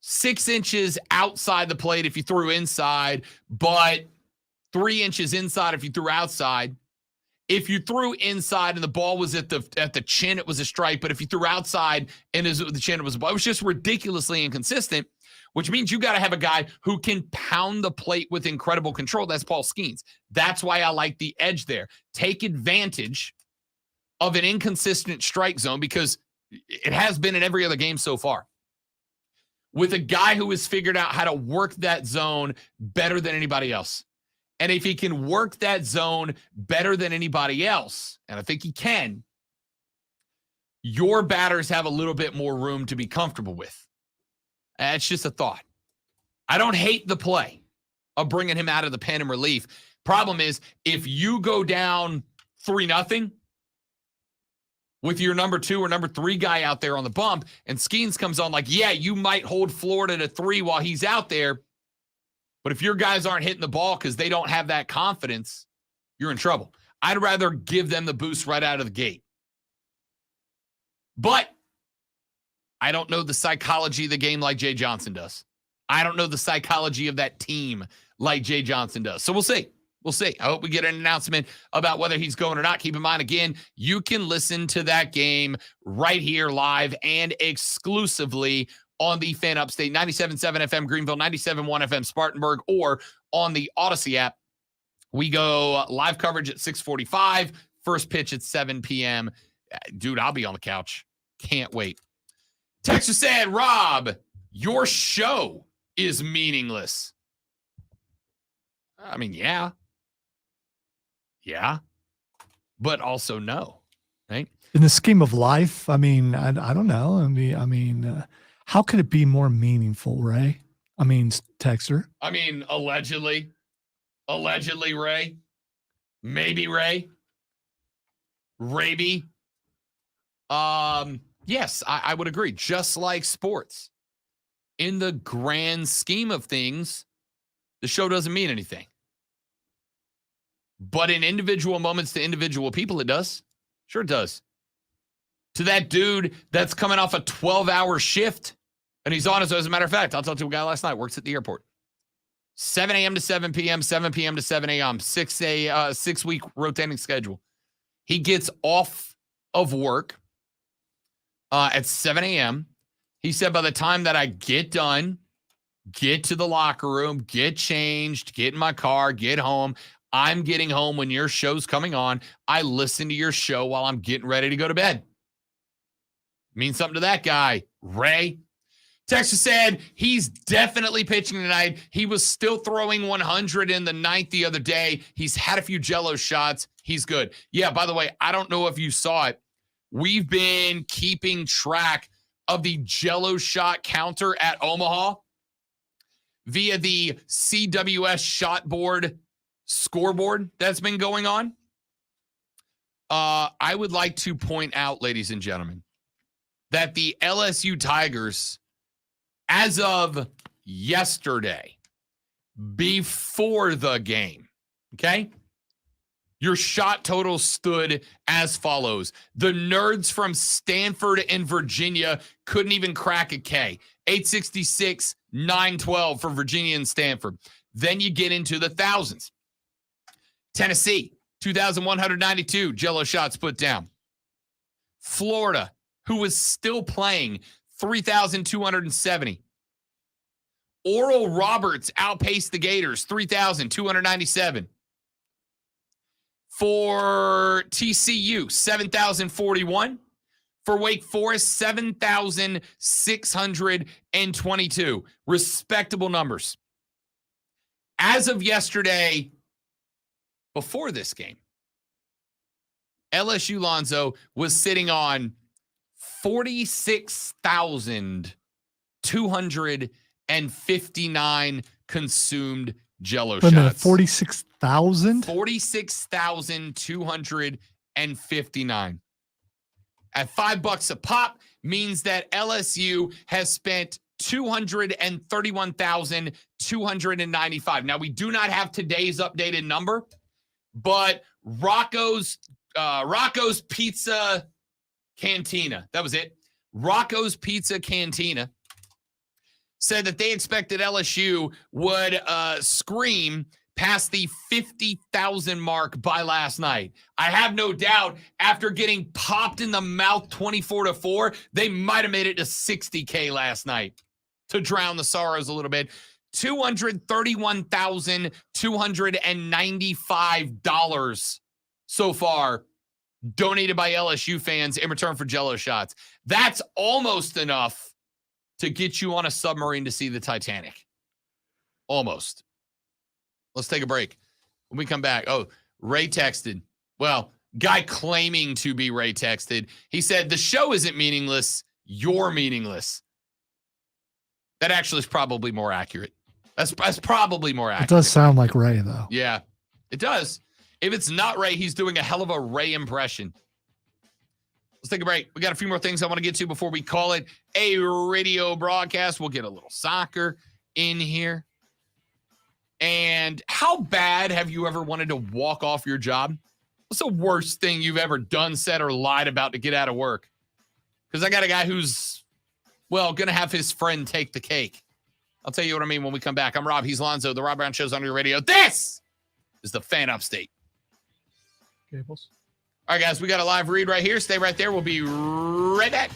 6 inches outside the plate if you threw inside, but 3 inches inside if you threw outside. If you threw inside and the ball was at the chin, it was a strike. But if you threw outside and the chin, it was a ball. It was just ridiculously inconsistent, which means you got to have a guy who can pound the plate with incredible control. That's Paul Skeens. That's why I like the edge there. Take advantage of an inconsistent strike zone because it has been in every other game so far. With a guy who has figured out how to work that zone better than anybody else. And if he can work that zone better than anybody else, and I think he can, your batters have a little bit more room to be comfortable with. That's just a thought. I don't hate the play of bringing him out of the pen in relief. Problem is, if you go down 3-0 with your number 2 or number 3 guy out there on the bump, and Skeens comes on, like, yeah, you might hold Florida to 3 while he's out there, but if your guys aren't hitting the ball because they don't have that confidence, you're in trouble. I'd rather give them the boost right out of the gate. But I don't know the psychology of the game like Jay Johnson does. I don't know the psychology of that team like Jay Johnson does. So we'll see. We'll see. I hope we get an announcement about whether he's going or not. Keep in mind, again, you can listen to that game right here live and exclusively on the Fan Upstate, 97.7 FM Greenville, 97.1 FM Spartanburg, or on the Odyssey app. We go live coverage at 6:45. First pitch at 7 p.m. Dude, I'll be on the couch. Can't wait. Texter said, Rob, your show is meaningless. I mean, yeah. Yeah. But also no. Right? In the scheme of life, I mean, I don't know. How could it be more meaningful, Ray? I mean, Texter. I mean, allegedly, Ray. Maybe Ray. Raby. Yes, I would agree. Just like sports, in the grand scheme of things, the show doesn't mean anything. But in individual moments to individual people, it does. Sure it does. To that dude that's coming off a 12-hour shift, and he's on, as a matter of fact, I'll talk to a guy last night, works at the airport. 7 a.m. to 7 p.m., 7 p.m. to 7 a.m., 6-week rotating schedule. He gets off of work at 7 a.m. He said, by the time that I get done, get to the locker room, get changed, get in my car, get home, I'm getting home when your show's coming on. I listen to your show while I'm getting ready to go to bed. Means something to that guy, Ray. Texas said he's definitely pitching tonight. He was still throwing 100 in the ninth the other day. He's had a few Jello shots. He's good. Yeah, by the way, I don't know if you saw it. We've been keeping track of the Jello shot counter at Omaha via the CWS shot board scoreboard that's been going on. I would like to point out, ladies and gentlemen, that the LSU Tigers, as of yesterday, before the game, okay, your shot total stood as follows. The nerds from Stanford and Virginia couldn't even crack a K. 866, 912 for Virginia and Stanford. Then you get into the thousands. Tennessee, 2,192 Jello shots put down. Florida, who was still playing, 3,270. Oral Roberts outpaced the Gators, 3,297. For TCU, 7,041. For Wake Forest, 7,622. Respectable numbers. As of yesterday, before this game, LSU Lonzo was sitting on 46,259 consumed Jello shots. 46,000? 46,259. At $5 a pop means that LSU has spent $231,295. Now, we do not have today's updated number, but Rocco's Pizza Cantina, that was it. Rocco's Pizza Cantina said that they expected LSU would scream past the 50,000 mark by last night. I have no doubt after getting popped in the mouth 24-4, they might have made it to 60K last night to drown the sorrows a little bit. $231,295 so far donated by LSU fans in return for Jello shots. That's almost enough to get you on a submarine to see the Titanic. Almost. Let's take a break. When we come back, Ray texted. Well, guy claiming to be Ray texted. He said, the show isn't meaningless. You're meaningless. That actually is probably more accurate. That's probably more accurate. It does sound like Ray, though. Yeah, it does. If it's not Ray, he's doing a hell of a Ray impression. Let's take a break. We got a few more things I want to get to before we call it a radio broadcast. We'll get a little soccer in here. And how bad have you ever wanted to walk off your job? What's the worst thing you've ever done, said, or lied about to get out of work? Because I got a guy who's, going to have his friend take the cake. I'll tell you what I mean when we come back. I'm Rob. He's Lonzo. The Rob Brown Show's on your radio. This is the Fan Upstate. Gables. All right, guys, we got a live read right here. Stay right there. We'll be right back.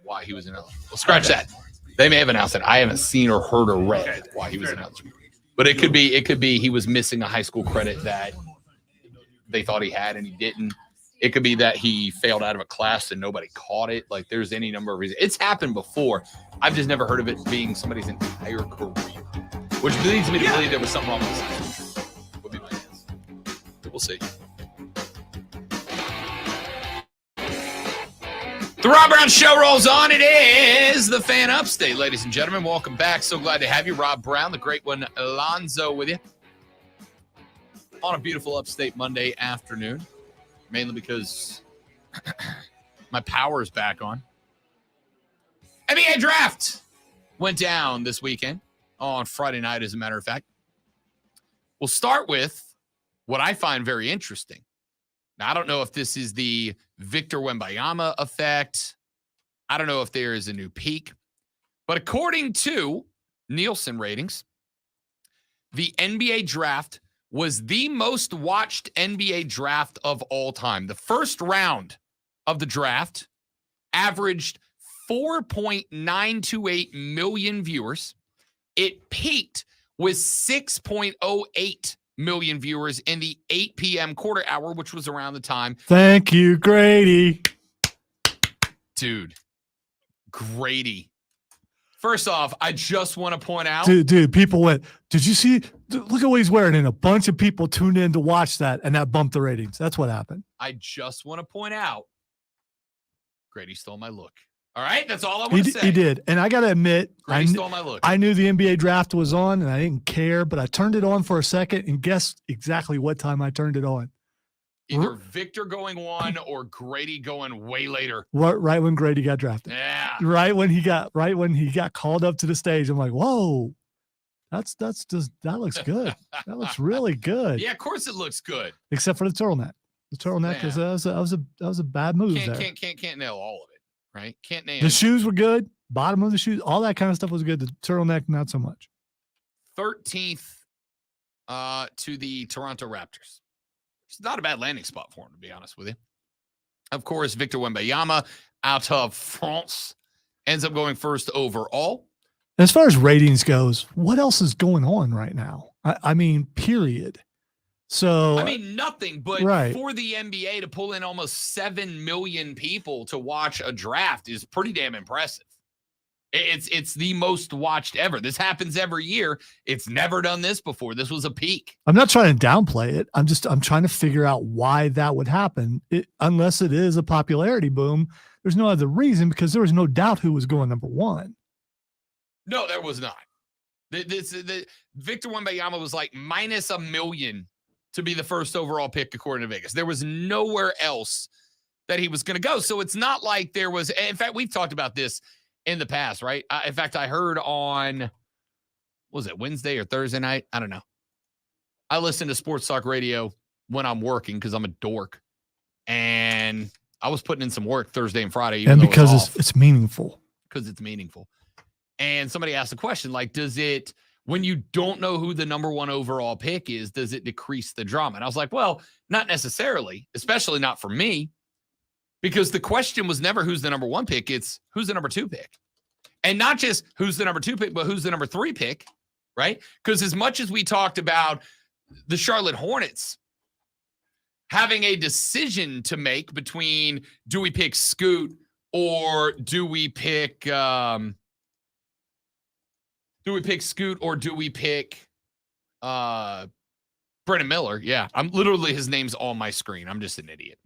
why he was ineligible. Well, scratch that. They may have announced it. I haven't seen or heard or read why he was ineligible. But it could be he was missing a high school credit that they thought he had and he didn't. It could be that he failed out of a class and nobody caught it. Like, there's any number of reasons. It's happened before. I've just never heard of it being somebody's entire career, which leads me to believe there was something wrong with the science. Would be my guess. We'll see. The Rob Brown Show rolls on. It is the Fan Upstate, ladies and gentlemen. Welcome back. So glad to have you. Rob Brown, the great one, Alonzo, with you on a beautiful Upstate Monday afternoon, mainly because my power is back on. NBA Draft went down this weekend on Friday night, as a matter of fact. We'll start with what I find very interesting. Now, I don't know if this is the Victor Wembanyama effect. I don't know if there is a new peak. But according to Nielsen ratings, the NBA draft was the most watched NBA draft of all time. The first round of the draft averaged 4.928 million viewers. It peaked with 6.08 million viewers in the 8 p.m. quarter hour, which was around the time. Thank you, Grady. Dude, Grady. First off, I just want to point out. Dude, people went, did you see? Look at what he's wearing. And a bunch of people tuned in to watch that, and that bumped the ratings. That's what happened. I just want to point out, Grady stole my look. All right? That's all I want to say. He did. And I got to admit, Grady stole my look. I knew the NBA draft was on, and I didn't care, but I turned it on for a second, and guess exactly what time I turned it on. Either Victor going one or Grady going way later. Right when Grady got drafted. Yeah. Right when he got called up to the stage. I'm like, whoa, that looks good. That looks really good. Yeah, of course it looks good. Except for the turtleneck. The turtleneck is that was a bad move there. Can't nail all of it, right? Can't nail the shoes were good. Bottom of the shoes, all that kind of stuff was good. The turtleneck, not so much. 13th to the Toronto Raptors. It's not a bad landing spot for him, to be honest with you. Of course, Victor Wembanyama out of France ends up going first overall. As far as ratings goes, what else is going on right now? I mean, period. So I mean, nothing, but for the NBA to pull in almost 7 million people to watch a draft is pretty damn impressive. It's the most watched ever. This happens every year. It's never done this before. This was a peak. I'm not trying to downplay it. I'm trying to figure out why that would happen. Unless it is a popularity boom, there's no other reason, because there was no doubt who was going number one. No, there was not. Victor Wembanyama was like minus -1 million to be the first overall pick according to Vegas. There was nowhere else that he was going to go. So it's not like there was. In fact, we've talked about this in the past, right? In fact, I heard on, what was it, Wednesday or Thursday night? I don't know. I listen to sports talk radio when I'm working because I'm a dork. And I was putting in some work Thursday and Friday. And because it's meaningful. Because it's meaningful. And somebody asked a question like, does it, when you don't know who the number one overall pick is, does it decrease the drama? And I was like, well, not necessarily, especially not for me. Because the question was never who's the number one pick. It's who's the number two pick. And not just who's the number two pick, but who's the number three pick, right? Because as much as we talked about the Charlotte Hornets having a decision to make between do we pick Scoot or do we pick Scoot or do we pick Brandon Miller? Yeah, I'm literally, his name's on my screen. I'm just an idiot.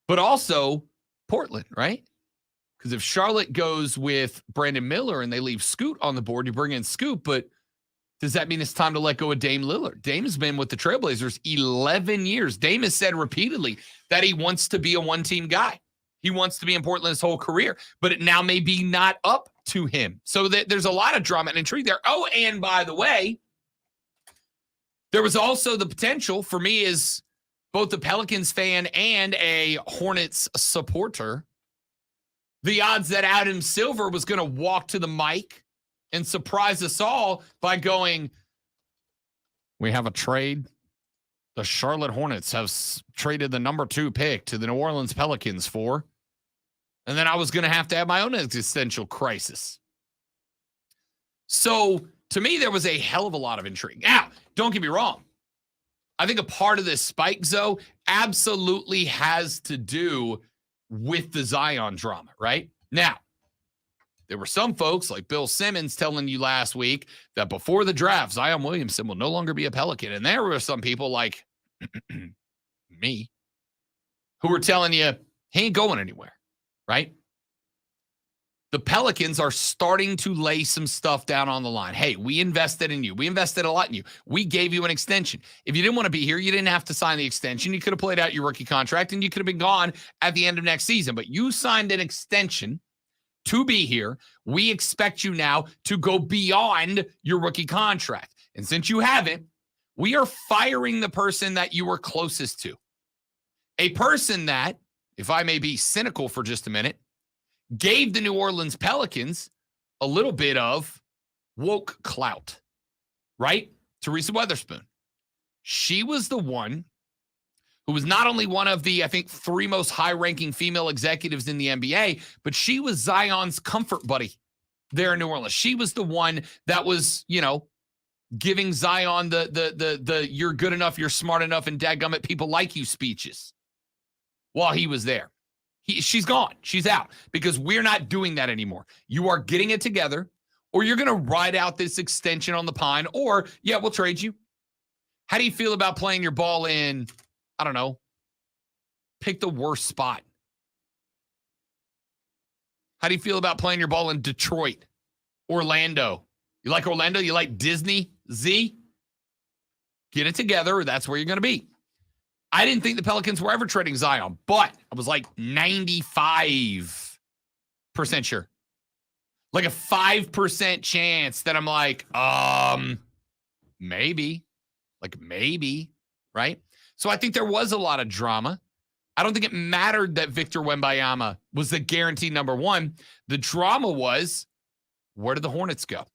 But also Portland, right? Because if Charlotte goes with Brandon Miller and they leave Scoot on the board, you bring in Scoot, but does that mean it's time to let go of Dame Lillard? Dame's been with the Trailblazers 11 years. Dame has said repeatedly that he wants to be a one-team guy. He wants to be in Portland his whole career, but it now may be not up to him. So there's a lot of drama and intrigue there. Oh, and by the way, there was also the potential for me as both the Pelicans fan and a Hornets supporter, the odds that Adam Silver was going to walk to the mic and surprise us all by going, we have a trade. The Charlotte Hornets have traded the number 2 pick to the New Orleans Pelicans for. And then I was going to have my own existential crisis. So to me, there was a hell of a lot of intrigue. Now, don't get me wrong. I think a part of this spike, Zoe, absolutely has to do with the Zion drama, right? Now, there were some folks like Bill Simmons telling you last week that before the draft, Zion Williamson will no longer be a Pelican. And there were some people like me who were telling you he ain't going anywhere, right? The Pelicans are starting to lay some stuff down on the line. Hey, we invested in you. We invested a lot in you. We gave you an extension. If you didn't want to be here, you didn't have to sign the extension. You could have played out your rookie contract and you could have been gone at the end of next season. But you signed an extension to be here. We expect you now to go beyond your rookie contract. And since you haven't, we are firing the person that you were closest to. A person that, if I may be cynical for just a minute, gave the New Orleans Pelicans a little bit of woke clout, right? Teresa Weatherspoon. She was the one who was not only one of the, I think, 3 most high-ranking female executives in the NBA, but she was Zion's comfort buddy there in New Orleans. She was the one that was, giving Zion the you're good enough, you're smart enough, and dadgummit people like you speeches while he was there. She's gone. She's out because we're not doing that anymore. You are getting it together, or you're going to ride out this extension on the pine, or, yeah, we'll trade you. How do you feel about playing your ball in, I don't know, pick the worst spot? How do you feel about playing your ball in Detroit, Orlando? You like Orlando? You like Disney? Z? Get it together, or that's where you're going to be. I didn't think the Pelicans were ever trading Zion, but I was like 95% sure. Like a 5% chance that I'm like, maybe. Like maybe, right? So I think there was a lot of drama. I don't think it mattered that Victor Wembanyama was the guaranteed number 1. The drama was, where did the Hornets go?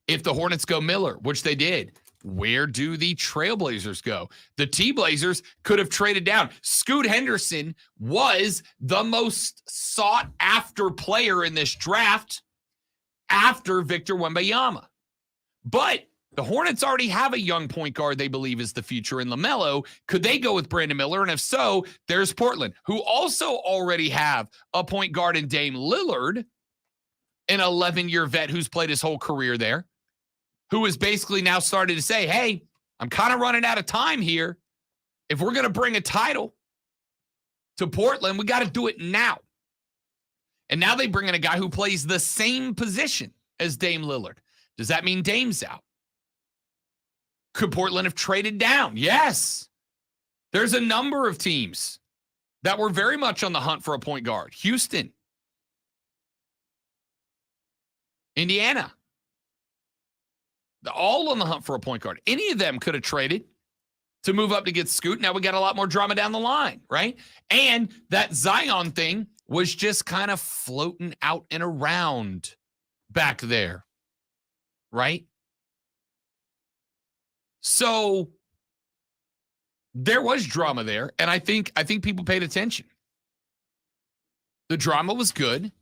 If the Hornets go Miller, which they did, where do the Trailblazers go? The T-Blazers could have traded down. Scoot Henderson was the most sought-after player in this draft after Victor Wembanyama. But the Hornets already have a young point guard they believe is the future in LaMelo. Could they go with Brandon Miller? And if so, there's Portland, who also already have a point guard in Dame Lillard, an 11-year vet who's played his whole career there, who is basically now started to say, hey, I'm kind of running out of time here. If we're going to bring a title to Portland, we got to do it now. And now they bring in a guy who plays the same position as Dame Lillard. Does that mean Dame's out? Could Portland have traded down? Yes. There's a number of teams that were very much on the hunt for a point guard. Houston, Indiana, all on the hunt for a point guard. Any of them could have traded to move up to get Scoot. Now we got a lot more drama down the line, right? And that Zion thing was just kind of floating out and around back there, right? So there was drama there, and I think people paid attention. The drama was good.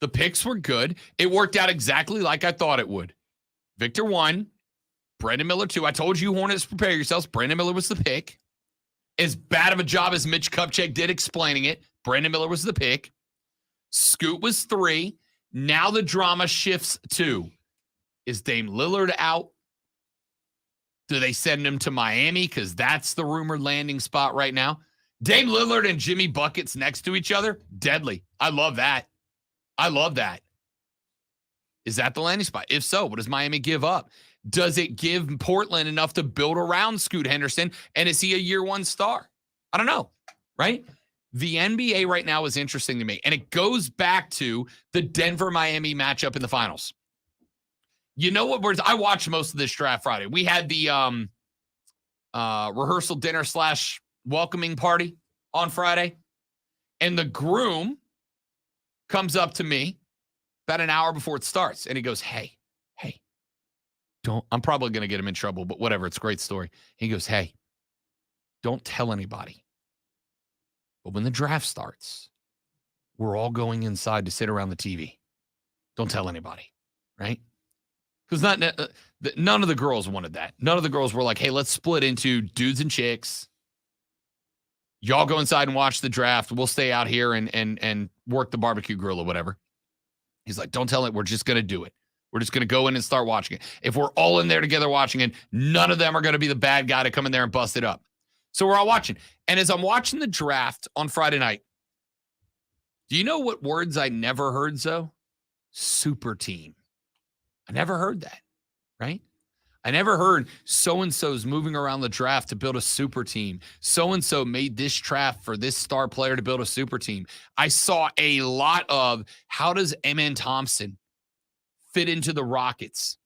The picks were good. It worked out exactly like I thought it would. Victor 1, Brandon Miller 2. I told you, Hornets, prepare yourselves. Brandon Miller was the pick. As bad of a job as Mitch Kupchak did explaining it, Brandon Miller was the pick. Scoot was 3. Now the drama shifts to, is Dame Lillard out? Do they send him to Miami? Because that's the rumored landing spot right now. Dame Lillard and Jimmy Buckets next to each other? Deadly. I love that. I love that. Is that the landing spot? If so, what does Miami give up? Does it give Portland enough to build around Scoot Henderson? And is he a year 1 star? I don't know, right? The NBA right now is interesting to me. And it goes back to the Denver-Miami matchup in the finals. You know what? I watched most of this draft Friday. We had the rehearsal dinner / welcoming party on Friday. And the groom comes up to me about an hour before it starts. And he goes, hey, I'm probably going to get him in trouble, but whatever. It's a great story. He goes, hey, don't tell anybody. But when the draft starts, we're all going inside to sit around the TV. Don't tell anybody, right? Because none of the girls wanted that. None of the girls were like, hey, let's split into dudes and chicks. Y'all go inside and watch the draft. We'll stay out here and work the barbecue grill or whatever. He's like, don't tell it. We're just going to do it. We're just going to go in and start watching it. If we're all in there together watching it, none of them are going to be the bad guy to come in there and bust it up. So we're all watching. And as I'm watching the draft on Friday night, do you know what words I never heard, Zoe? Super team. I never heard that, right? I never heard so-and-so's moving around the draft to build a super team. So-and-so made this draft for this star player to build a super team. I saw a lot of how does Amen Thompson fit into the Rockets?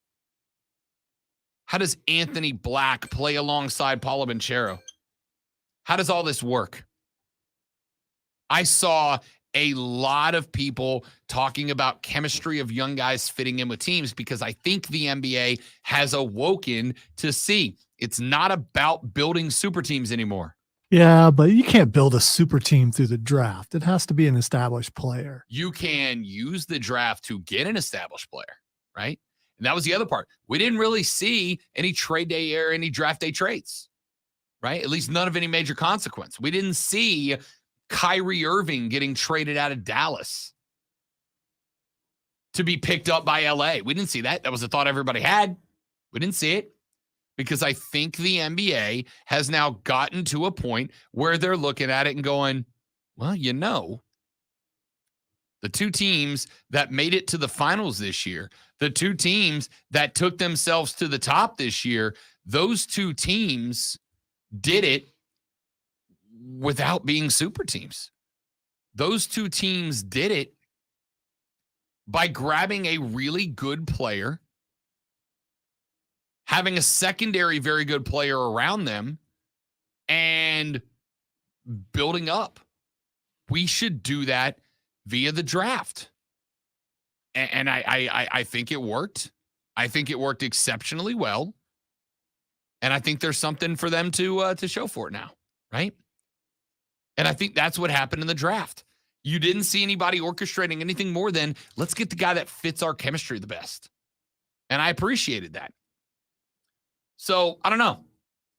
How does Anthony Black play alongside Paolo Banchero? How does all this work? I saw a lot of people talking about chemistry of young guys fitting in with teams because I think the NBA has awoken to see it's not about building super teams anymore. Yeah, but you can't build a super team through the draft. It has to be an established player. You can use the draft to get an established player, right? And that was the other part. We didn't really see any trade day or any draft day trades, right? At least none of any major consequence. We didn't see Kyrie Irving getting traded out of Dallas to be picked up by LA. We didn't see that. That was a thought everybody had. We didn't see it because I think the NBA has now gotten to a point where they're looking at it and going, well, you know, the two teams that made it to the finals this year, the two teams that took themselves to the top this year, those two teams did it without being super teams. Those two teams did it by grabbing a really good player, having a secondary very good player around them, and building up. We should do that via the draft. And I think it worked. I think it worked exceptionally well. And I think there's something for them to show for it now, right? And I think that's what happened in the draft. You didn't see anybody orchestrating anything more than let's get the guy that fits our chemistry the best. And I appreciated that. So I don't know.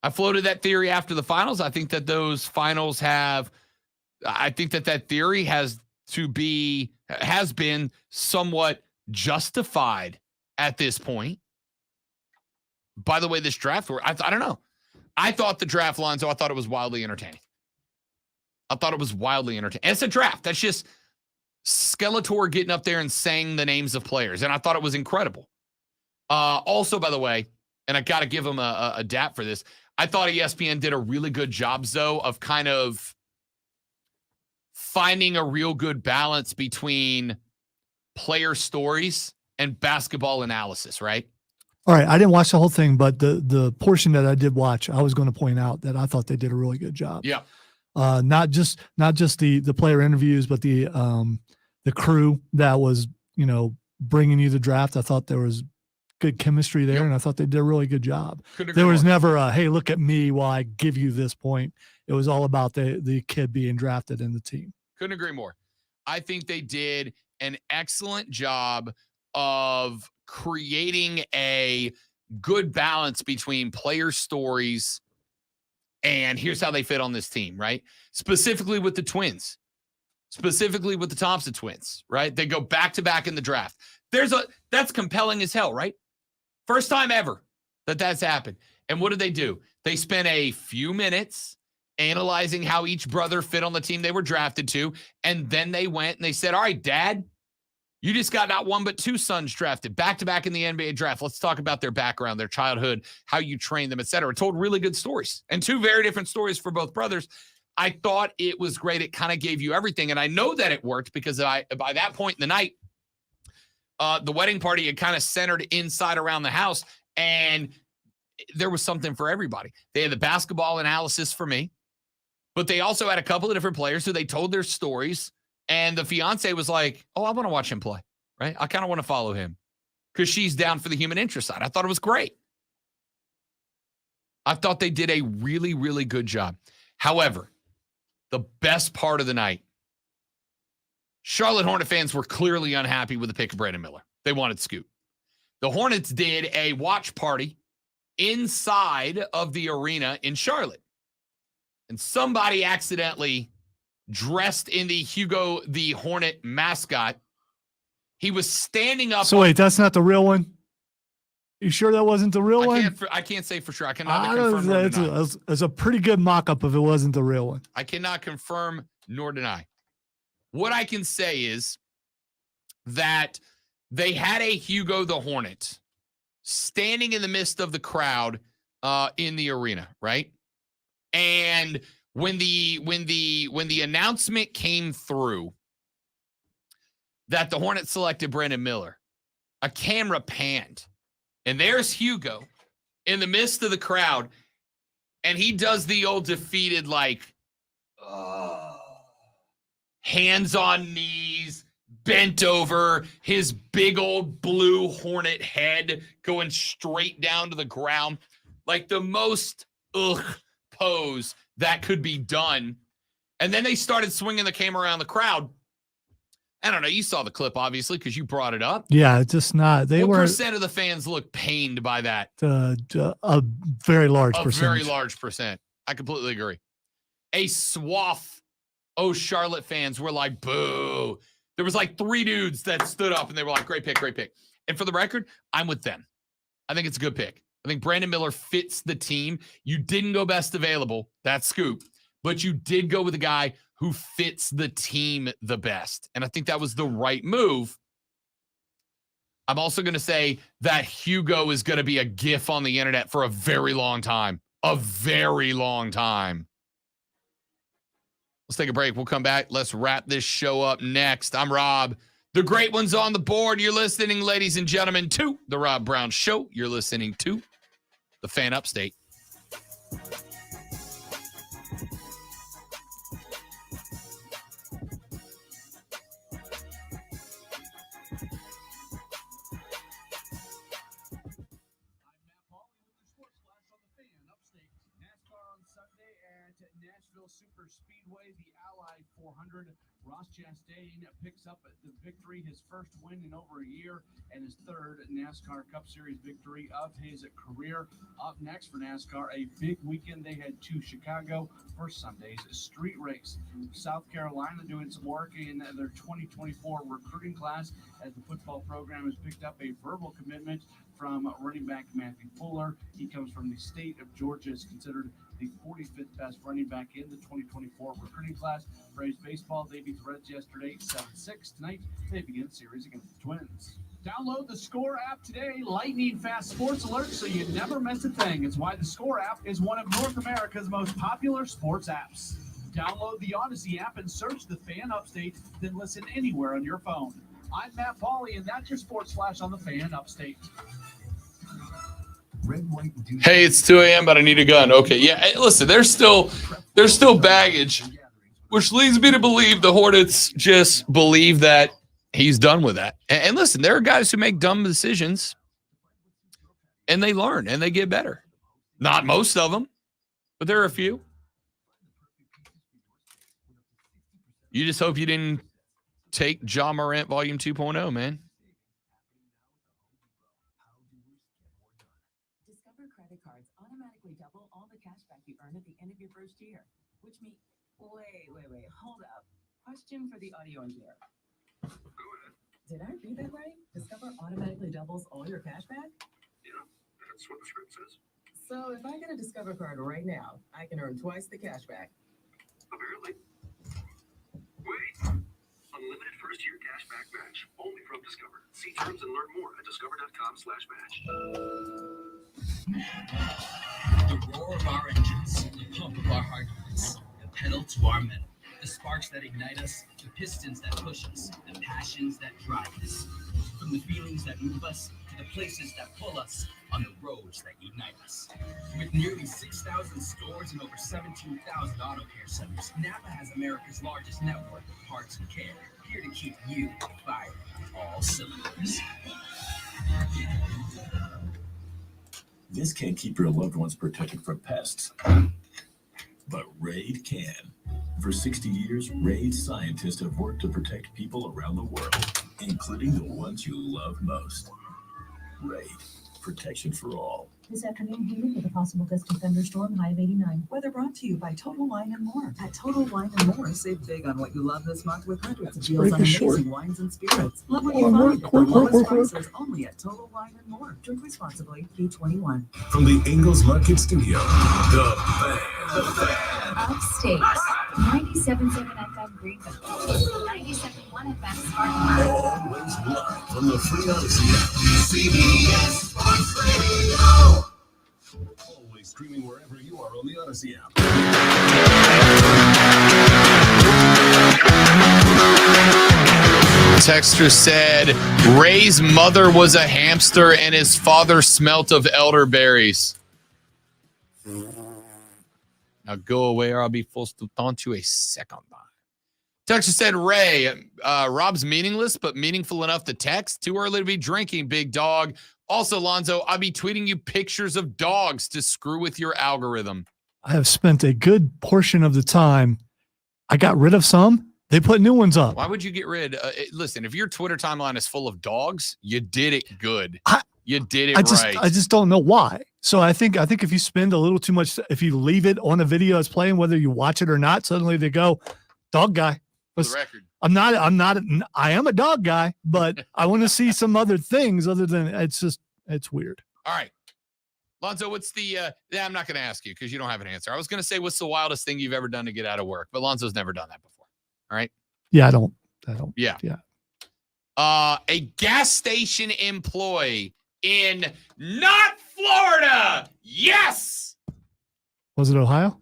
I floated that theory after the finals. I think that those finals I think that theory has been somewhat justified at this point. By the way, this draft, I don't know. I thought the draft line, so I thought it was wildly entertaining. It's a draft. That's just Skeletor getting up there and saying the names of players. And I thought it was incredible. Also, by the way, and I got to give him a dap for this, I thought ESPN did a really good job, Zoe, of kind of finding a real good balance between player stories and basketball analysis, right? All right. I didn't watch the whole thing, but the portion that I did watch, I was going to point out that I thought they did a really good job. Yeah. Not just the player interviews, but the crew that was, bringing you the draft. I thought there was good chemistry there, and I thought they did a really good job. There was never a, hey, look at me while I give you this point. It was all about the kid being drafted in the team. Couldn't agree more. I think they did an excellent job of creating a good balance between player stories and here's how they fit on this team, right? Specifically with the twins, specifically with the Thompson twins, right? They go back to back in the draft. That's compelling as hell, right? First time ever that's happened. And what did they do? They spent a few minutes analyzing how each brother fit on the team they were drafted to. And then they went and they said, all right, Dad, you just got not one but two sons drafted back to back in the NBA draft. Let's talk about their background, their childhood, how you train them, et cetera. It told really good stories and two very different stories for both brothers. I thought it was great. It kind of gave you everything. And I know that it worked because by that point in the night, the wedding party had kind of centered inside around the house and there was something for everybody. They had the basketball analysis for me, but they also had a couple of different players who they told their stories. And the fiance was like, oh, I want to watch him play, right? I kind of want to follow him because she's down for the human interest side. I thought it was great. I thought they did a really, really good job. However, the best part of the night Charlotte Hornet fans were clearly unhappy with the pick of Brandon Miller. They wanted Scoop. The Hornets did a watch party inside of the arena in Charlotte. And somebody accidentally dressed in the Hugo the Hornet mascot. He was standing up. So wait, that's not the real one? You sure that wasn't the real one? I can't say for sure. I cannot confirm nor deny. It's a pretty good mock-up if it wasn't the real one. I cannot confirm nor deny. What I can say is that they had a Hugo the Hornet standing in the midst of the crowd in the arena, right? And when the announcement came through that the Hornets selected Brandon Miller, a camera panned, and there's Hugo in the midst of the crowd, and he does the old defeated, hands on knees, bent over, his big old blue Hornet head going straight down to the ground, like the most pose that could be done. And then they started swinging the camera around the crowd. I don't know. You saw the clip, obviously, because you brought it up. Yeah, it's just not. They what were percent of the fans look pained by that? A very large percentage. A very large percent. I completely agree. A swath of Charlotte fans were like, boo. There was like 3 dudes that stood up and they were like, great pick, great pick. And for the record, I'm with them. I think it's a good pick. I think Brandon Miller fits the team. You didn't go best available. That's Scoop. But you did go with a guy who fits the team the best. And I think that was the right move. I'm also going to say that Hugo is going to be a GIF on the internet for a very long time. A very long time. Let's take a break. We'll come back. Let's wrap this show up next. I'm Rob. The great one's on the board. You're listening, ladies and gentlemen, to The Rob Brown Show. You're listening to The Fan Upstate. Super Speedway, the Ally 400. Ross Chastain picks up the victory, his first win in over a year, and his third NASCAR Cup Series victory of his career. Up next for NASCAR, a big weekend they had to Chicago for Sunday's street race. South Carolina doing some work in their 2024 recruiting class as the football program has picked up a verbal commitment from running back Matthew Fuller. He comes from the state of Georgia, is considered the 45th best running back in the 2024 recruiting class. Braves baseball, they beat the Reds yesterday 7-6. Tonight, they begin the series against the Twins. Download the Score app today. Lightning fast sports alerts so you never miss a thing. It's why the Score app is one of North America's most popular sports apps. Download the Odyssey app and search The Fan Upstate, then listen anywhere on your phone. I'm Matt Pauley, and that's your sports flash on The Fan Upstate. Hey, it's 2 a.m., but I need a gun. Okay, yeah. Hey, listen, there's still baggage, which leads me to believe the Hornets just believe that he's done with that. And listen, there are guys who make dumb decisions, and they learn, and they get better. Not most of them, but there are a few. You just hope you didn't take Ja Morant Volume 2.0, man. Double all the cash back you earn at the end of your first year, which means wait, hold up. Question for the audio engineer. Did I read that right? Discover automatically doubles all your cash back? Yeah, that's what the script says. So if I get a Discover card right now, I can earn twice the cash back. Apparently. Wait. Unlimited first-year cash back match only from Discover. See terms and learn more at discover.com/match. The roar of our engines, the pump of our heartbeats, the pedal to our metal, the sparks that ignite us, the pistons that push us, the passions that drive us. From the feelings that move us to the places that pull us on the roads that unite us. With nearly 6,000 stores and over 17,000 auto care centers, Napa has America's largest network of parts and care, here to keep you firing all cylinders. This can't keep your loved ones protected from pests, but Raid can. For 60 years, Raid scientists have worked to protect people around the world, including the ones you love most. Raid, protection for all. This afternoon, humid with a possible gust of thunderstorm, high of 89. Weather brought to you by Total Wine and More. At Total Wine and More, save big on what you love this month with hundreds of deals on amazing wines and spirits. Love what you find at the lowest prices only at Total Wine and More. Drink responsibly. B21. From the Ingalls Market Studio, the Fan. Upstate. 97.7 FM Greenville. 97.1 FM Spartanburg. Always live from the Free Odyssey app. CBS Sports Radio. Always streaming wherever you are on the Odyssey app. Texter said Ray's mother was a hamster and his father smelt of elderberries. Now go away or I'll be forced to taunt you a second time. Texter said, Ray, Rob's meaningless but meaningful enough to text. Too early to be drinking, big dog. Also, Lonzo, I'll be tweeting you pictures of dogs to screw with your algorithm. I have spent a good portion of the time. I got rid of some. They put new ones up. Why would you get rid? Listen, if your Twitter timeline is full of dogs, you did it good. You did it right. I just don't know why. So I think if you spend a little too much, if you leave it on a video that's playing, whether you watch it or not, suddenly they go, dog guy. For the record. I am a dog guy, but I want to see some other things other than it's weird. All right. Lonzo, what's the, I'm not going to ask you because you don't have an answer. I was going to say, what's the wildest thing you've ever done to get out of work? But Lonzo's never done that before. All right. Yeah, I don't. Yeah. A gas station employee in not Florida. Yes. Was it Ohio?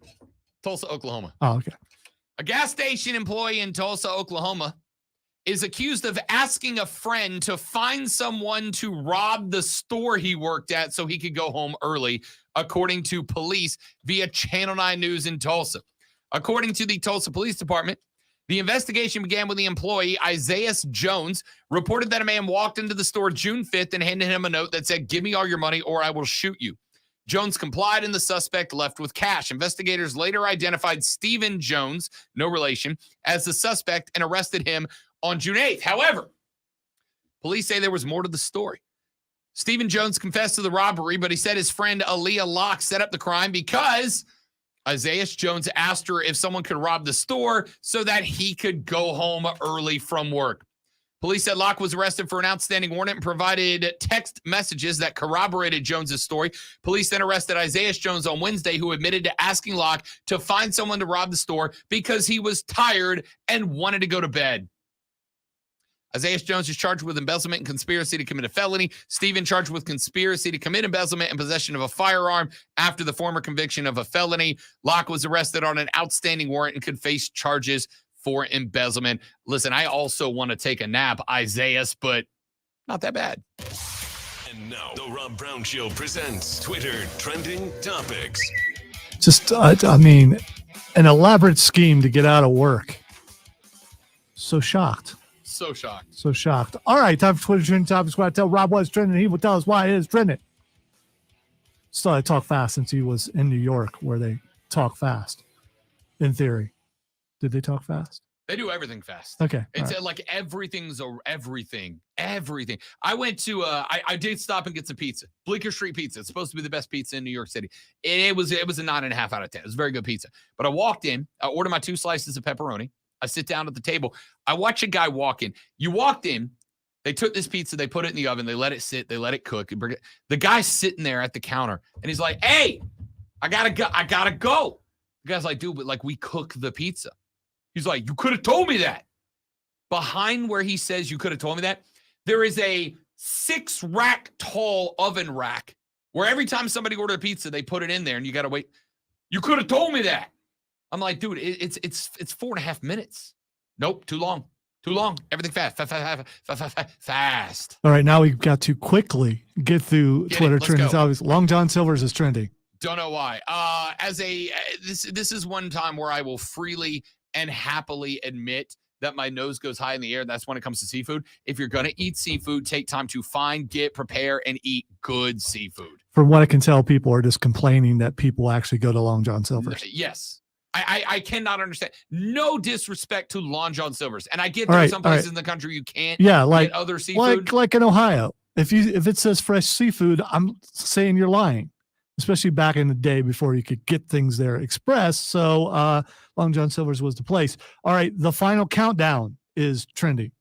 Tulsa, Oklahoma. Oh, okay. A gas station employee in Tulsa, Oklahoma is accused of asking a friend to find someone to rob the store he worked at so he could go home early, according to police via Channel 9 News in Tulsa. According to the Tulsa Police Department, the investigation began when the employee, Isaiah Jones, reported that a man walked into the store June 5th and handed him a note that said, "Give me all your money or I will shoot you." Jones complied and the suspect left with cash. Investigators later identified Stephen Jones, no relation, as the suspect and arrested him on June 8th. However, police say there was more to the story. Stephen Jones confessed to the robbery, but he said his friend Aaliyah Locke set up the crime because Isaiah Jones asked her if someone could rob the store so that he could go home early from work. Police said Locke was arrested for an outstanding warrant and provided text messages that corroborated Jones's story. Police then arrested Isaiah Jones on Wednesday, who admitted to asking Locke to find someone to rob the store because he was tired and wanted to go to bed. Isaiah Jones is charged with embezzlement and conspiracy to commit a felony. Stephen charged with conspiracy to commit embezzlement and possession of a firearm after the former conviction of a felony. Locke was arrested on an outstanding warrant and could face charges for embezzlement. Listen, I also want to take a nap, Isaiah, but not that bad. And now, the Rob Brown Show presents Twitter Trending Topics. Just, I mean, an elaborate scheme to get out of work. So shocked. So shocked. So shocked. All right, time for Twitter Trending Topics where I tell Rob what's trending. He will tell us why it is trending. Still, I talk fast since he was in New York where they talk fast, in theory. Did they talk fast? They do everything fast. Okay. It's like everything. I went to, I did stop and get some pizza. Bleecker Street Pizza. It's supposed to be the best pizza in New York City. It was a 9.5 out of 10. It was very good pizza. But I walked in, I ordered my 2 slices of pepperoni. I sit down at the table. I watch a guy walk in. You walked in. They took this pizza. They put it in the oven. They let it sit. They let it cook. The guy's sitting there at the counter. And he's like, "Hey, I gotta go. The guy's like, "Dude, but like we cook the pizza." He's like, "You could have told me that." Behind where he says you could have told me that, there is a 6-rack tall oven rack where every time somebody ordered a pizza, they put it in there and you got to wait. "You could have told me that." I'm like, dude, it's 4.5 minutes. Nope, too long. Everything fast. All right, now we've got to quickly get through Twitter trending topics. Long John Silver's is trending. Don't know why. This is one time where I will freely and happily admit that my nose goes high in the air. That's when it comes to seafood. If you're going to eat seafood, take time to find, get, prepare, and eat good seafood. From what I can tell, people are just complaining that people actually go to Long John Silver's. Yes. I cannot understand. No disrespect to Long John Silver's, and I get All there are right, some all right. places in the country you can't Yeah, like get other seafood. like in Ohio. If it says fresh seafood, I'm saying you're lying. Especially back in the day before you could get things there express. So Long John Silver's was the place. All right, the final countdown is trending.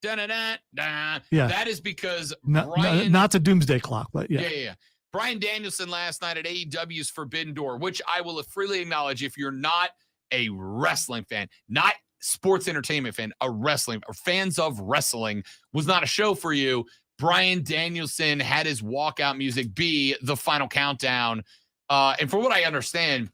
Da-da-da-da. Yeah. That is because Not, not the doomsday clock, but yeah. Yeah. Brian Danielson last night at AEW's Forbidden Door, which I will freely acknowledge if you're not a wrestling fan, not sports entertainment fan, a wrestling or fans of wrestling, was not a show for you. Brian Danielson had his walkout music be the final countdown. And for what I understand,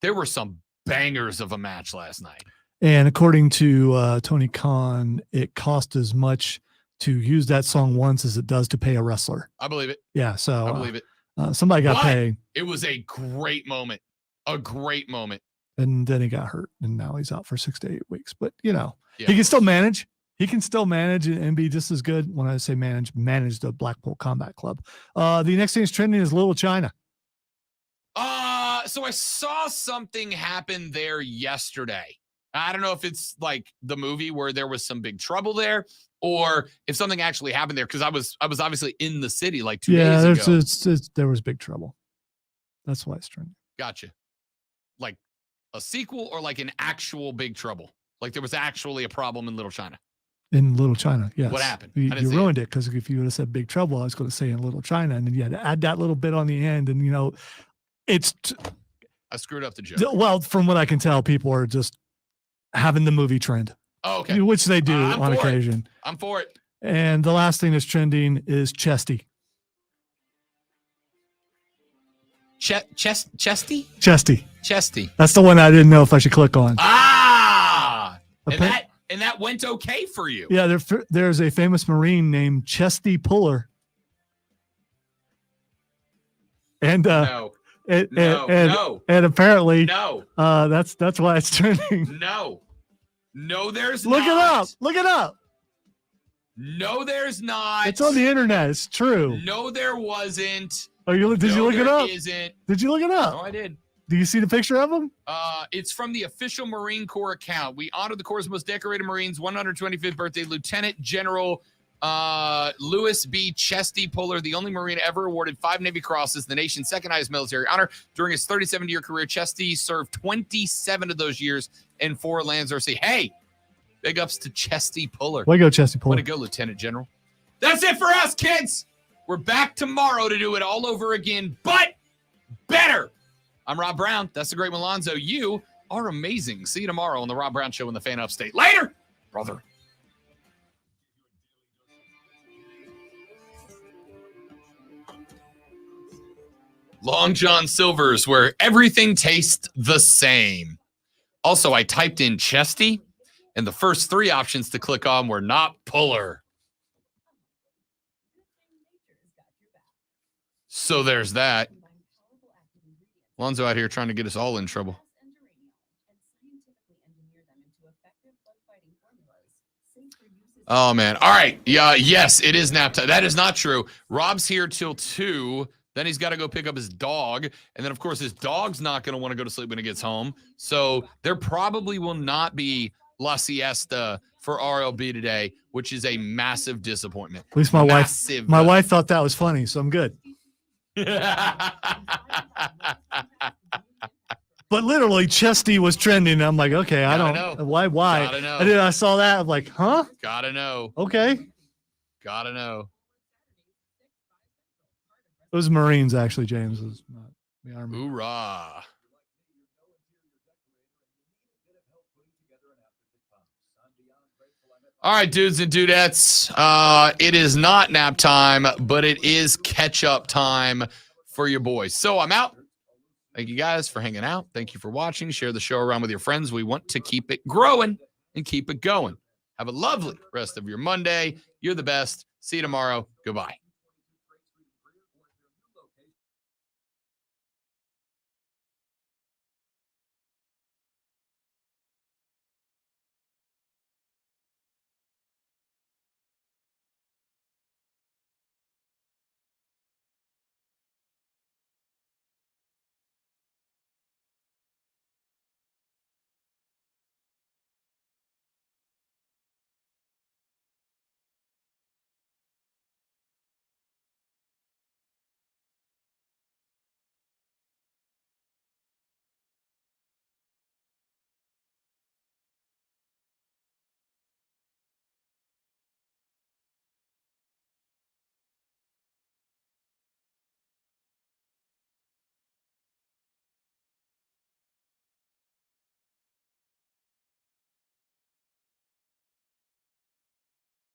there were some bangers of a match last night. And according to Tony Khan, it cost as much to use that song once as it does to pay a wrestler. I believe it. Yeah, so I believe it. Somebody got But paid. It was a great moment. A great moment. And then he got hurt, and now he's out for 6 to 8 weeks. But he Yeah. can still manage. He can still manage and be just as good. When I say manage the Blackpool Combat Club. The next thing is trending is Little China. So I saw something happen there yesterday. I don't know if it's like the movie where there was some big trouble there, or if something actually happened there, because I was obviously in the city like 2 days ago. There was big trouble. That's why it's trending. Gotcha. Like a sequel or like an actual big trouble? Like there was actually a problem in Little China. In Little China, yes. What happened? You I didn't see ruined it because if you would have said Big Trouble, I was going to say in Little China, and then you had to add that little bit on the end, and it's I screwed up the joke. well, from what I can tell, people are just having the movie trend. Oh, okay. Which they do I'm on for it. occasion. I'm for it. And the last thing that's trending is Chesty. Chesty? Chesty. That's the one I didn't know if I should click on. Ah! Appa- And that went okay for you. Yeah, there's a famous Marine named Chesty Puller. And No. and apparently that's why it's trending. No, there's Look not. it up. Look it up. No, there's not. It's on the internet. It's true. No, there wasn't. Did you look it there up? Isn't. Did you look it up? No, I did. Do you see the picture of him? It's from the official Marine Corps account. We honor the Corps' most decorated Marines, 125th birthday, Lieutenant General Lewis B. Chesty Puller, the only Marine ever awarded 5 Navy Crosses, the nation's second highest military honor. During his 37-year career, Chesty served 27 of those years in 4 Lands RC. Hey, big ups to Chesty Puller. Way to go, Chesty Puller. Way to go, Lieutenant General. That's it for us, kids. We're back tomorrow to do it all over again, but better. I'm Rob Brown. That's the great Malonzo. You are amazing. See you tomorrow on the Rob Brown Show in the Fan Upstate. Later, brother. Long John Silver's, where everything tastes the same. Also, I typed in Chesty, and the first 3 options to click on were not Puller. So there's that. Lonzo out here trying to get us all in trouble. Oh, man. All right. Yeah. Yes, it is nap time. That is not true. Rob's here till 2. Then he's got to go pick up his dog. And then, of course, his dog's not going to want to go to sleep when he gets home. So there probably will not be La Siesta for RLB today, which is a massive disappointment. At least my wife thought that was funny, so I'm good. But literally, Chesty was trending. I'm like, okay, I don't know. Why? Gotta know. And then I saw that. I'm like, huh? Gotta know. Okay. Gotta know. It was Marines, actually, James. It was not the Army. Hoorah. All right, dudes and dudettes. It is not nap time, but it is catch-up time for your boys. So I'm out. Thank you guys for hanging out. Thank you for watching. Share the show around with your friends. We want to keep it growing and keep it going. Have a lovely rest of your Monday. You're the best. See you tomorrow. Goodbye.